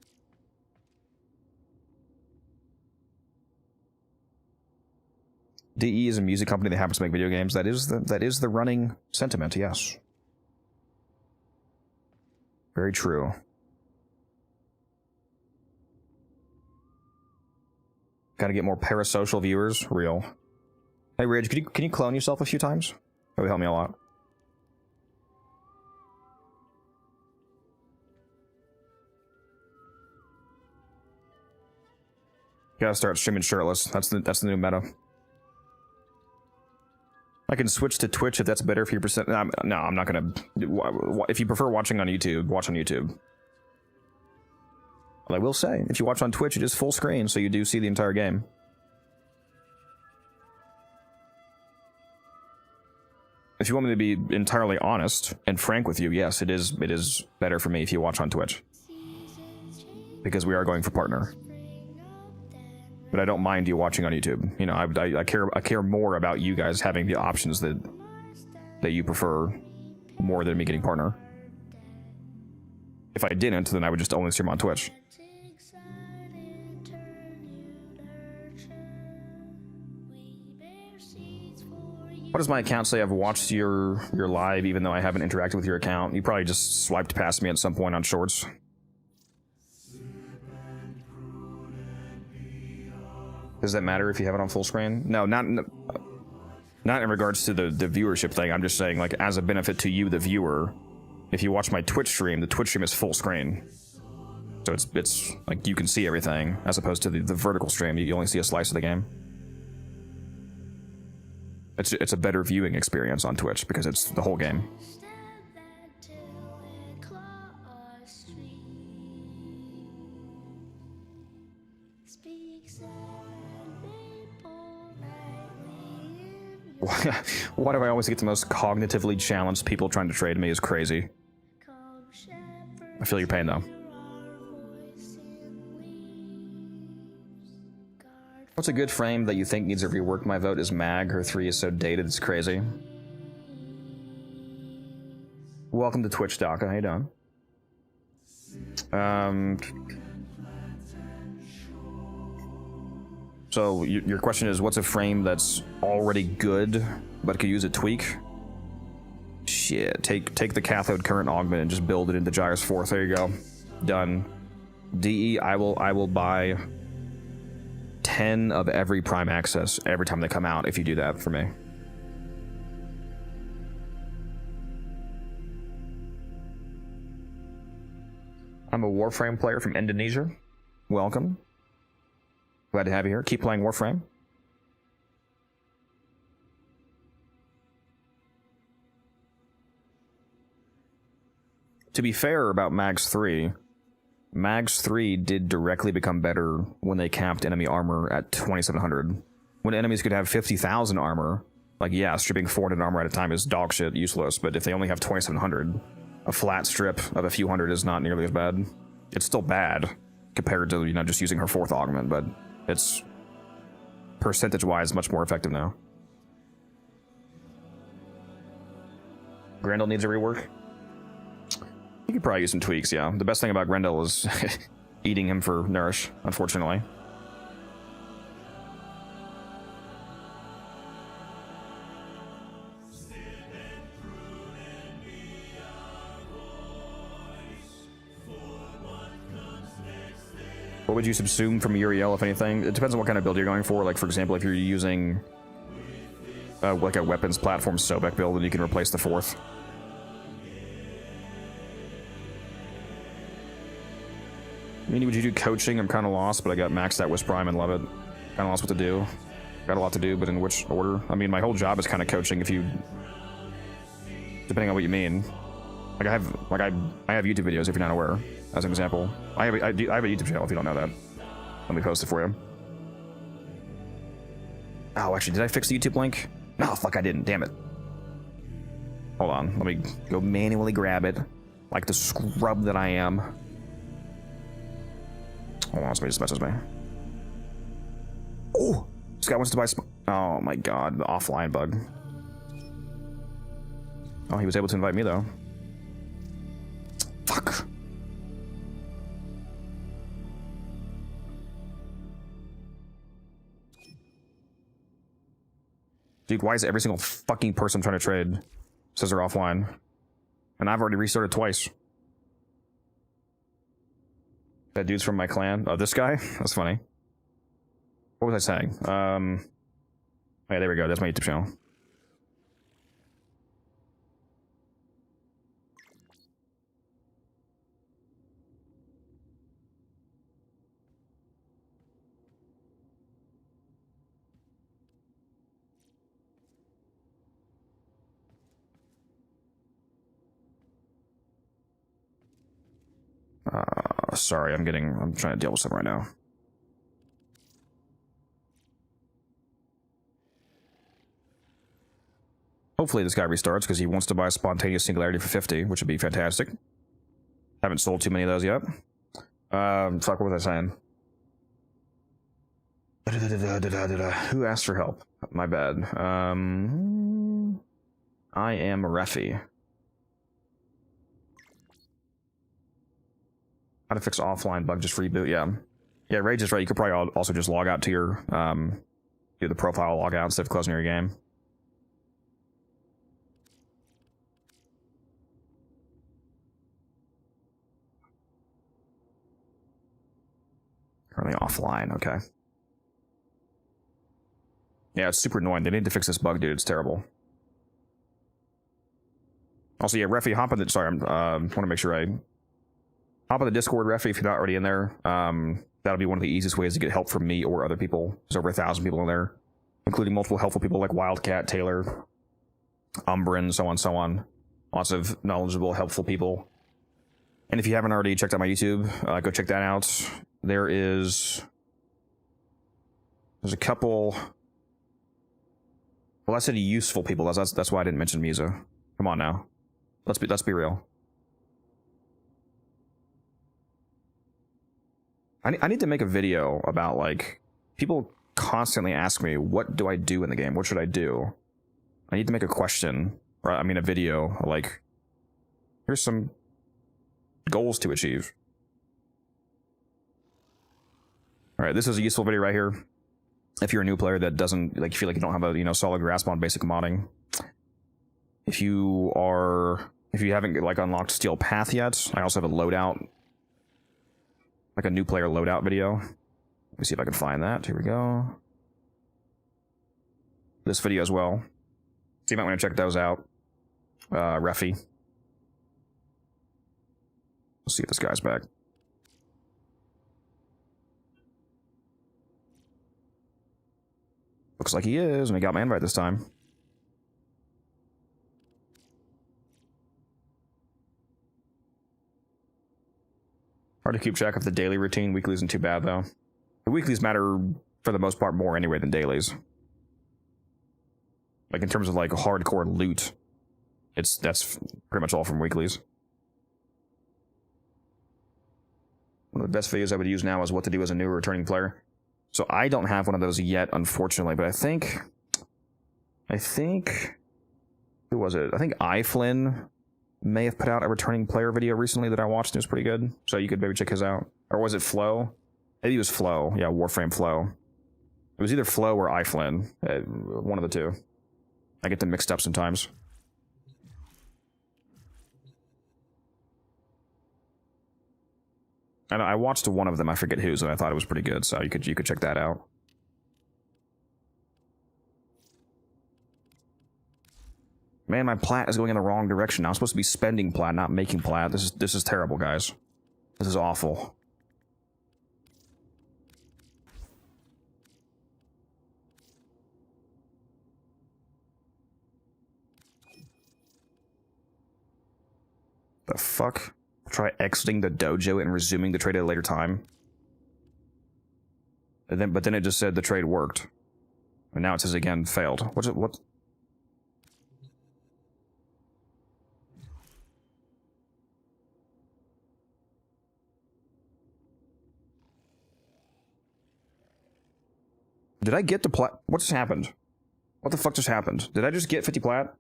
DE is a music company that happens to make video games. That is the running sentiment, yes. Very true. Gotta get more parasocial viewers. Real. Hey, Ridge, can you clone yourself a few times? That would help me a lot. Gotta start streaming shirtless. That's the new meta. I can switch to Twitch if that's better for your percent. No, I'm not gonna. If you prefer watching on YouTube, watch on YouTube. But I will say, if you watch on Twitch, it is full screen, so you do see the entire game. If you want me to be entirely honest and frank with you, yes, it is better for me if you watch on Twitch. Because we are going for partner. But I don't mind you watching on YouTube. You know, I care more about you guys having the options that you prefer more than me getting partner. If I didn't, then I would just only stream on Twitch. What does my account say? I've watched your live even though I haven't interacted with your account. You probably just swiped past me at some point on Shorts. Does that matter if you have it on full screen? No, not in regards to the viewership thing. I'm just saying, like, as a benefit to you, the viewer, if you watch my Twitch stream, the Twitch stream is full screen. So it's like you can see everything, as opposed to the vertical stream. You only see a slice of the game. It's a better viewing experience on Twitch because it's the whole game. Why do I always get the most cognitively challenged people trying to trade me? Is crazy. I feel your pain though. What's a good frame that you think needs a rework? My vote is Mag. Her 3 is so dated, it's crazy. Welcome to Twitch, Daka. How you doing? So your question is, what's a frame that's already good but could use a tweak? Shit, take the cathode current augment and just build it into Gyros 4th. There you go, done. DE, I will buy 10 of every Prime Access every time they come out if you do that for me. I'm a Warframe player from Indonesia. Welcome. Glad to have you here. Keep playing Warframe. To be fair about Mags 3, Mags 3 did directly become better when they capped enemy armor at 2700. When enemies could have 50,000 armor, like, yeah, stripping 400 armor at a time is dog shit, useless, but if they only have 2700, a flat strip of a few hundred is not nearly as bad. It's still bad compared to, you know, just using her 4th augment, but it's percentage-wise much more effective now. Grendel needs a rework. You could probably use some tweaks, yeah. The best thing about Grendel is eating him for nourish, unfortunately. What would you subsume from Uriel, if anything? It depends on what kind of build you're going for. Like, for example, if you're using like a weapons platform Sobek build, then you can replace the 4th. I mean, would you do coaching? I'm kind of lost, but I got maxed out with Prime and love it. Kind of lost what to do. Got a lot to do, but in which order? I mean, my whole job is kind of coaching. If you, depending on what you mean. Like I have YouTube videos if you're not aware. As an example, I have a YouTube channel if you don't know that. Let me post it for you. Oh, actually, did I fix the YouTube link? No, fuck, I didn't. Damn it. Hold on. Let me go manually grab it. Like the scrub that I am. Hold on, somebody just messaged me. Oh! This guy wants to buy oh my god, the offline bug. Oh, he was able to invite me, though. Fuck. Dude, why is every single fucking person I'm trying to trade says they're offline? And I've already restarted twice. That dude's from my clan. Oh, this guy? That's funny. What was I saying? Oh, yeah, there we go. That's my YouTube channel. Sorry, I'm trying to deal with something right now. Hopefully this guy restarts because he wants to buy a spontaneous singularity for 50, which would be fantastic. Haven't sold too many of those yet. Fuck, what was I saying? Who asked for help? My bad. I am Refi. How to fix offline bug, just reboot, yeah. Yeah, Rage is right, you could probably also just log out to your, do the profile log out instead of closing your game. Currently offline, okay. Yeah, it's super annoying. They need to fix this bug, dude. It's terrible. Also, yeah, Refi, hop on the... Sorry, I want to make sure I... Hop on the Discord, Refi, if you're not already in there. That'll be one of the easiest ways to get help from me or other people. There's over 1,000 people in there, including multiple helpful people like Wildcat, Taylor, Umbrin, so on, so on. Lots of knowledgeable, helpful people. And if you haven't already checked out my YouTube, go check that out. There's a couple... Well, I said useful people. That's why I didn't mention Miza. Come on now. Let's be real. I need to make a video about, like, people constantly ask me, what do I do in the game? What should I do? I need to make a question, or I mean a video, like, here's some goals to achieve. Alright, this is a useful video right here. If you're a new player that doesn't, like, feel like you don't have a, solid grasp on basic modding. If you haven't, like, unlocked Steel Path yet, I also have a loadout, like a new player loadout video. Let me see if I can find that. Here we go. This video as well. So you might want to check those out. Refi. Let's see if this guy's back. Looks like he is, and he got my invite this time. Hard to keep track of the daily routine. Weekly isn't too bad, though. The weeklies matter, for the most part, more anyway than dailies. Like, in terms of, like, hardcore loot, that's pretty much all from weeklies. One of the best videos I would use now is what to do as a new returning player. So I don't have one of those yet, unfortunately, but I think, who was it? I think iFlynn may have put out a returning player video recently that I watched. It was pretty good, so you could maybe check his out. Or was it Flo? Maybe it was Flo. Yeah, Warframe Flo. It was either Flo or iFlynn. One of the two. I get them mixed up sometimes. And I watched one of them, I forget whose, and I thought it was pretty good, so you could check that out. Man, my plat is going in the wrong direction. I'm supposed to be spending plat, not making plat. This is terrible, guys. This is awful. The fuck? Try exiting the dojo and resuming the trade at a later time. But then it just said the trade worked. And now it says again, failed. What's it, what? Did I get the plat? What just happened? What the fuck just happened? Did I just get 50 plat?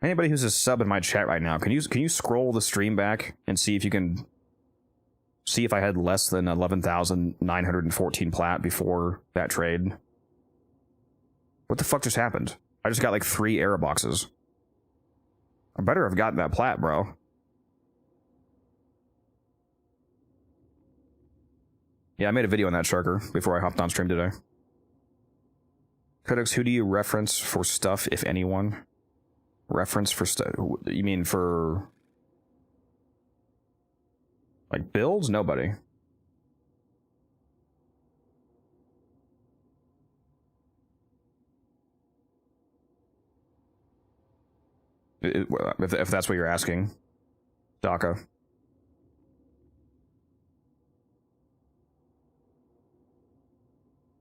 Anybody who's a sub in my chat right now, can you scroll the stream back and see if you can see if I had less than 11,914 plat before that trade? What the fuck just happened? I just got like 3 error boxes. I better have gotten that plat, bro. Yeah, I made a video on that, Sharker, before I hopped on stream today. Codex, who do you reference for stuff, if anyone? Reference for stuff? You mean for... like builds? Nobody. If that's what you're asking, Daka.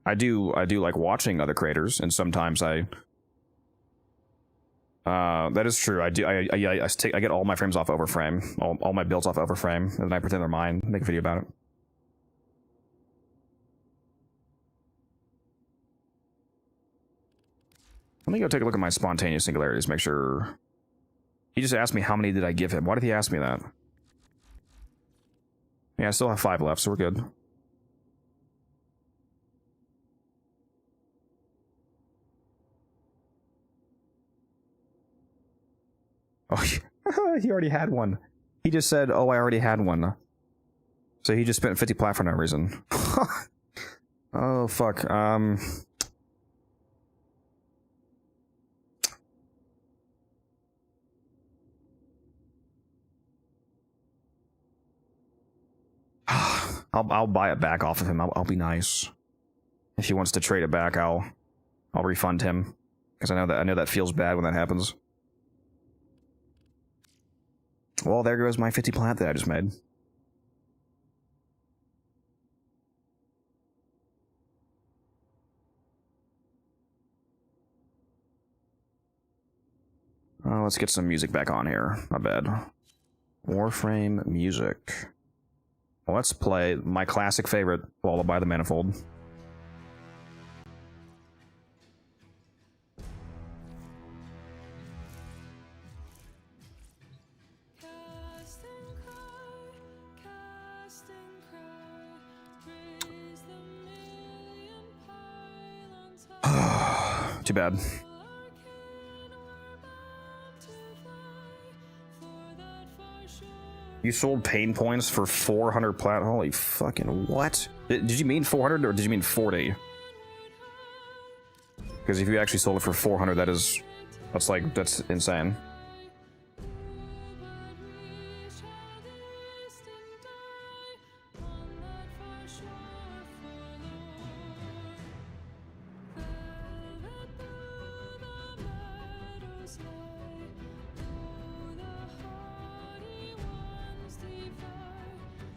I do like watching other creators, and sometimes I. That is true. I get all my frames off Overframe, all my builds off Overframe, and then I pretend they're mine. Make a video about it. Let me go take a look at my spontaneous singularities. Make sure. He just asked me how many did I give him. Why did he ask me that? Yeah, I still have 5 left, so we're good. Oh, he already had one. He just said, oh, I already had one. So he just spent 50 plat for no reason. Oh, fuck. I'll buy it back off of him. I'll be nice. If he wants to trade it back, I'll refund him, because I know that feels bad when that happens. Well, there goes my 50 plat that I just made. Oh, let's get some music back on here. My bad. Warframe music. Let's play my classic favorite, Lullaby the Manifold. Too bad. You sold pain points for 400 plat? Holy fucking what? Did you mean 400 or did you mean 40? Because if you actually sold it for 400, that's insane.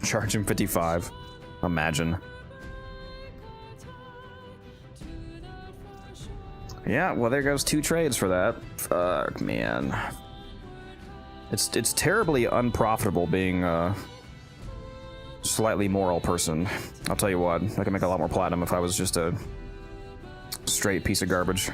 Charge him 55. Imagine. Yeah, well, there goes 2 trades for that. Fuck, man. It's terribly unprofitable being a slightly moral person. I'll tell you what, I could make a lot more platinum if I was just a straight piece of garbage.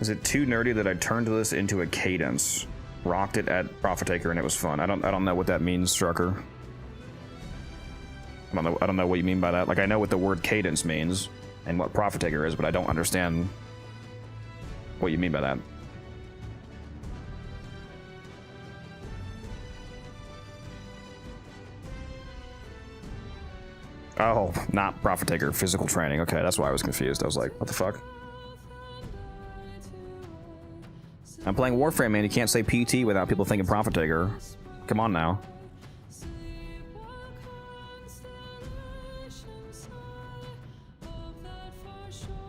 Is it too nerdy that I turned this into a cadence? Rocked it at Prophet Taker and it was fun. I don't know what that means, Strucker. I don't know what you mean by that. Like, I know what the word cadence means and what Prophet Taker is, but I don't understand what you mean by that. Oh, not profit taker, physical training. Okay, that's why I was confused. I was like, what the fuck? I'm playing Warframe, man. You can't say PT without people thinking profit taker. Come on now.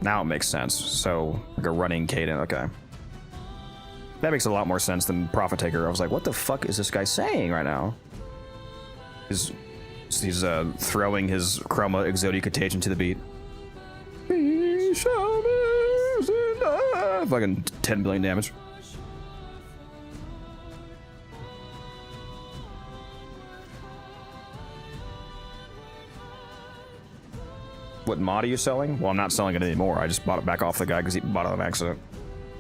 Now it makes sense. So, like a running cadence. Okay. That makes a lot more sense than profit taker. I was like, what the fuck is this guy saying right now? He's throwing his Chroma Exodia Contagion to the beat. Fucking 10 billion damage. What mod are you selling? Well, I'm not selling it anymore. I just bought it back off the guy because he bought it on accident.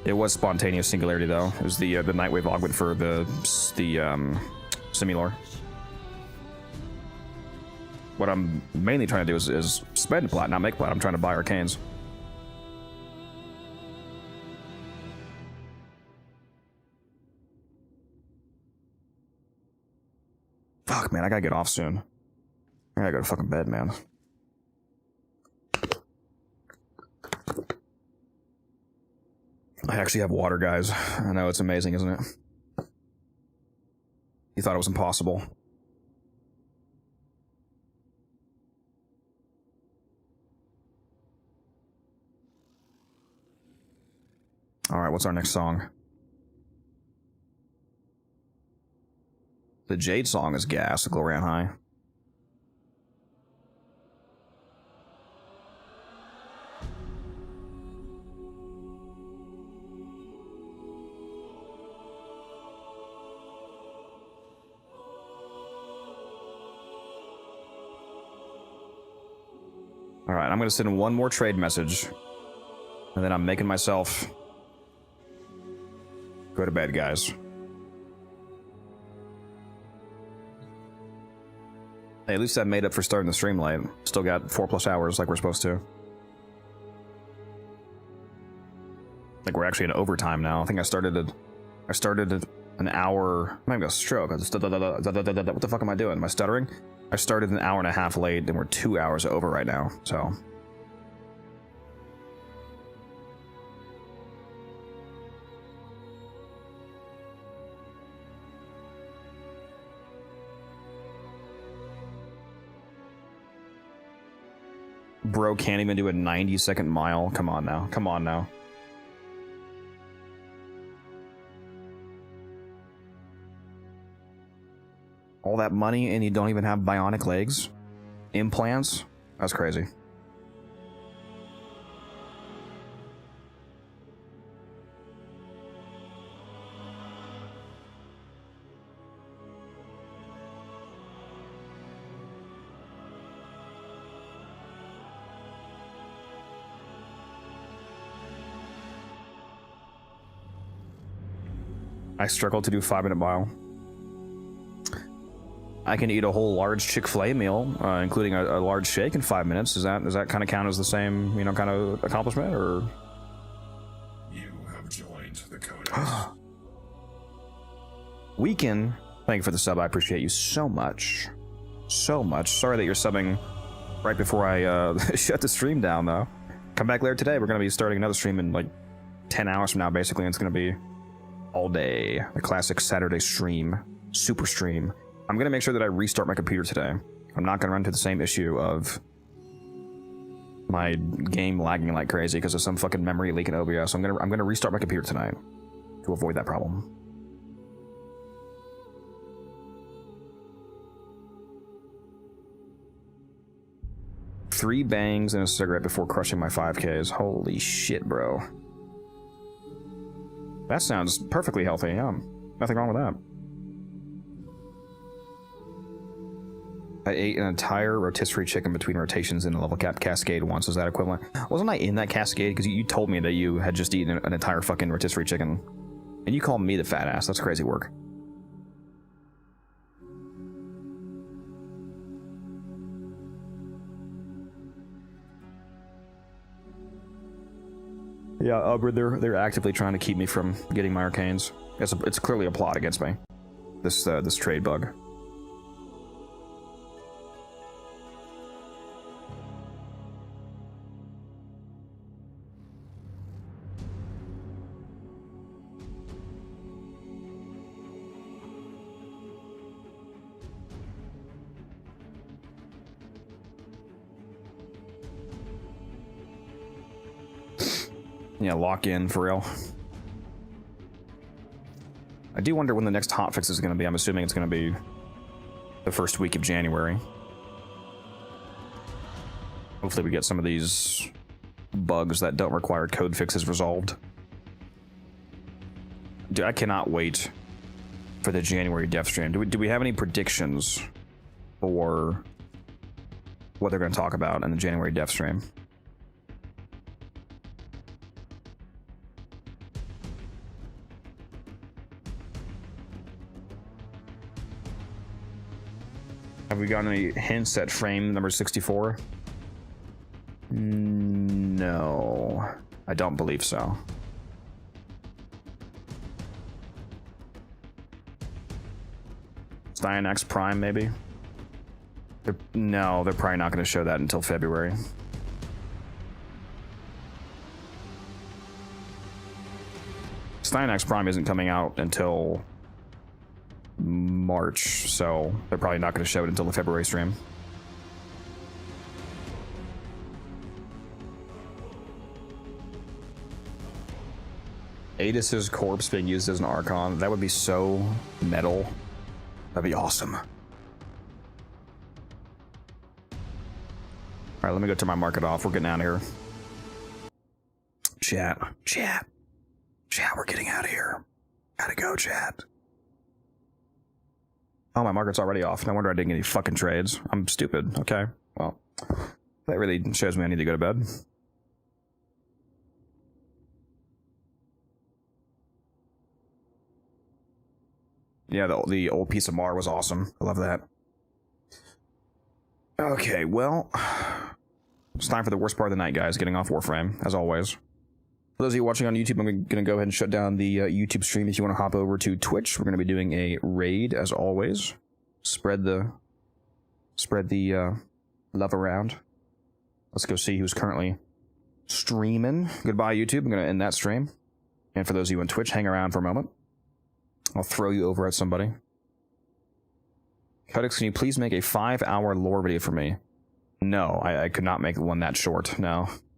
It was spontaneous singularity though. It was the Nightwave augment for the Simulor. What I'm mainly trying to do is spend plat, not make plat. I'm trying to buy arcanes. Fuck, man, I gotta get off soon. I gotta go to fucking bed, man. I actually have water, guys. I know, it's amazing, isn't it? You thought it was impossible. Alright, what's our next song? The Jade song is gas, the Glory on High. Alright, I'm gonna send one more trade message. And then I'm making myself go to bed, guys. Hey, at least I made up for starting the stream late. Still got 4+ hours like we're supposed to. Like we're actually in overtime now. I think I started at an hour. I'm having a stroke. What the fuck am I doing? Am I stuttering? I started an hour and a half late, and we're 2 hours over right now. So. Bro can't even do a 90-second mile. Come on now. Come on now. All that money and you don't even have bionic legs? Implants? That's crazy. I struggle to do 5-minute mile. I can eat a whole large Chick-fil-A meal, including a large shake in 5 minutes. Does that kind of count as the same, you know, kind of accomplishment, or? You have joined the Codex. Weekend, thank you for the sub. I appreciate you so much, so much. Sorry that you're subbing right before I shut the stream down, though. Come back later today. We're gonna be starting another stream in like 10 hours from now, basically. And it's gonna be all day, the classic Saturday stream, super stream. I'm gonna make sure that I restart my computer today. I'm not gonna run into the same issue of my game lagging like crazy because of some fucking memory leak in OBS. So I'm gonna restart my computer tonight to avoid that problem. Three bangs and a cigarette before crushing my 5Ks. Holy shit, bro. That sounds perfectly healthy, yeah. Nothing wrong with that. I ate an entire rotisserie chicken between rotations in a level cap cascade once. Is that equivalent? Wasn't I in that cascade? Because you told me that you had just eaten an entire fucking rotisserie chicken. And you called me the fat ass. That's crazy work. Yeah, they're actively trying to keep me from getting my arcanes. It's clearly a plot against me. This trade bug. Yeah, lock in for real. I do wonder when the next hotfix is going to be. I'm assuming it's going to be the first week of January. Hopefully we get some of these bugs that don't require code fixes resolved. Dude, I cannot wait for the January dev stream. Do we have any predictions for what they're going to talk about in the January dev stream? Have we gotten any hints at frame number 64? No, I don't believe so. Cyanax Prime, maybe? No, they're probably not going to show that until February. Cyanax Prime isn't coming out until March, so they're probably not going to show it until the February stream. Adis's corpse being used as an Archon, that would be so metal. That'd be awesome. All right, let me go turn my market off. We're getting out of here. Chat, we're getting out of here. Gotta go, chat. Oh, my market's already off. No wonder I didn't get any fucking trades. I'm stupid. Okay, well, that really shows me I need to go to bed. Yeah, the old piece of Mar was awesome. I love that. Okay, well, it's time for the worst part of the night, guys. Getting off Warframe, as always. For those of you watching on YouTube, I'm going to go ahead and shut down the YouTube stream. If you want to hop over to Twitch, we're going to be doing a raid, as always. Spread the love around. Let's go see who's currently streaming. Goodbye, YouTube. I'm going to end that stream. And for those of you on Twitch, hang around for a moment. I'll throw you over at somebody. Codex, can you please make a 5-hour lore video for me? No, I could not make one that short, no.